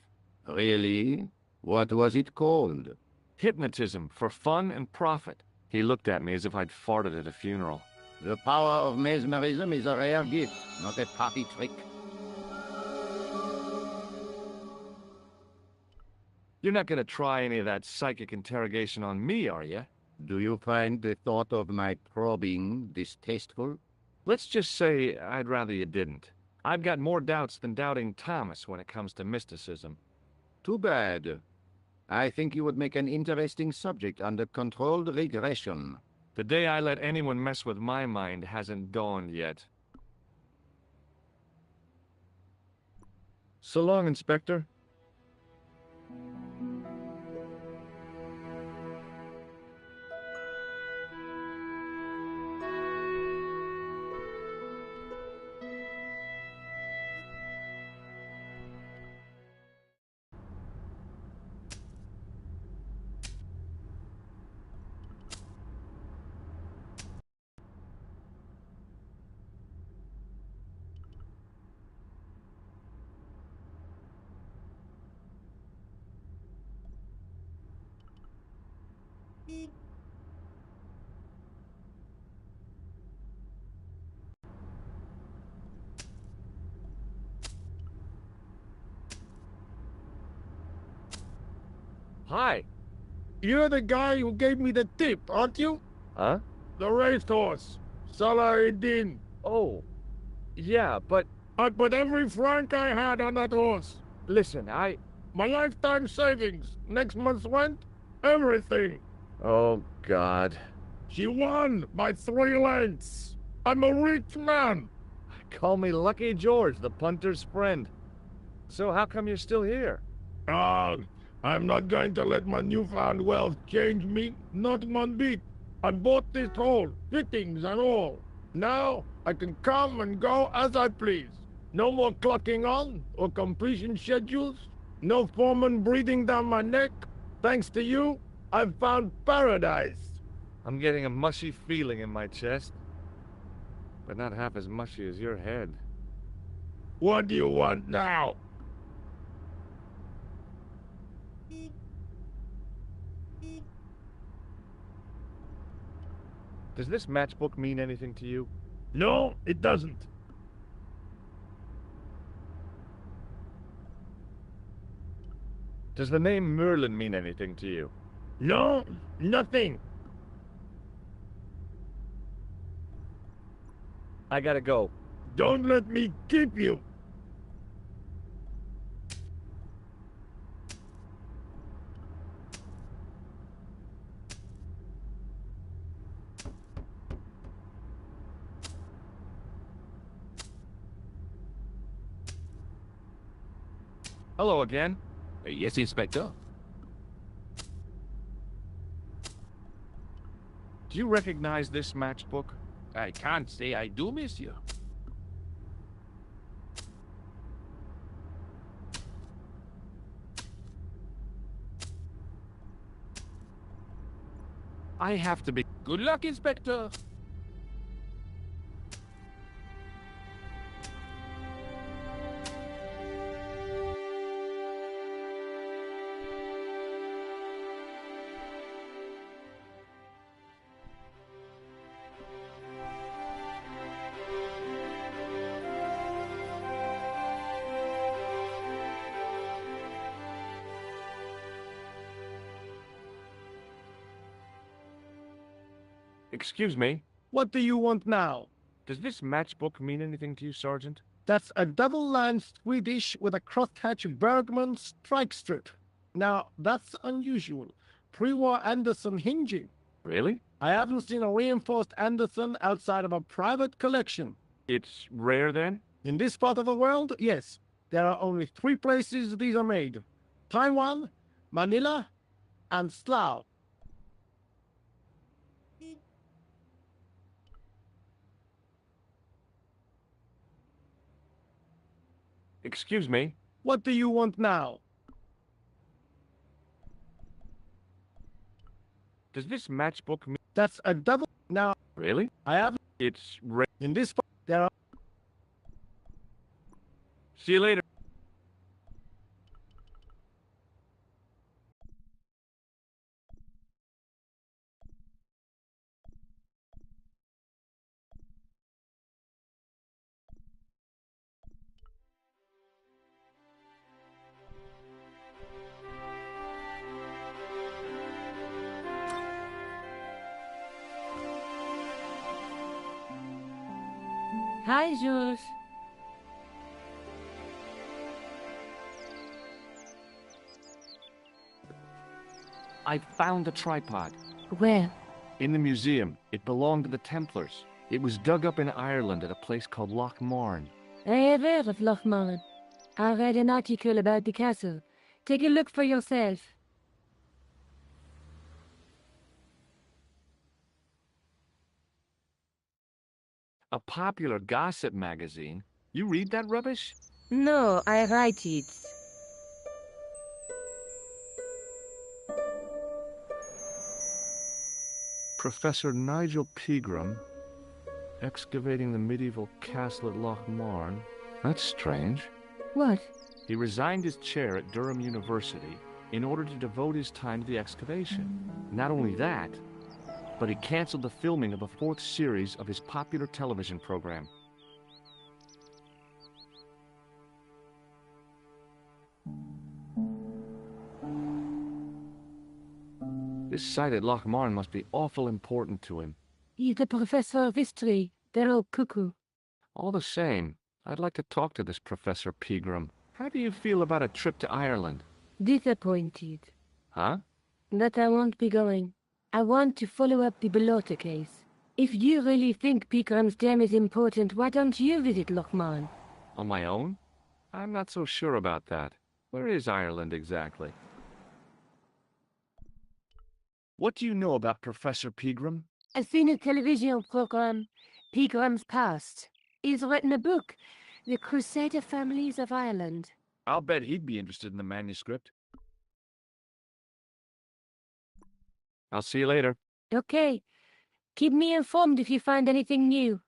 Really? What was it called? Hypnotism for Fun and Profit. He looked at me as if I'd farted at a funeral. The power of mesmerism is a rare gift, not a party trick. You're not going to try any of that psychic interrogation on me, are you? Do you find the thought of my probing distasteful? Let's just say I'd rather you didn't. I've got more doubts than Doubting Thomas when it comes to mysticism. Too bad. I think you would make an interesting subject under controlled regression. The day I let anyone mess with my mind hasn't dawned yet. So long, Inspector. Hi. You're the guy who gave me the tip, aren't you? Huh? The racehorse. Salah-ed-Din. Oh, yeah, but... I put every franc I had on that horse. Listen, My lifetime savings, next month's rent, everything. Oh, God. She won by 3 lengths. I'm a rich man. Call me Lucky George, the punter's friend. So how come you're still here? I'm not going to let my newfound wealth change me, not one bit. I bought this hole, fittings and all. Now I can come and go as I please. No more clocking on or completion schedules. No foreman breathing down my neck. Thanks to you, I've found paradise. I'm getting a mushy feeling in my chest. But not half as mushy as your head. What do you want now? Does this matchbook mean anything to you? No, it doesn't. Does the name Merlin mean anything to you? No, nothing. I gotta go. Don't let me keep you. Hello again. Yes, Inspector. Do you recognize this matchbook? I can't say I do, monsieur. I have to be... Good luck, Inspector. Excuse me. What do you want now? Does this matchbook mean anything to you, Sergeant? That's a double-line Swedish with a crosshatch Bergman strike strip. Now, that's unusual. Pre-war Anderson hinging. Really? I haven't seen a reinforced Anderson outside of a private collection. It's rare, then? In this part of the world, yes. There are only 3 places these are made. Taiwan, Manila, and Slough. Excuse me. What do you want now? Does this matchbook mean... That's a double... Now... Really? I have... It's rare. In this part, there are... See you later. Hi, Jules. I found a tripod. Where? In the museum. It belonged to the Templars. It was dug up in Ireland at a place called Loch Marne. I have heard of Loch Marne. I read an article about the castle. Take a look for yourself. A popular gossip magazine? You read that rubbish? No, I write it. Professor Nigel Pegram, excavating the medieval castle at Loch Marne. That's strange. What? He resigned his chair at Durham University in order to devote his time to the excavation. Not only that, but he canceled the filming of a 4th series of his popular television program. This site at Loch Marne must be awful important to him. He's the professor of history. They're all cuckoo. All the same, I'd like to talk to this Professor Pegram. How do you feel about a trip to Ireland? Disappointed. Huh? That I won't be going. I want to follow up the Bellotta case. If you really think Pegram's dam is important, why don't you visit Loch Marne? On my own? I'm not so sure about that. Where is Ireland exactly? What do you know about Professor Pegram? I've seen a television program, Pegram's Past. He's written a book, The Crusader Families of Ireland. I'll bet he'd be interested in the manuscript. I'll see you later. Okay. Keep me informed if you find anything new.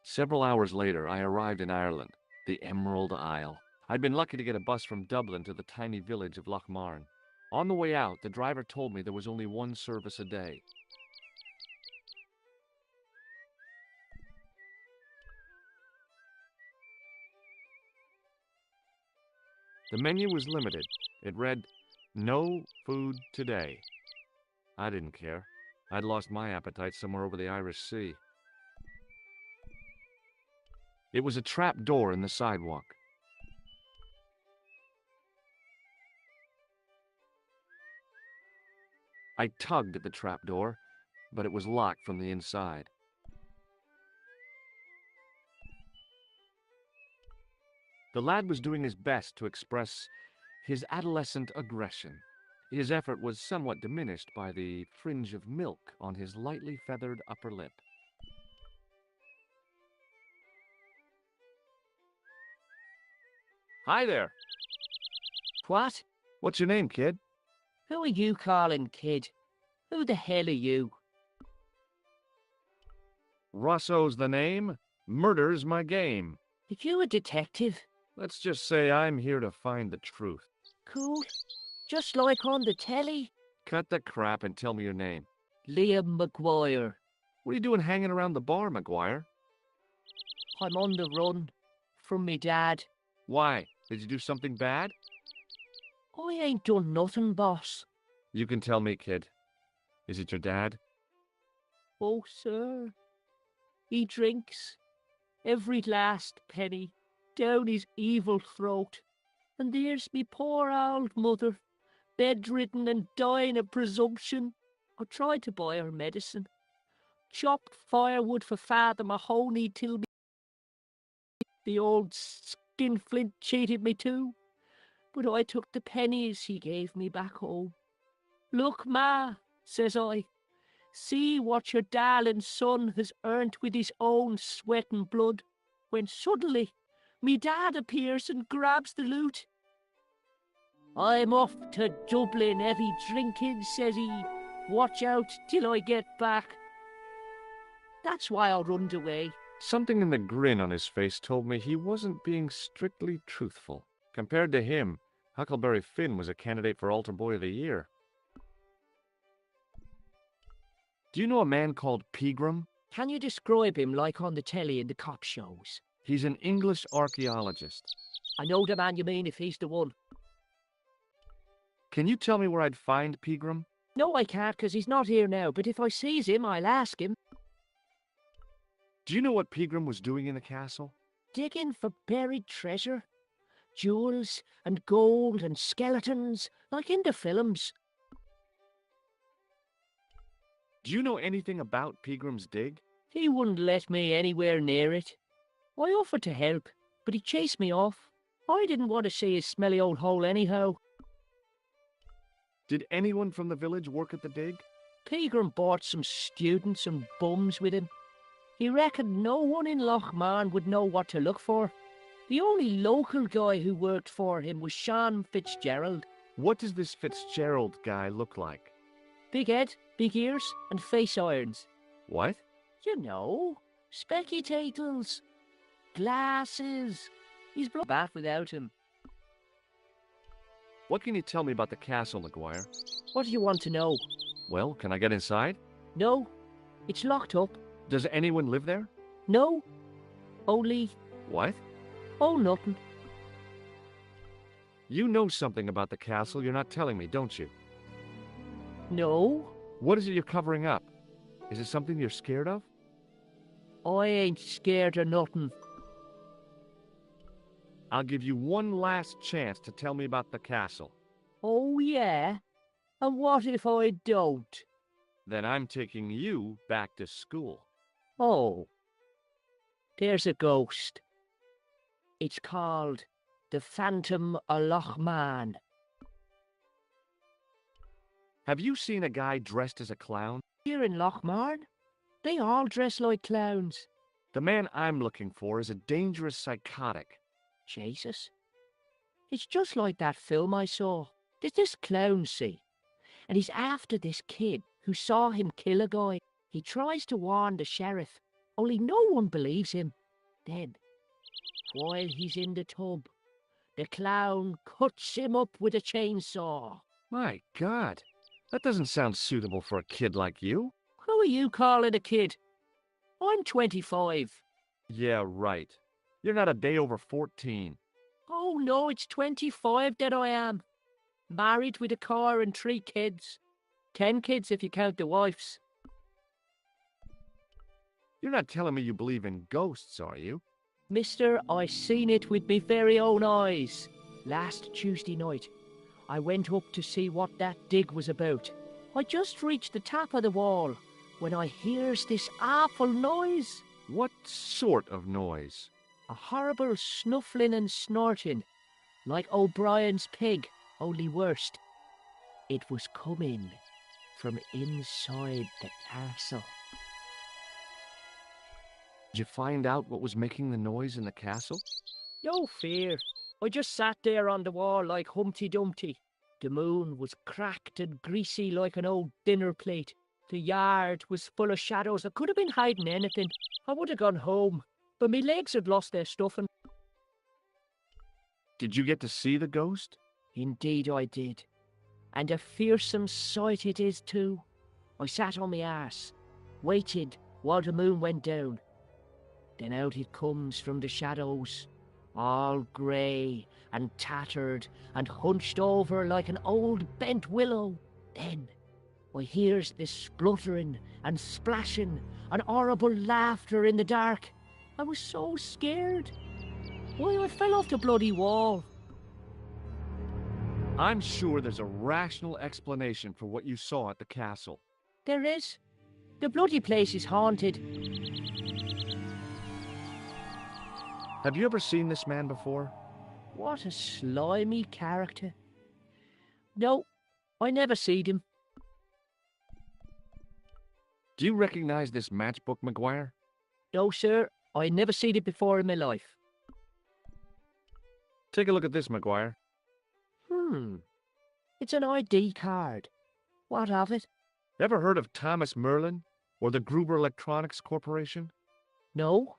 Several hours later, I arrived in Ireland, the Emerald Isle. I'd been lucky to get a bus from Dublin to the tiny village of Loch Marne. On the way out, the driver told me there was only 1 service a day. The menu was limited. It read, "No food today." I didn't care. I'd lost my appetite somewhere over the Irish Sea. It was a trap door in the sidewalk. I tugged at the trap door, but it was locked from the inside. The lad was doing his best to express his adolescent aggression. His effort was somewhat diminished by the fringe of milk on his lightly feathered upper lip. Hi there. What? What's your name, kid? Who are you calling kid? Who the hell are you? Rosso's the name. Murder's my game. Are you a detective? Let's just say I'm here to find the truth. Cool. Just like on the telly. Cut the crap and tell me your name. Liam McGuire. What are you doing hanging around the bar, McGuire? I'm on the run. From me dad. Why? Did you do something bad? I ain't done nothing, boss. You can tell me, kid. Is it your dad? Oh, sir. He drinks. Every last penny. Down his evil throat. And there's me poor old mother. Bedridden and dying of presumption. I tried to buy her medicine. Chopped firewood for Father Mahoney till the old skinflint cheated me too. But I took the pennies he gave me back home. Look, Ma, says I, see what your darling son has earned with his own sweat and blood. When suddenly, me dad appears and grabs the loot. I'm off to Dublin heavy drinking, says he. Watch out till I get back. That's why I runned away. Something in the grin on his face told me he wasn't being strictly truthful. Compared to him, Huckleberry Finn was a candidate for Altar Boy of the Year. Do you know a man called Pegram? Can you describe him like on the telly in the cop shows? He's an English archaeologist. I know the man you mean if he's the one. Can you tell me where I'd find Pegram? No, I can't, 'cause he's not here now, but if I sees him, I'll ask him. Do you know what Pegram was doing in the castle? Digging for buried treasure. Jewels and gold and skeletons, like in the films. Do you know anything about Pegram's dig? He wouldn't let me anywhere near it. I offered to help, but he chased me off. I didn't want to see his smelly old hole anyhow. Did anyone from the village work at the dig? Pegram brought some students and bums with him. He reckoned no one in Lochmarn would know what to look for. The only local guy who worked for him was Sean Fitzgerald. What does this Fitzgerald guy look like? Big head, big ears, and face irons. What? You know, spectators, glasses. He's bad without him. What can you tell me about the castle, McGuire? What do you want to know? Well, can I get inside? No, it's locked up. Does anyone live there? No, only... What? Oh, nothing. You know something about the castle you're not telling me, don't you? No. What is it you're covering up? Is it something you're scared of? I ain't scared of nothing. I'll give you one last chance to tell me about the castle. Oh, yeah? And what if I don't? Then I'm taking you back to school. Oh. There's a ghost. It's called the Phantom of Lochmarn. Have you seen a guy dressed as a clown? Here in Lochmarn, they all dress like clowns. The man I'm looking for is a dangerous psychotic. Jesus. It's just like that film I saw. There's this clown, see? And he's after this kid who saw him kill a guy. He tries to warn the sheriff, only no one believes him. Then, while he's in the tub, the clown cuts him up with a chainsaw. My God, that doesn't sound suitable for a kid like you. Who are you calling a kid? I'm 25. Yeah, right. You're not a day over 14. Oh, no, it's 25 that I am. Married with a car and 3 kids. 10 kids if you count the wives. You're not telling me you believe in ghosts, are you? Mister, I seen it with me very own eyes. Last Tuesday night, I went up to see what that dig was about. I just reached the top of the wall when I hears this awful noise. What sort of noise? A horrible snuffling and snorting, like O'Brien's pig, only worse. It was coming from inside the castle. Did you find out what was making the noise in the castle? No fear. I just sat there on the wall like Humpty Dumpty. The moon was cracked and greasy like an old dinner plate. The yard was full of shadows. I could have been hiding anything. I would have gone home, but my legs had lost their stuffing. Did you get to see the ghost? Indeed I did. And a fearsome sight it is too. I sat on my arse, waited while the moon went down. Then out it comes from the shadows, all grey and tattered and hunched over like an old bent willow. Then I hears this spluttering and splashing and horrible laughter in the dark. I was so scared. Why, I fell off the bloody wall. I'm sure there's a rational explanation for what you saw at the castle. There is. The bloody place is haunted. Have you ever seen this man before? What a slimy character. No, I never seed him. Do you recognize this matchbook, McGuire? No, sir. I never seed it before in my life. Take a look at this, McGuire. It's an ID card. What of it? Ever heard of Thomas Merlin or the Gruber Electronics Corporation? No.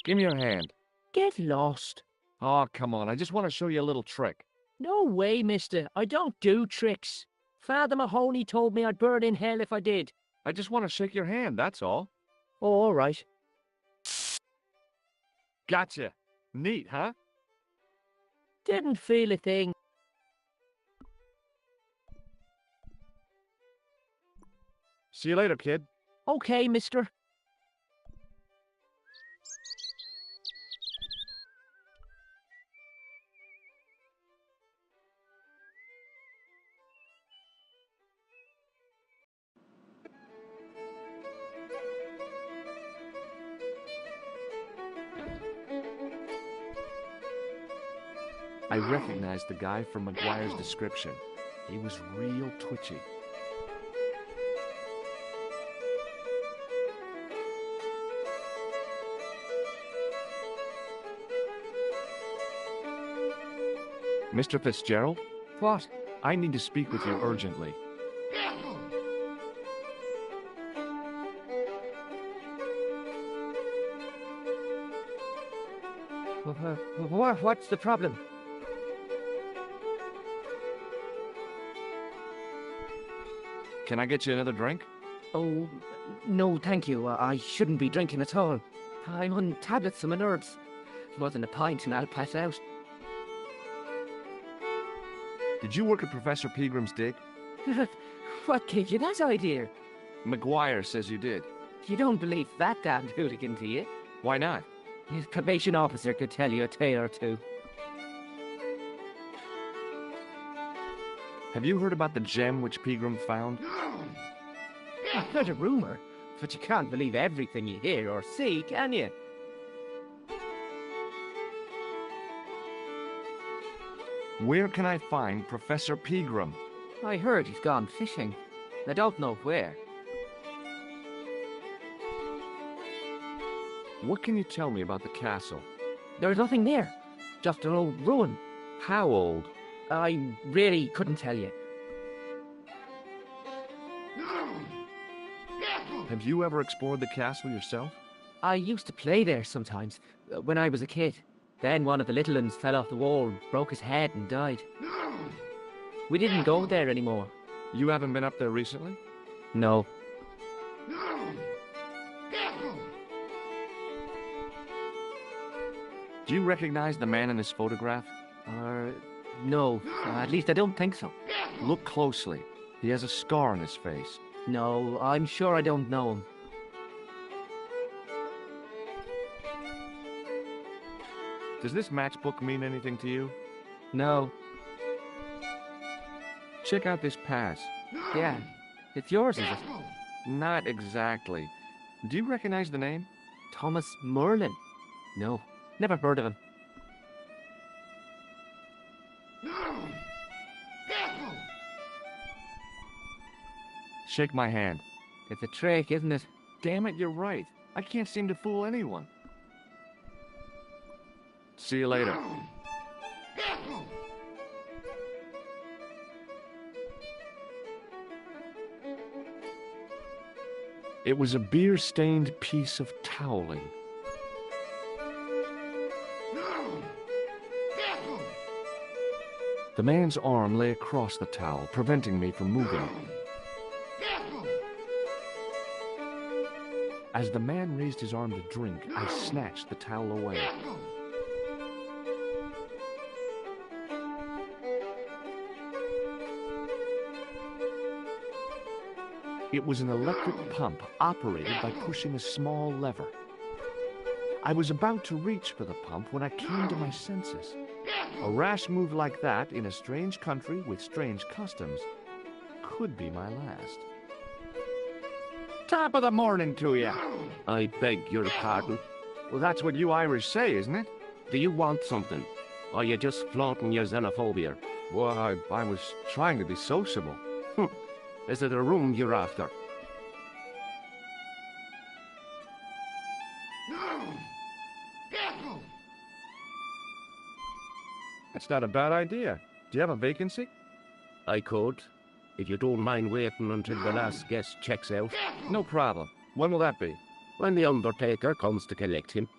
Give me your hand. Get lost. Oh, come on. I just want to show you a little trick. No way, mister. I don't do tricks. Father Mahoney told me I'd burn in hell if I did. I just want to shake your hand, that's all. Oh, all right. Gotcha. Neat, huh? Didn't feel a thing. See you later, kid. Okay, mister. I recognized the guy from McGuire's description. He was real twitchy. Mr. Fitzgerald? What? I need to speak with you urgently. What's the problem? Can I get you another drink? Oh, no, thank you. I shouldn't be drinking at all. I'm on tablets for my nerves. More than a pint and I'll pass out. Did you work at Professor Pegram's dig? What gave you that idea? McGuire says you did. You don't believe that damned hooligan, do you? Why not? His probation officer could tell you a tale or two. Have you heard about the gem which Pegram found? I've heard a rumor, but you can't believe everything you hear or see, can you? Where can I find Professor Pegram? I heard he's gone fishing. I don't know where. What can you tell me about the castle? There's nothing there. Just an old ruin. How old? I really couldn't tell you. Have you ever explored the castle yourself? I used to play there sometimes, when I was a kid. Then one of the little ones fell off the wall, broke his head and died. We didn't go there anymore. You haven't been up there recently? No. Do you recognize the man in this photograph? No. At least I don't think so. Look closely. He has a scar on his face. No, I'm sure I don't know him. Does this matchbook mean anything to you? No. Check out this pass. Yeah. It's yours, is it? Not exactly. Do you recognize the name? Thomas Merlin? No, never heard of him. Shake my hand. It's a trick, isn't it? Damn it, you're right. I can't seem to fool anyone. See you later. It was a beer-stained piece of toweling. The man's arm lay across the towel, preventing me from moving. As the man raised his arm to drink, I snatched the towel away. It was an electric pump operated by pushing a small lever. I was about to reach for the pump when I came to my senses. A rash move like that in a strange country with strange customs could be my last. Top of the morning to you. I beg your pardon. Well, that's what you Irish say, isn't it? Do you want something? Or are you just flaunting your xenophobia? Well, I was trying to be sociable. Is it a room you're after? That's not a bad idea. Do you have a vacancy? I could, if you don't mind waiting until the last guest checks out. No problem. When will that be? When the undertaker comes to collect him.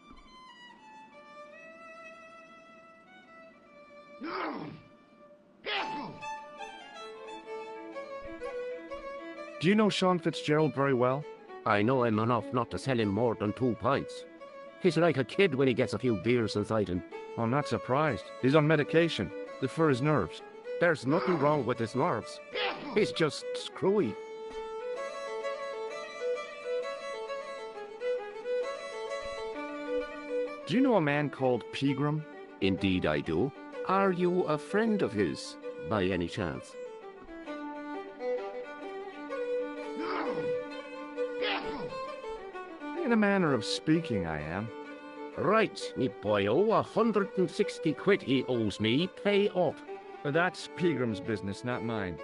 Do you know Sean Fitzgerald very well? I know him enough not to sell him more than 2 pints. He's like a kid when he gets a few beers inside him. I'm not surprised. He's on medication. For his nerves. There's nothing wrong with his nerves. He's just screwy. Do you know a man called Pegram? Indeed I do. Are you a friend of his, by any chance? In a manner of speaking, I am. Right, me boyo, 160 quid he owes me, pay up. That's Pegram's business, not mine.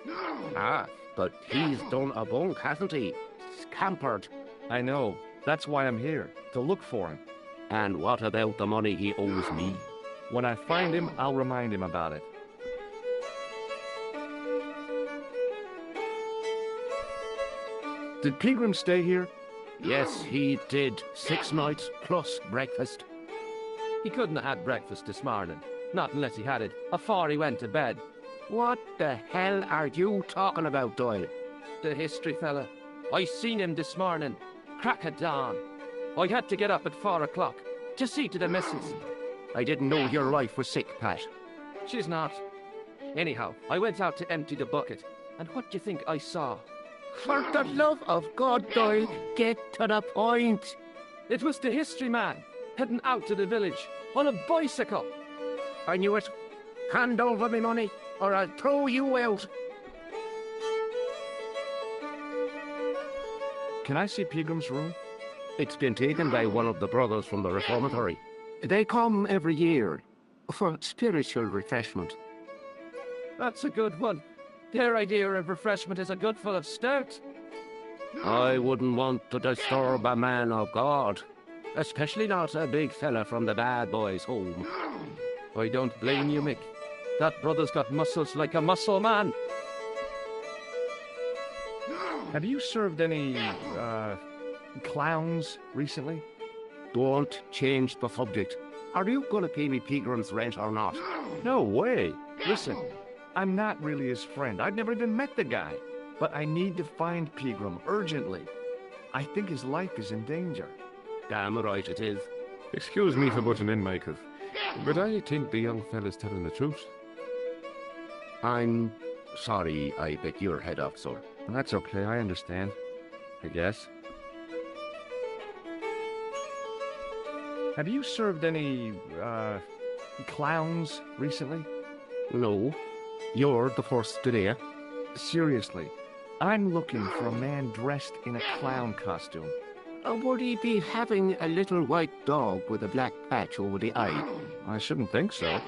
Ah, but he's done a bunk, hasn't he? Scampered. I know. That's why I'm here, to look for him. And what about the money he owes me? When I find him, I'll remind him about it. Did Pegram stay here? Yes, he did. 6 nights plus breakfast. He couldn't have had breakfast this morning. Not unless he had it afore he went to bed. What the hell are you talking about, Doyle? The history fella. I seen him this morning. Crack of dawn. I had to get up at 4 o'clock to see to the missus. I didn't know your wife was sick, Pat. She's not. Anyhow, I went out to empty the bucket. And what do you think I saw? For the love of God, Doyle, get to the point. It was the history man, heading out to the village, on a bicycle. I knew it. Hand over me money, or I'll throw you out. Can I see Pegram's room? It's been taken by one of the brothers from the reformatory. They come every year for spiritual refreshment. That's a good one. Their idea of refreshment is a good full of stout. I wouldn't want to disturb a man of God, especially not a big fella from the bad boys' home. I don't blame you, Mick. That brother's got muscles like a muscle man. Have you served any, clowns recently? Don't change the subject. Are you going to pay me Pegram's rent or not? No way. Listen, I'm not really his friend. I've never even met the guy. But I need to find Pegram urgently. I think his life is in danger. Damn right it is. Excuse me for butting in, Michael, but I think the young fella's telling the truth. I'm sorry I bit your head off, sir. That's okay, I understand. I guess. Have you served any, clowns recently? No. You're the first today. Seriously, I'm looking for a man dressed in a clown costume. Would he be having a little white dog with a black patch over the eye? I shouldn't think so.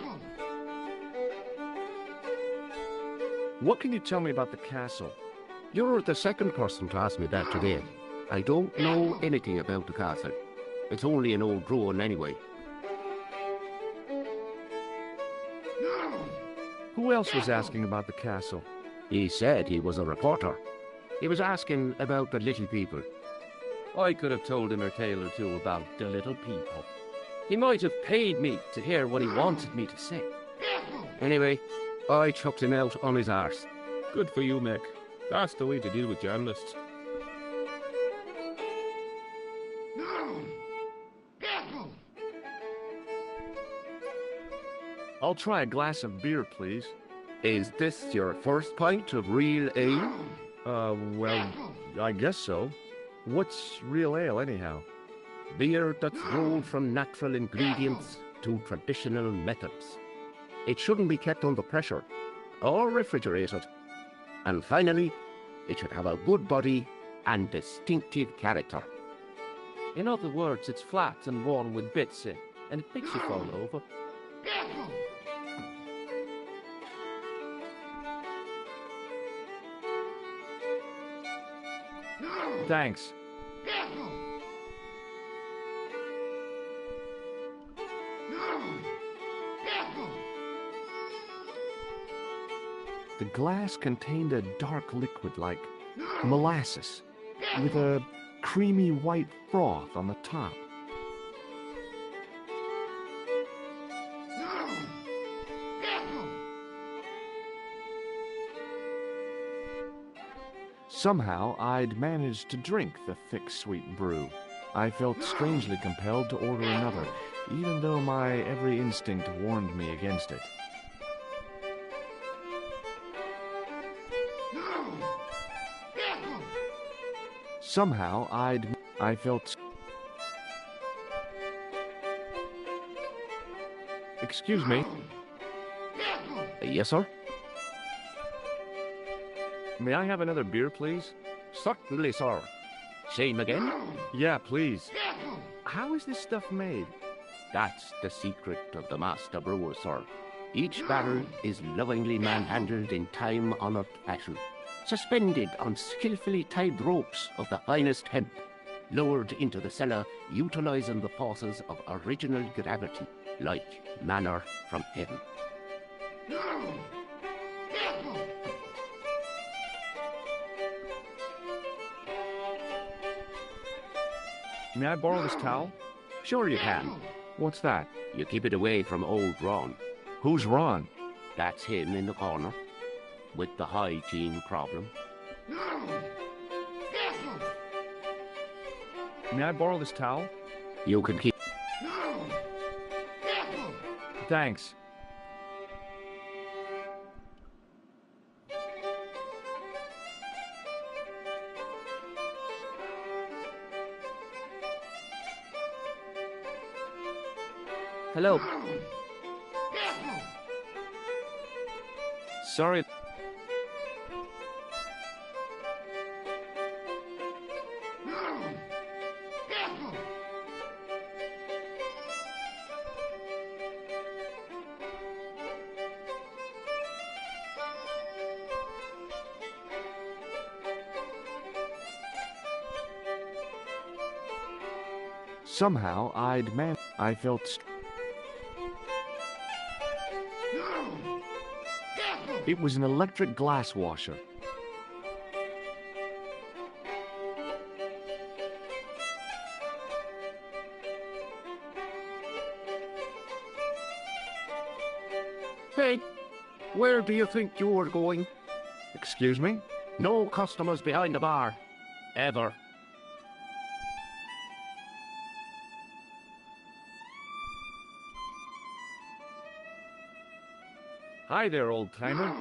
What can you tell me about the castle? You're the second person to ask me that today. I don't know anything about the castle. It's only an old ruin anyway. Who else was asking about the castle? He said he was a reporter. He was asking about the little people. I could have told him a tale or two about the little people. He might have paid me to hear what he wanted me to say. Anyway, I chucked him out on his arse. Good for you, Mick. That's the way to deal with journalists. I'll try a glass of beer, please. Is this your first pint of real ale? Well, I guess so. What's real ale, anyhow? Beer that's brewed from natural ingredients to traditional methods. It shouldn't be kept under pressure or refrigerated. And finally, it should have a good body and distinctive character. In other words, it's flat and worn with bits in, and it makes you fall over. Thanks. The glass contained a dark liquid like molasses, with a creamy white froth on the top. Somehow, I'd managed to drink the thick, sweet brew. I felt strangely compelled to order another, even though my every instinct warned me against it. Somehow, I felt... Excuse me. Yes, sir? May I have another beer, please? Certainly, sir. Same again? Yeah, please. How is this stuff made? That's the secret of the master brewer, sir. Each barrel is lovingly manhandled in time-honored fashion, suspended on skillfully tied ropes of the finest hemp, lowered into the cellar utilizing the forces of original gravity, like manna from heaven. May I borrow this towel? Sure you can. What's that? You keep it away from old Ron. Who's Ron? That's him in the corner, with the hygiene problem. May I borrow this towel? You can keep... Thanks. Hello. Sorry. Somehow, I felt... It was an electric glass washer. Hey, where do you think you're going? Excuse me? No customers behind the bar. Ever. Hi there, old-timer.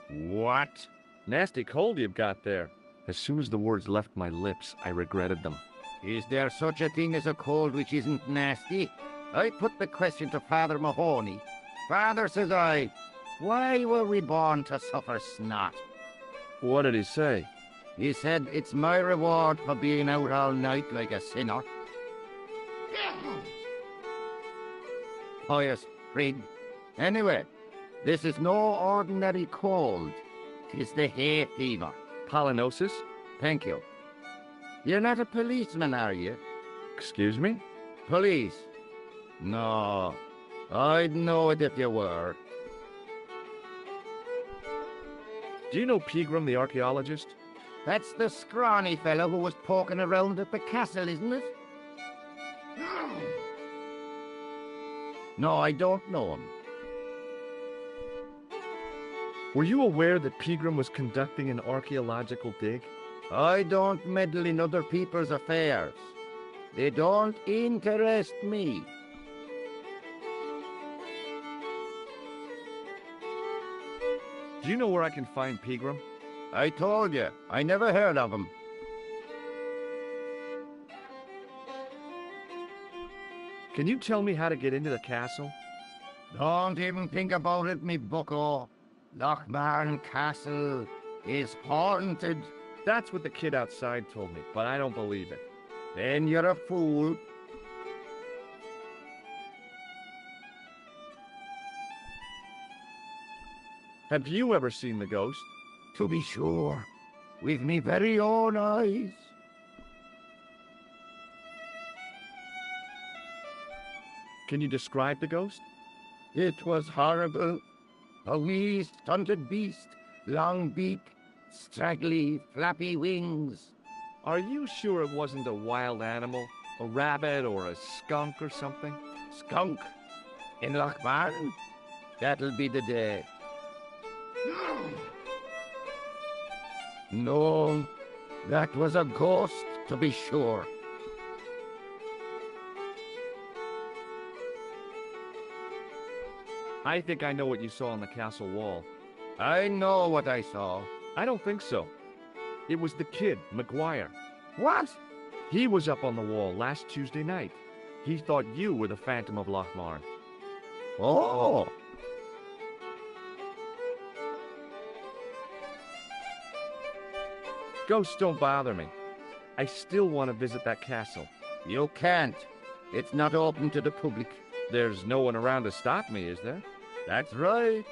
What? Nasty cold you've got there. As soon as the words left my lips, I regretted them. Is there such a thing as a cold which isn't nasty? I put the question to Father Mahoney. Father, says I, why were we born to suffer snot? What did he say? He said, it's my reward for being out all night like a sinner. Pious prig. Anyway, this is no ordinary cold. 'Tis the hay fever. Pollinosis? Thank you. You're not a policeman, are you? Excuse me? Police? No. I'd know it if you were. Do you know Pegram, the archaeologist? That's the scrawny fellow who was poking around at the castle, isn't it? No, I don't know him. Were you aware that Pegram was conducting an archaeological dig? I don't meddle in other people's affairs. They don't interest me. Do you know where I can find Pegram? I told you, I never heard of him. Can you tell me how to get into the castle? Don't even think about it, me bucko. Lochmarn Castle is haunted. That's what the kid outside told me, but I don't believe it. Then you're a fool. Have you ever seen the ghost? To be sure, with me very own eyes. Can you describe the ghost? It was horrible. A wee stunted beast, long beak, straggly, flappy wings. Are you sure it wasn't a wild animal? A rabbit or a skunk or something? Skunk? In Lochmarn? That'll be the day. No, that was a ghost, to be sure. I think I know what you saw on the castle wall. I know what I saw. I don't think so. It was the kid, McGuire. What? He was up on the wall last Tuesday night. He thought you were the Phantom of Lochmarn. Oh! Ghosts don't bother me. I still want to visit that castle. You can't. It's not open to the public. There's no one around to stop me, is there? That's right.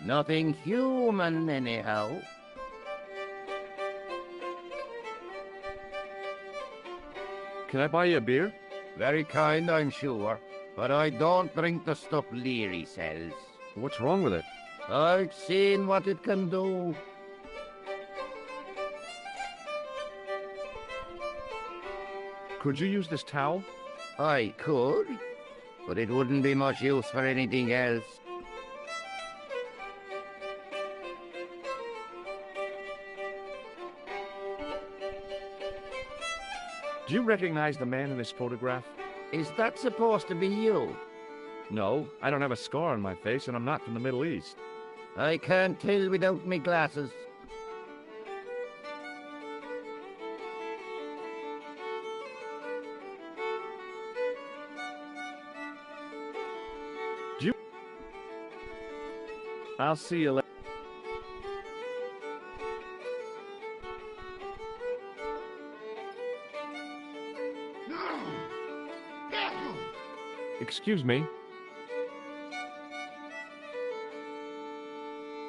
Nothing human, anyhow. Can I buy you a beer? Very kind, I'm sure. But I don't drink the stuff Leary sells. What's wrong with it? I've seen what it can do. Could you use this towel? I could, but it wouldn't be much use for anything else. Do you recognize the man in this photograph? Is that supposed to be you? No, I don't have a scar on my face, and I'm not from the Middle East. I can't tell without me glasses. I'll see you later. Excuse me.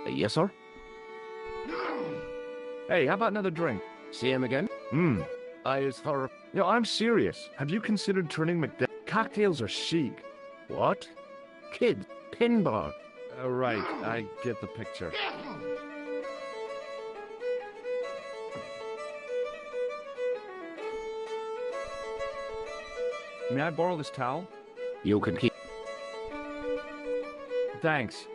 Yes, sir? Hey, how about another drink? See him again? Eyes for... No, I'm serious. Have you considered turning McDonald's? Cocktails are chic. What? Kid, pinball. Right, I get the picture. May I borrow this towel? You can keep... Thanks.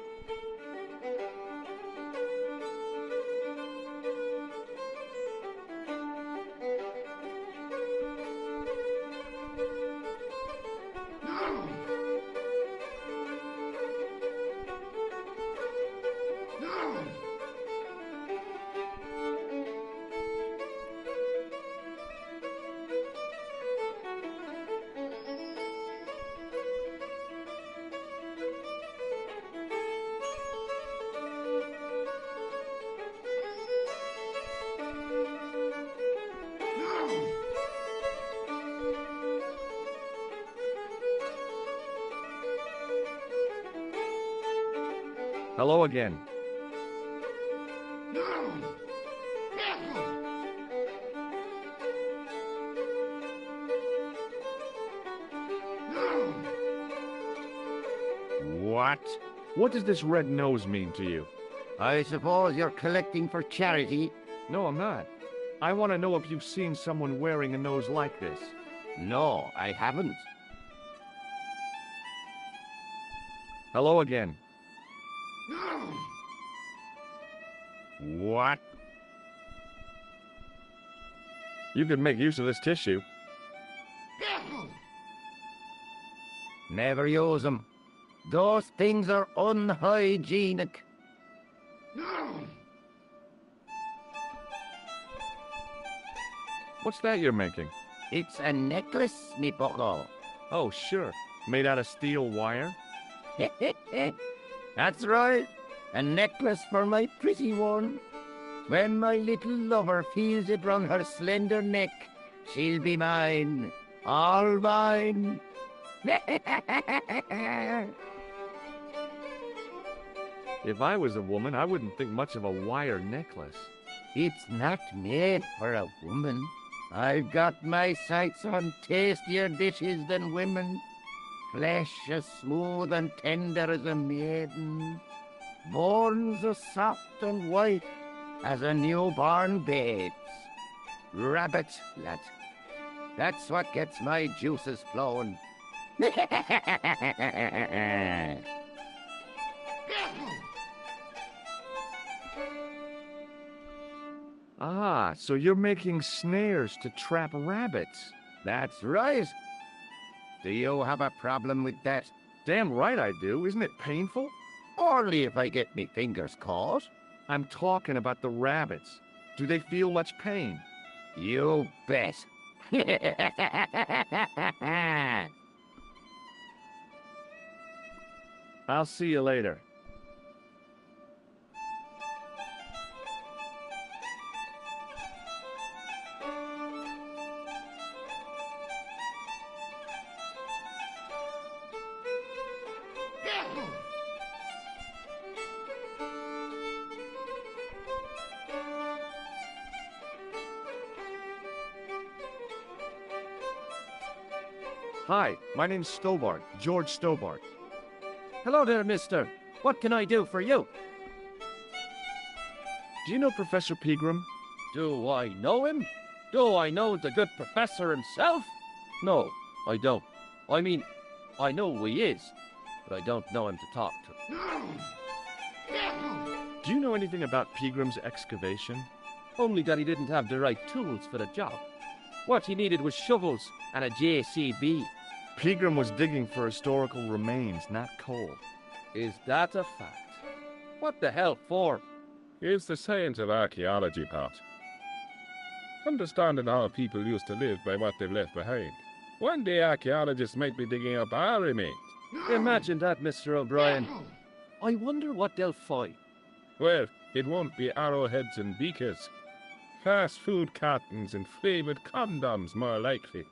Hello again. What? What does this red nose mean to you? I suppose you're collecting for charity? No, I'm not. I want to know if you've seen someone wearing a nose like this. No, I haven't. Hello again. What? You could make use of this tissue. Never use them. Those things are unhygienic. What's that you're making? It's a necklace, me bucko. Oh, sure. Made out of steel wire? That's right. A necklace for my pretty one. When my little lover feels it round her slender neck, she'll be mine. All mine. If I was a woman, I wouldn't think much of a wire necklace. It's not made for a woman. I've got my sights on tastier dishes than women. Flesh as smooth and tender as a maiden. Bones as soft and white as a newborn babe's. Rabbit, lad. That's what gets my juices flowing. Ah, so you're making snares to trap rabbits. That's right. Do you have a problem with that? Damn right I do. Isn't it painful? Only if I get me fingers caught. I'm talking about the rabbits. Do they feel much pain? You bet. I'll see you later. Hi, my name's Stobart, George Stobart. Hello there, mister. What can I do for you? Do you know Professor Pegram? Do I know him? Do I know the good professor himself? No, I don't. I mean, I know who he is, but I don't know him to talk to. Do you know anything about Pegram's excavation? Only that he didn't have the right tools for the job. What he needed was shovels and a JCB. Pegram was digging for historical remains, not coal. Is that a fact? What the hell for? It's the science of archaeology, Pat. Understanding how people used to live by what they've left behind. One day archaeologists might be digging up our remains. Imagine that, Mr. O'Brien. I wonder what they'll find. Well, it won't be arrowheads and beakers. Fast food cartons and flavoured condoms, more likely.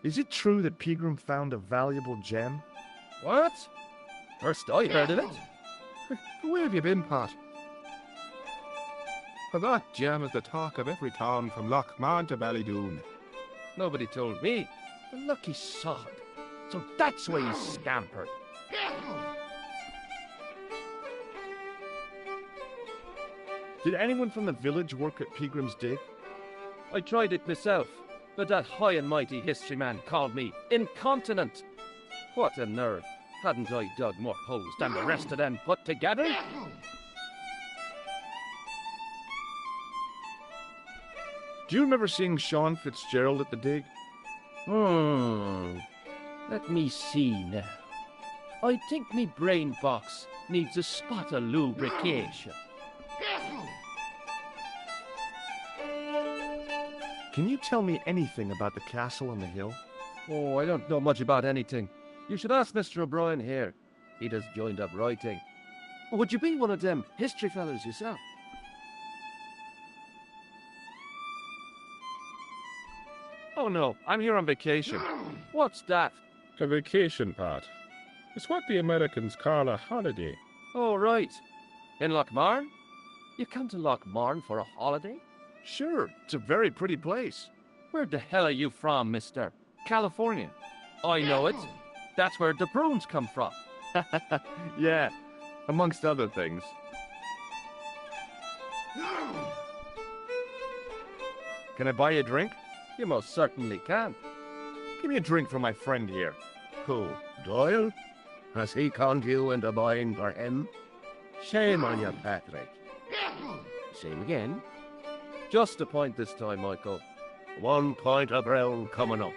Is it true that Pegram found a valuable gem? What? First I heard of it. Where have you been, Pat? That gem is the talk of every town from Lochmahon to Ballydoon. Nobody told me. The lucky sod. So that's why he scampered. Did anyone from the village work at Pegram's dig? I tried it myself, but that high and mighty history man called me incontinent. What a nerve. Hadn't I dug more holes than the rest of them put together? Do you remember seeing Sean Fitzgerald at the dig? Let me see now. I think me brain box needs a spot of lubrication. Can you tell me anything about the castle on the hill? Oh, I don't know much about anything. You should ask Mr. O'Brien here. He just joined up writing. Would you be one of them history fellas yourself? Oh no, I'm here on vacation. What's that? A vacation, Pat. It's what the Americans call a holiday. Oh, right. In Lochmarn? You come to Lochmarn for a holiday? Sure, it's a very pretty place. Where the hell are you from, mister? California. I know it. That's where the prunes come from. Yeah, amongst other things. Can I buy you a drink? You most certainly can. Give me a drink for my friend here. Who, Doyle? Has he conned you into buying for him? Shame on you, Patrick. Same again. Just a point this time, Michael. 1 point of brown coming up.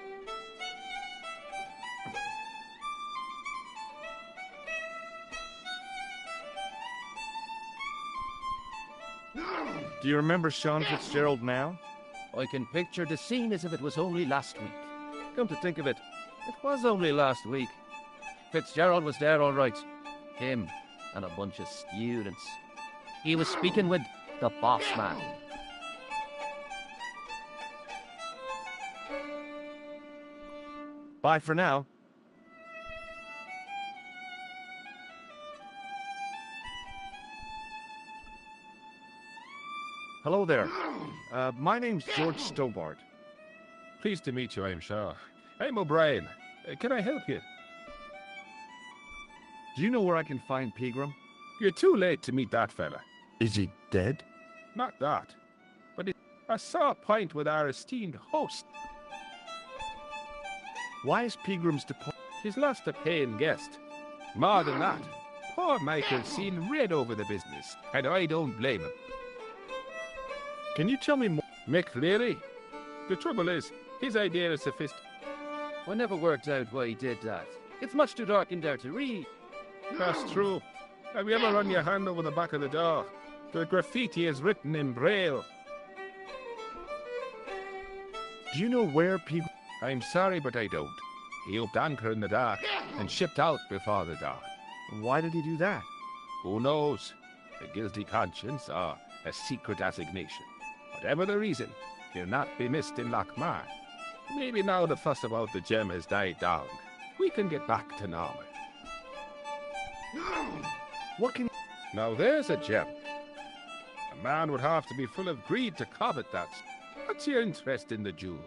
Do you remember Sean Fitzgerald now? I can picture the scene as if it was only last week. Come to think of it, it was only last week. Fitzgerald was there all right. Him and a bunch of students. He was speaking with the boss man. Bye for now. Hello there. My name's George Stobart. Pleased to meet you, I'm sure. I'm O'Brien. Can I help you? Do you know where I can find Pegram? You're too late to meet that fella. Is he dead? Not that. But I saw a pint with our esteemed host. Why is Pegram's departed? He's lost a paying guest. More than that, poor Michael's seen red over the business, and I don't blame him. Can you tell me more? Mick Leary? The trouble is, his idea is sophisticated. I never worked out why he did that. It's much too dark in there to read. That's true. Have you ever run your hand over the back of the door? The graffiti is written in Braille. Do you know where Pegram... I'm sorry, but I don't. He upped anchor in the dark and shipped out before the dawn. Why did he do that? Who knows? A guilty conscience or a secret assignation. Whatever the reason, he'll not be missed in Lochmarn. Maybe now the fuss about the gem has died down, we can get back to normal. What can... Now there's a gem. A man would have to be full of greed to covet that. What's your interest in the jewel?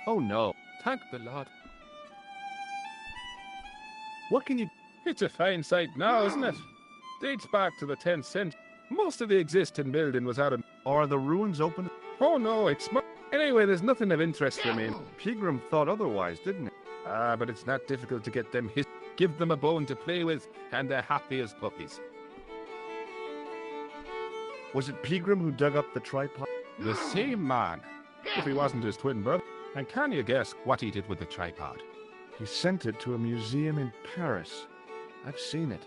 Oh no. Thank the Lord. What can you... It's a fine sight now, isn't it? Dates back to the 10th century. Most of the existing building was out of... Are the ruins open? Oh no, it's... Anyway, there's nothing of interest for me. Pegram thought otherwise, didn't he? Ah, but it's not difficult to get them his... Give them a bone to play with, and they're happy as puppies. Was it Pegram who dug up the tripod? The same man, if he wasn't his twin brother. And can you guess what he did with the tripod? He sent it to a museum in Paris. I've seen it.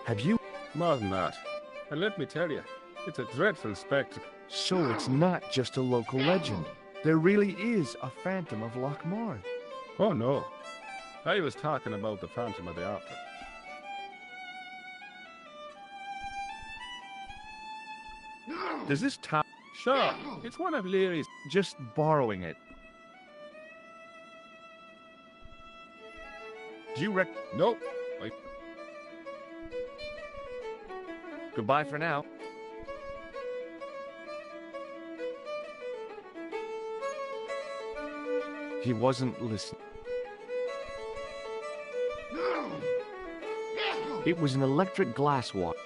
Have you? More than that. And let me tell you, it's a dreadful spectacle. So it's not just a local legend. There really is a Phantom of Lochmarn. Oh no. I was talking about the Phantom of the Opera. Does this town... Sure, it's one of Leary's. Just borrowing it. Do you Nope. Goodbye for now. He wasn't listening. It was an electric glass watch.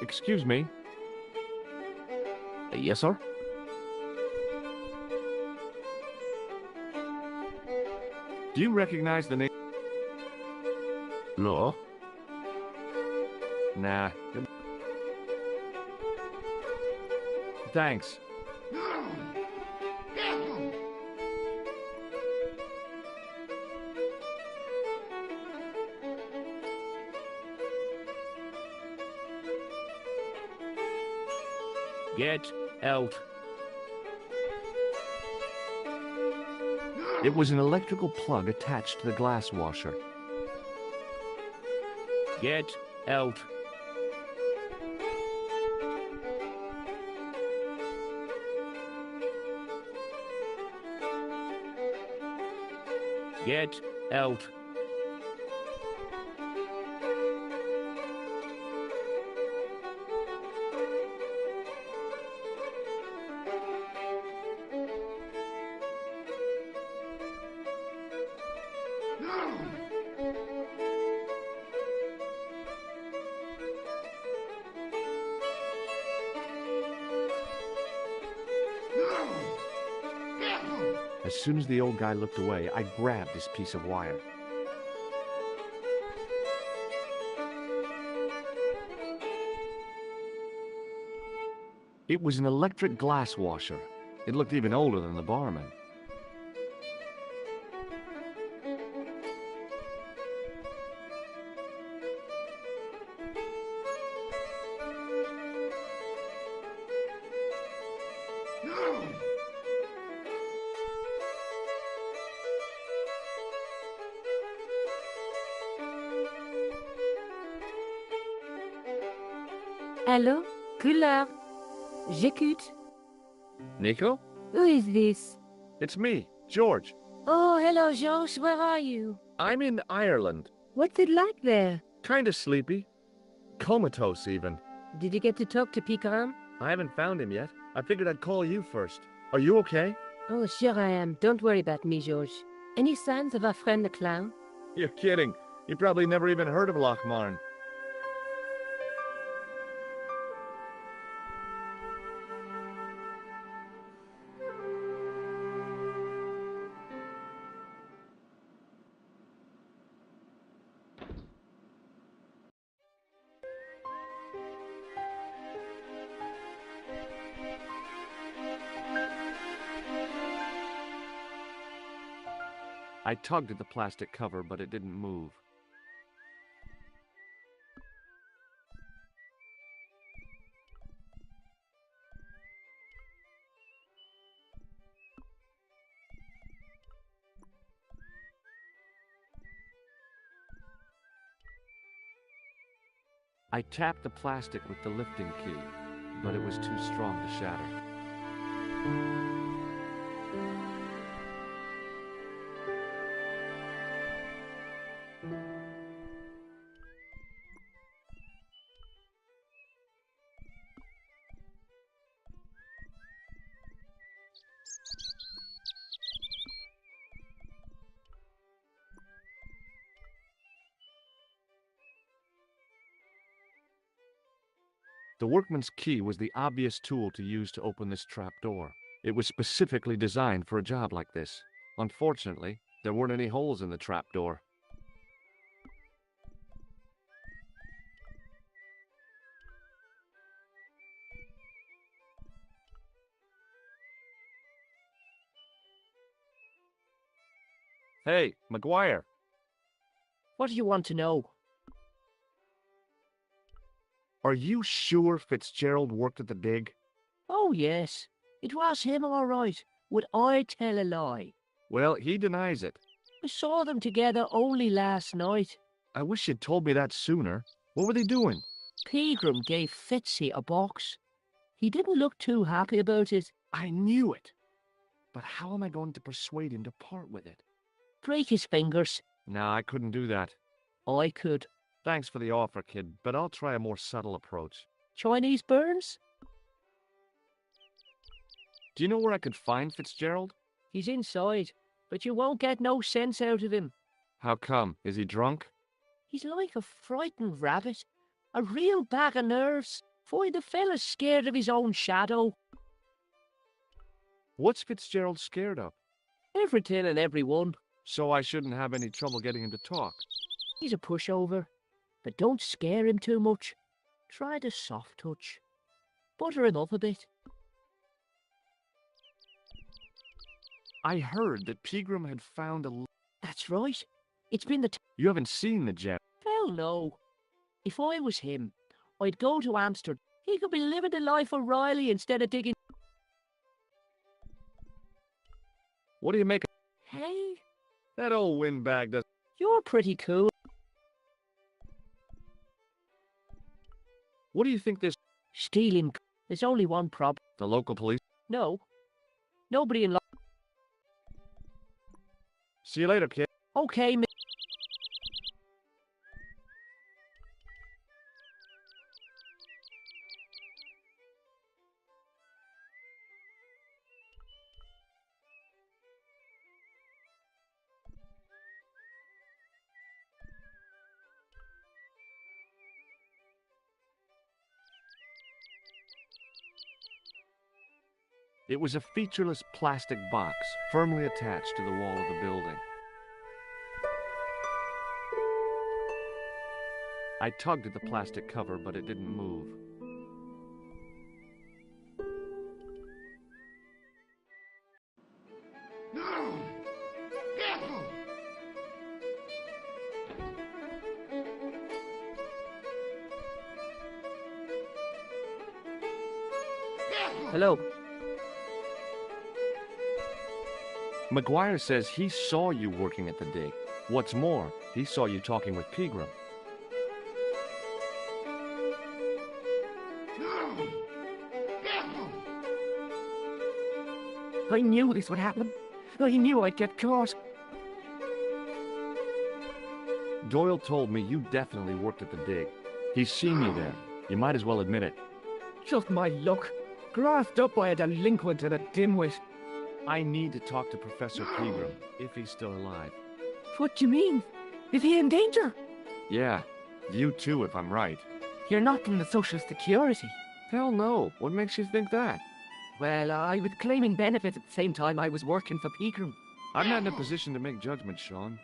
Excuse me. Yes, sir? Do you recognize the name? No. Nah. Thanks. Get out. It was an electrical plug attached to the glass washer. Get out. Get out. As soon as the old guy looked away, I grabbed this piece of wire. It was an electric glass washer. It looked even older than the barman. Hello? Couleur. J'écoute. Nico? Who is this? It's me, George. Oh, hello, George. Where are you? I'm in Ireland. What's it like there? Kinda sleepy. Comatose, even. Did you get to talk to Picaram? I haven't found him yet. I figured I'd call you first. Are you okay? Oh, sure I am. Don't worry about me, George. Any signs of our friend the clown? You're kidding. You probably never even heard of Lochmarn. I tugged at the plastic cover, but it didn't move. I tapped the plastic with the lifting key, but it was too strong to shatter. The workman's key was the obvious tool to use to open this trap door. It was specifically designed for a job like this. Unfortunately, there weren't any holes in the trap door. Hey, McGuire. What do you want to know? Are you sure Fitzgerald worked at the dig? Oh, yes. It was him, all right. Would I tell a lie? Well, he denies it. I saw them together only last night. I wish you'd told me that sooner. What were they doing? Pegram gave Fitzy a box. He didn't look too happy about it. I knew it. But how am I going to persuade him to part with it? Break his fingers. No, I couldn't do that. I could. Thanks for the offer, kid, but I'll try a more subtle approach. Chinese burns? Do you know where I could find Fitzgerald? He's inside, but you won't get no sense out of him. How come? Is he drunk? He's like a frightened rabbit. A real bag of nerves. Why, the fella's scared of his own shadow. What's Fitzgerald scared of? Everything and everyone. So I shouldn't have any trouble getting him to talk. He's a pushover. But don't scare him too much. Try the soft touch. Butter him up a bit. I heard that Pegram had found a... That's right. It's been the... You haven't seen the gem? Hell no. If I was him, I'd go to Amsterdam. He could be living the life of Riley instead of digging... What do you make of... Hey? That old windbag does... You're pretty cool. What do you think this... Stealing. There's only one problem. The local police? No. Nobody in... See you later, kid. Okay, It was a featureless plastic box firmly attached to the wall of the building. I tugged at the plastic cover, but it didn't move. No! Careful! Hello. McGuire says he saw you working at the dig. What's more, he saw you talking with Pegram. I knew this would happen. I knew I'd get caught. Doyle told me you definitely worked at the dig. He's seen you there. You might as well admit it. Just my luck. Grasped up by a delinquent and a dimwit. I need to talk to Professor Pegram, if he's still alive. What do you mean? Is he in danger? Yeah, you too, if I'm right. You're not from the Social Security. Hell no. What makes you think that? Well, I was claiming benefits at the same time I was working for Pegram. I'm not in a position to make judgments, Sean.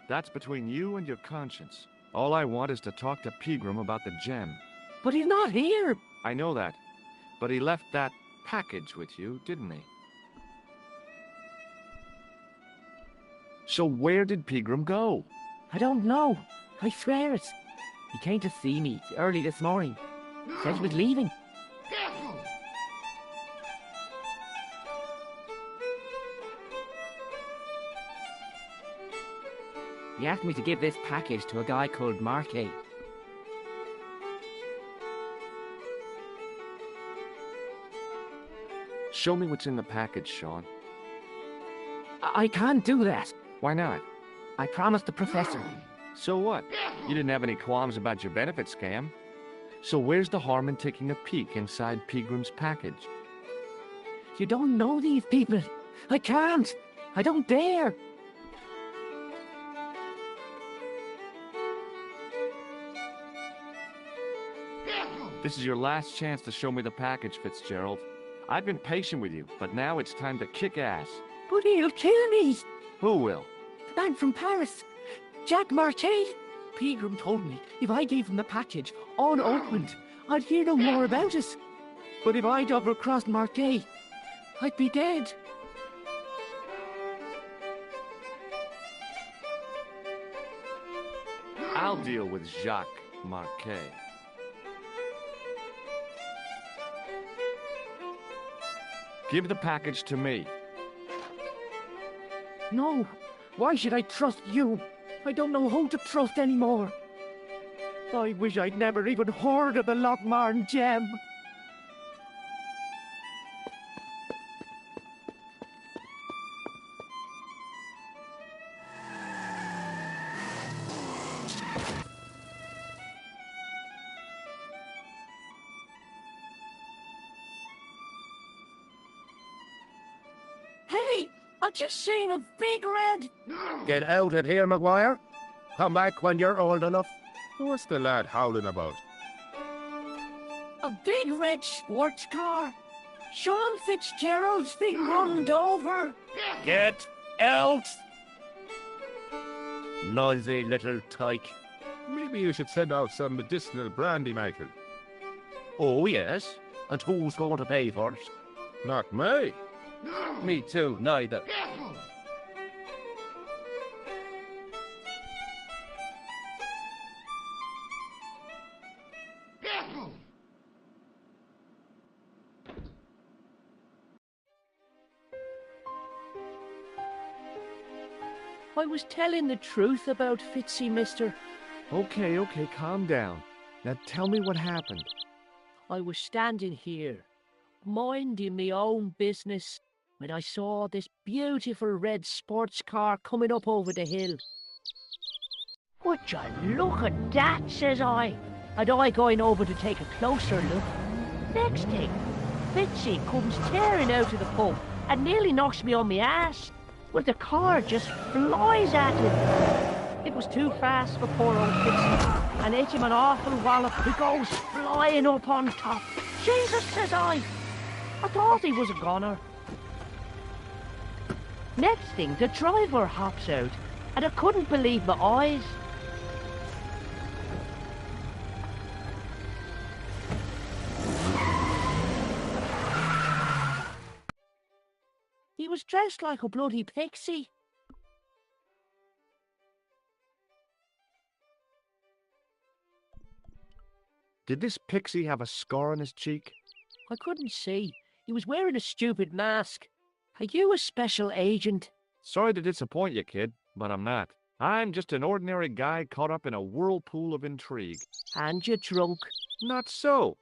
That's between you and your conscience. All I want is to talk to Pegram about the gem. But he's not here. I know that. But he left that package with you, didn't he? So where did Pegram go? I don't know. I swear it. He came to see me early this morning. Said he was leaving. He asked me to give this package to a guy called Marquet. Show me what's in the package, Sean. I can't do that. Why not? I promised the professor. So what? You didn't have any qualms about your benefit scam. So where's the harm in taking a peek inside Pegram's package? You don't know these people. I can't. I don't dare. This is your last chance to show me the package, Fitzgerald. I've been patient with you, but now it's time to kick ass. But he'll kill me. Who will? The man from Paris. Jack Marquet. Pegram told me if I gave him the package unopened, I'd hear no more about it. But if I double-crossed Marquet, I'd be dead. I'll deal with Jacques Marquet. Give the package to me. No. Why should I trust you? I don't know who to trust anymore. I wish I'd never even heard of the Lochmarn gem. Hey, I just seen a big red. Get out of here, McGuire. Come back when you're old enough. What's the lad howling about? A big red sports car. Sean Fitzgerald's been runned over. Get out! Noisy little tyke. Maybe you should send out some medicinal brandy, Michael. Oh, yes? And who's going to pay for it? Not me. Me too, neither. I was telling the truth about Fitzy, mister. Okay, calm down. Now tell me what happened. I was standing here, minding me own business, when I saw this beautiful red sports car coming up over the hill. "Would you look at that?" says I, and I going over to take a closer look. Next thing, Fitzy comes tearing out of the pub and nearly knocks me on my ass. Well, the car just flies at him. It was too fast for poor old Fitzy, and hit him an awful wallop. He goes flying up on top. "Jesus," says I thought he was a goner. Next thing, the driver hops out, and I couldn't believe my eyes. He was dressed like a bloody pixie. Did this pixie have a scar on his cheek? I couldn't see. He was wearing a stupid mask. Are you a special agent? Sorry to disappoint you, kid, but I'm not. I'm just an ordinary guy caught up in a whirlpool of intrigue. And you're drunk? Not so.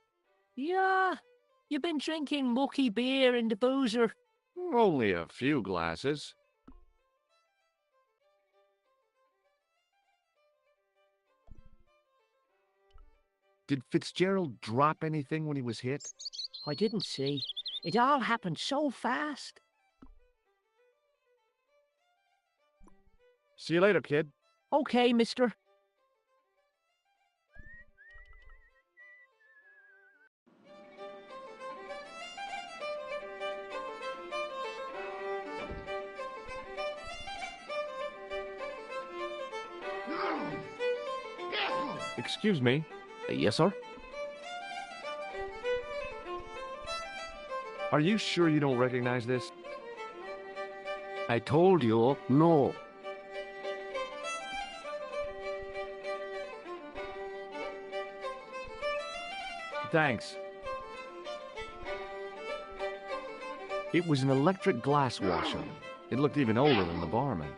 Yeah, you've been drinking mucky beer in the boozer. Only a few glasses. Did Fitzgerald drop anything when he was hit? I didn't see. It all happened so fast. See you later, kid. Okay, mister. Excuse me. Yes, sir? Are you sure you don't recognize this? I told you, no. Thanks. It was an electric glass washer. It looked even older than the barman.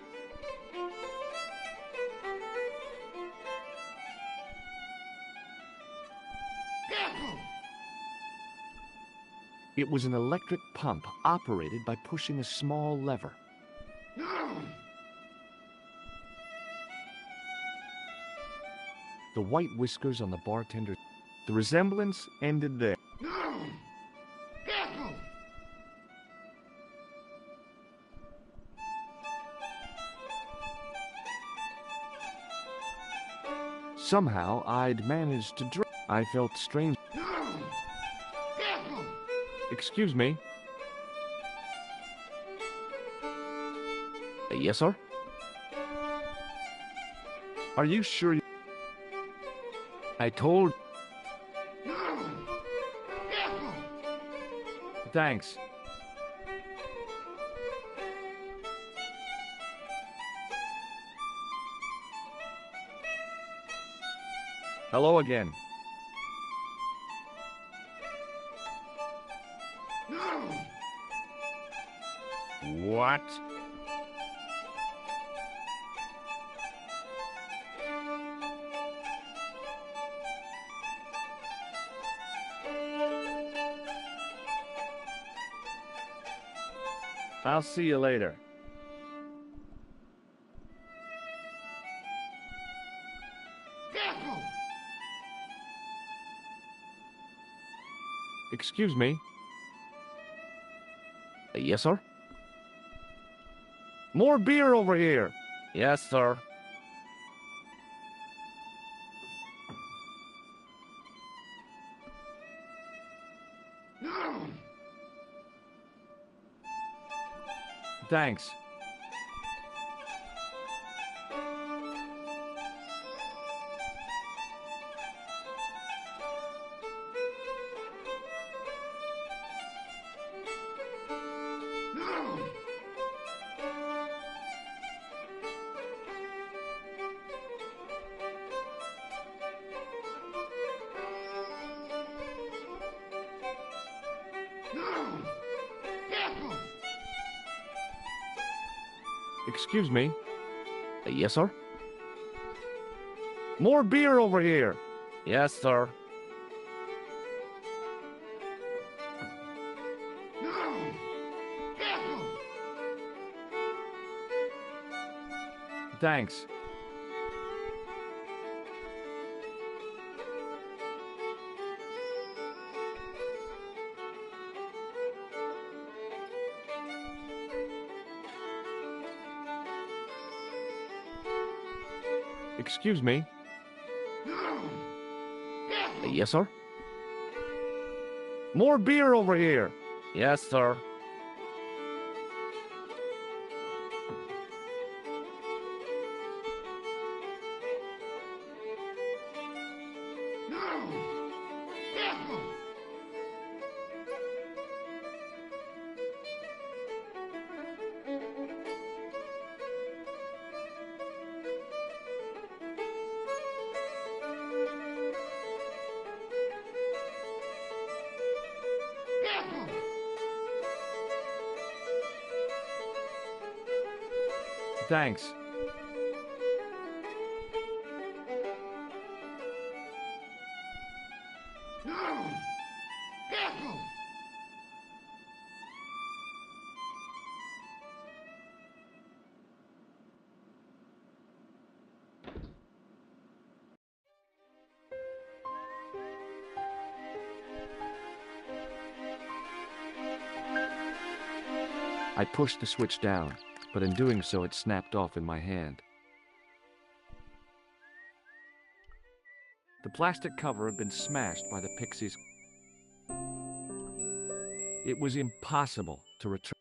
It was an electric pump operated by pushing a small lever. The white whiskers on the bartender. The resemblance ended there. Somehow, I'd managed to drink. I felt strange. Excuse me. Yes, sir? Are you sure you... I told... Thanks. Hello again. What? I'll see you later. Excuse me. Yes, sir? More beer over here. Yes, sir. Thanks. Excuse me. Yes, sir? More beer over here. Yes, sir. Thanks. Excuse me. Yes, sir? More beer over here. Yes, sir. Thanks. I pushed the switch down, but in doing so it snapped off in my hand. The plastic cover had been smashed by the Pixies. It was impossible to return.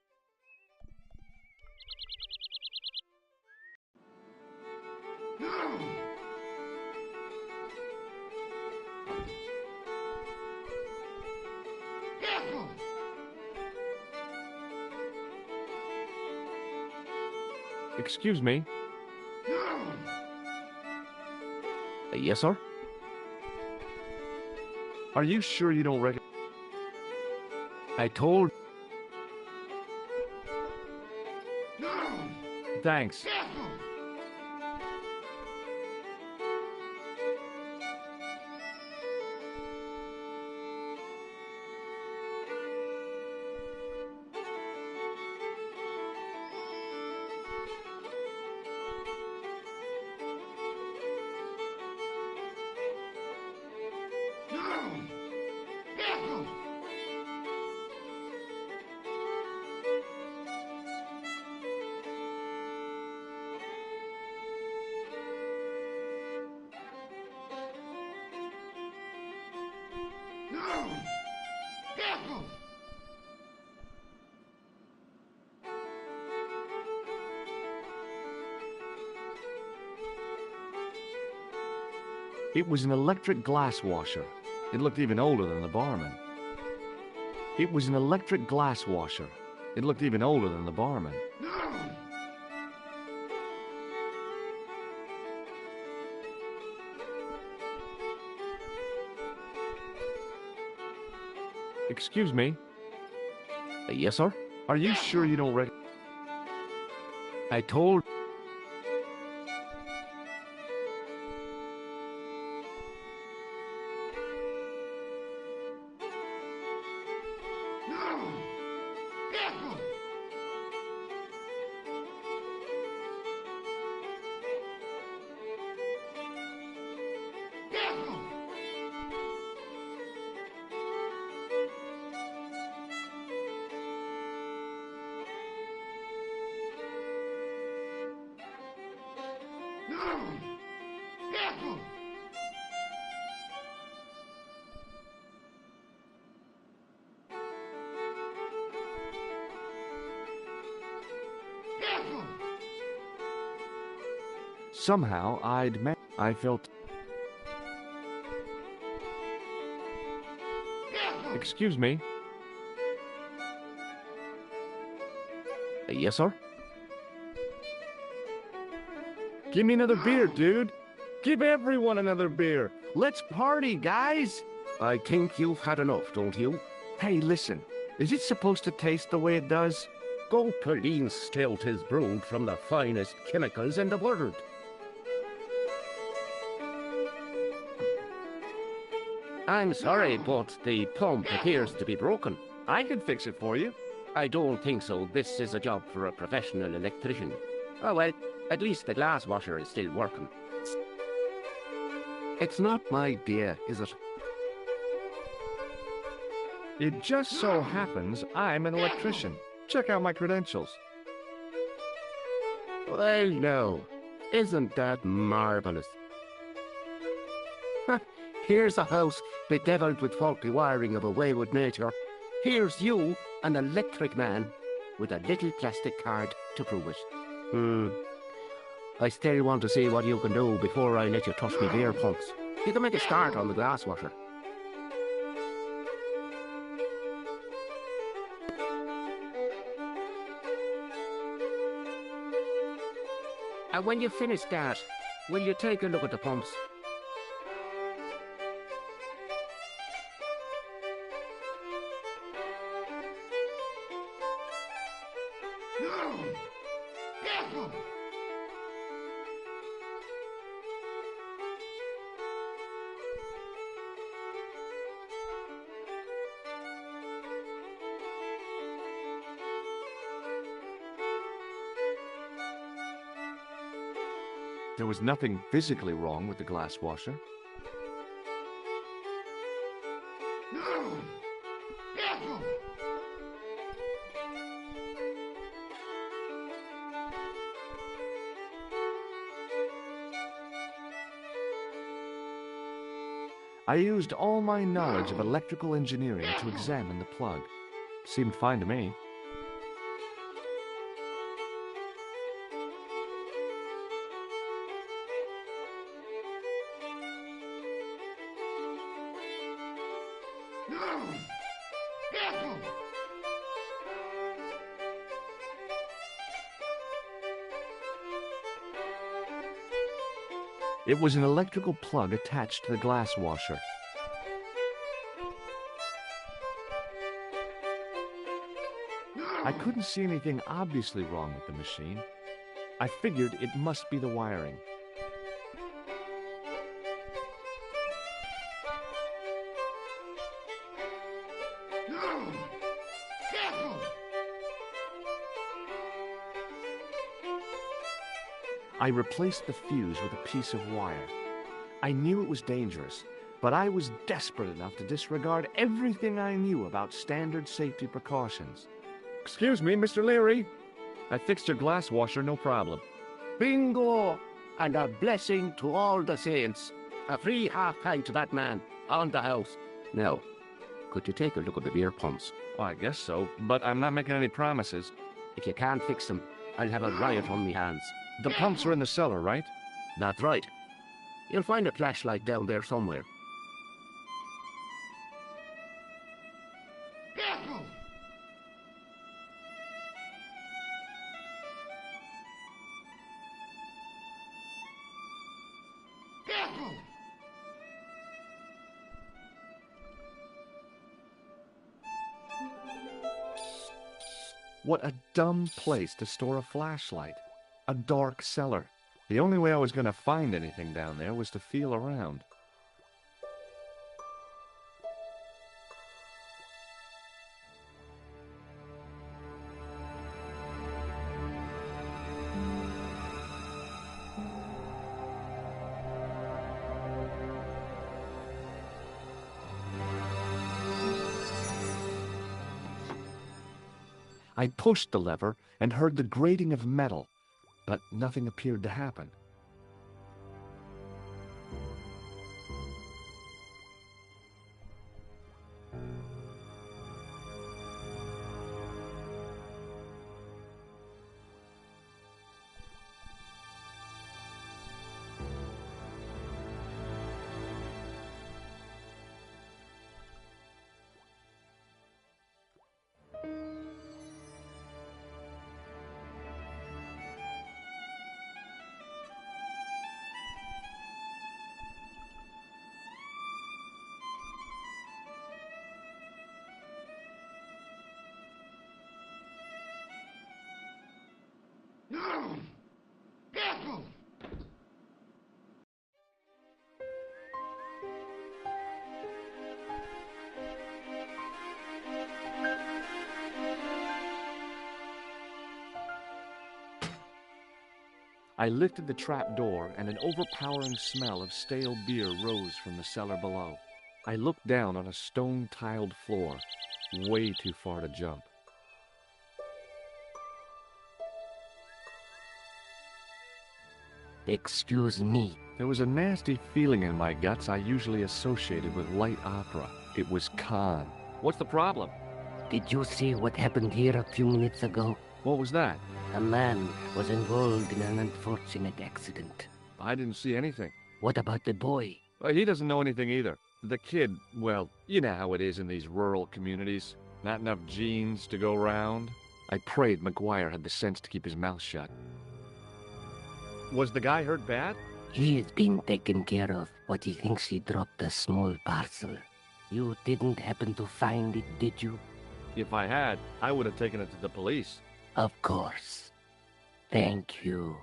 Excuse me. Yes, sir? Are you sure you don't recognize? I told... Thanks. It was an electric glass washer. It looked even older than the barman. It was an electric glass washer. It looked even older than the barman. Excuse me. Yes, sir? Are you sure you don't recognize? I told... Somehow I felt... Excuse me. Yes, sir? Give me another beer, dude. Give everyone another beer. Let's party, guys. I think you've had enough, don't you? Hey, listen. Is it supposed to taste the way it does? Gopaline stout is brewed from the finest chemicals in the world. I'm sorry, but the pump appears to be broken. I can fix it for you. I don't think so. This is a job for a professional electrician. Oh well, At least the glass washer is still working. It's not my beer, is it? It just so happens I'm an electrician. Check out my credentials. Well, no. Isn't that marvelous? Here's a house bedeviled with faulty wiring of a wayward nature. Here's you, an electric man, with a little plastic card to prove it. I still want to see what you can do before I let you touch me beer pumps. You can make a start on the glass washer. And when you finish that, will you take a look at the pumps? There was nothing physically wrong with the glass washer. I used all my knowledge of electrical engineering to examine the plug. Seemed fine to me. It was an electrical plug attached to the glass washer. I couldn't see anything obviously wrong with the machine. I figured it must be the wiring. I replaced the fuse with a piece of wire. I knew it was dangerous, but I was desperate enough to disregard everything I knew about standard safety precautions. Excuse me, Mr. Leary. I fixed your glass washer, no problem. Bingo! And a blessing to all the saints. A free half-pint to that man, on the house. Now, could you take a look at the beer pumps? Well, I guess so, but I'm not making any promises. If you can't fix them, I'll have a riot on me hands. The pumps are in the cellar, right? That's right. You'll find a flashlight down there somewhere. What a dumb place to store a flashlight. A dark cellar. The only way I was going to find anything down there was to feel around. I pushed the lever and heard the grating of metal, but nothing appeared to happen. I lifted the trap door, and an overpowering smell of stale beer rose from the cellar below. I looked down on a stone-tiled floor, way too far to jump. Excuse me. There was a nasty feeling in my guts I usually associated with light opera. It was Khan. What's the problem? Did you see what happened here a few minutes ago? What was that? A man was involved in an unfortunate accident. I didn't see anything. What about the boy? Well, he doesn't know anything either. The kid, well, you know how it is in these rural communities. Not enough genes to go round. I prayed McGuire had the sense to keep his mouth shut. Was the guy hurt bad? He is being taken care of, but he thinks he dropped a small parcel. You didn't happen to find it, did you? If I had, I would have taken it to the police. Of course. Thank you.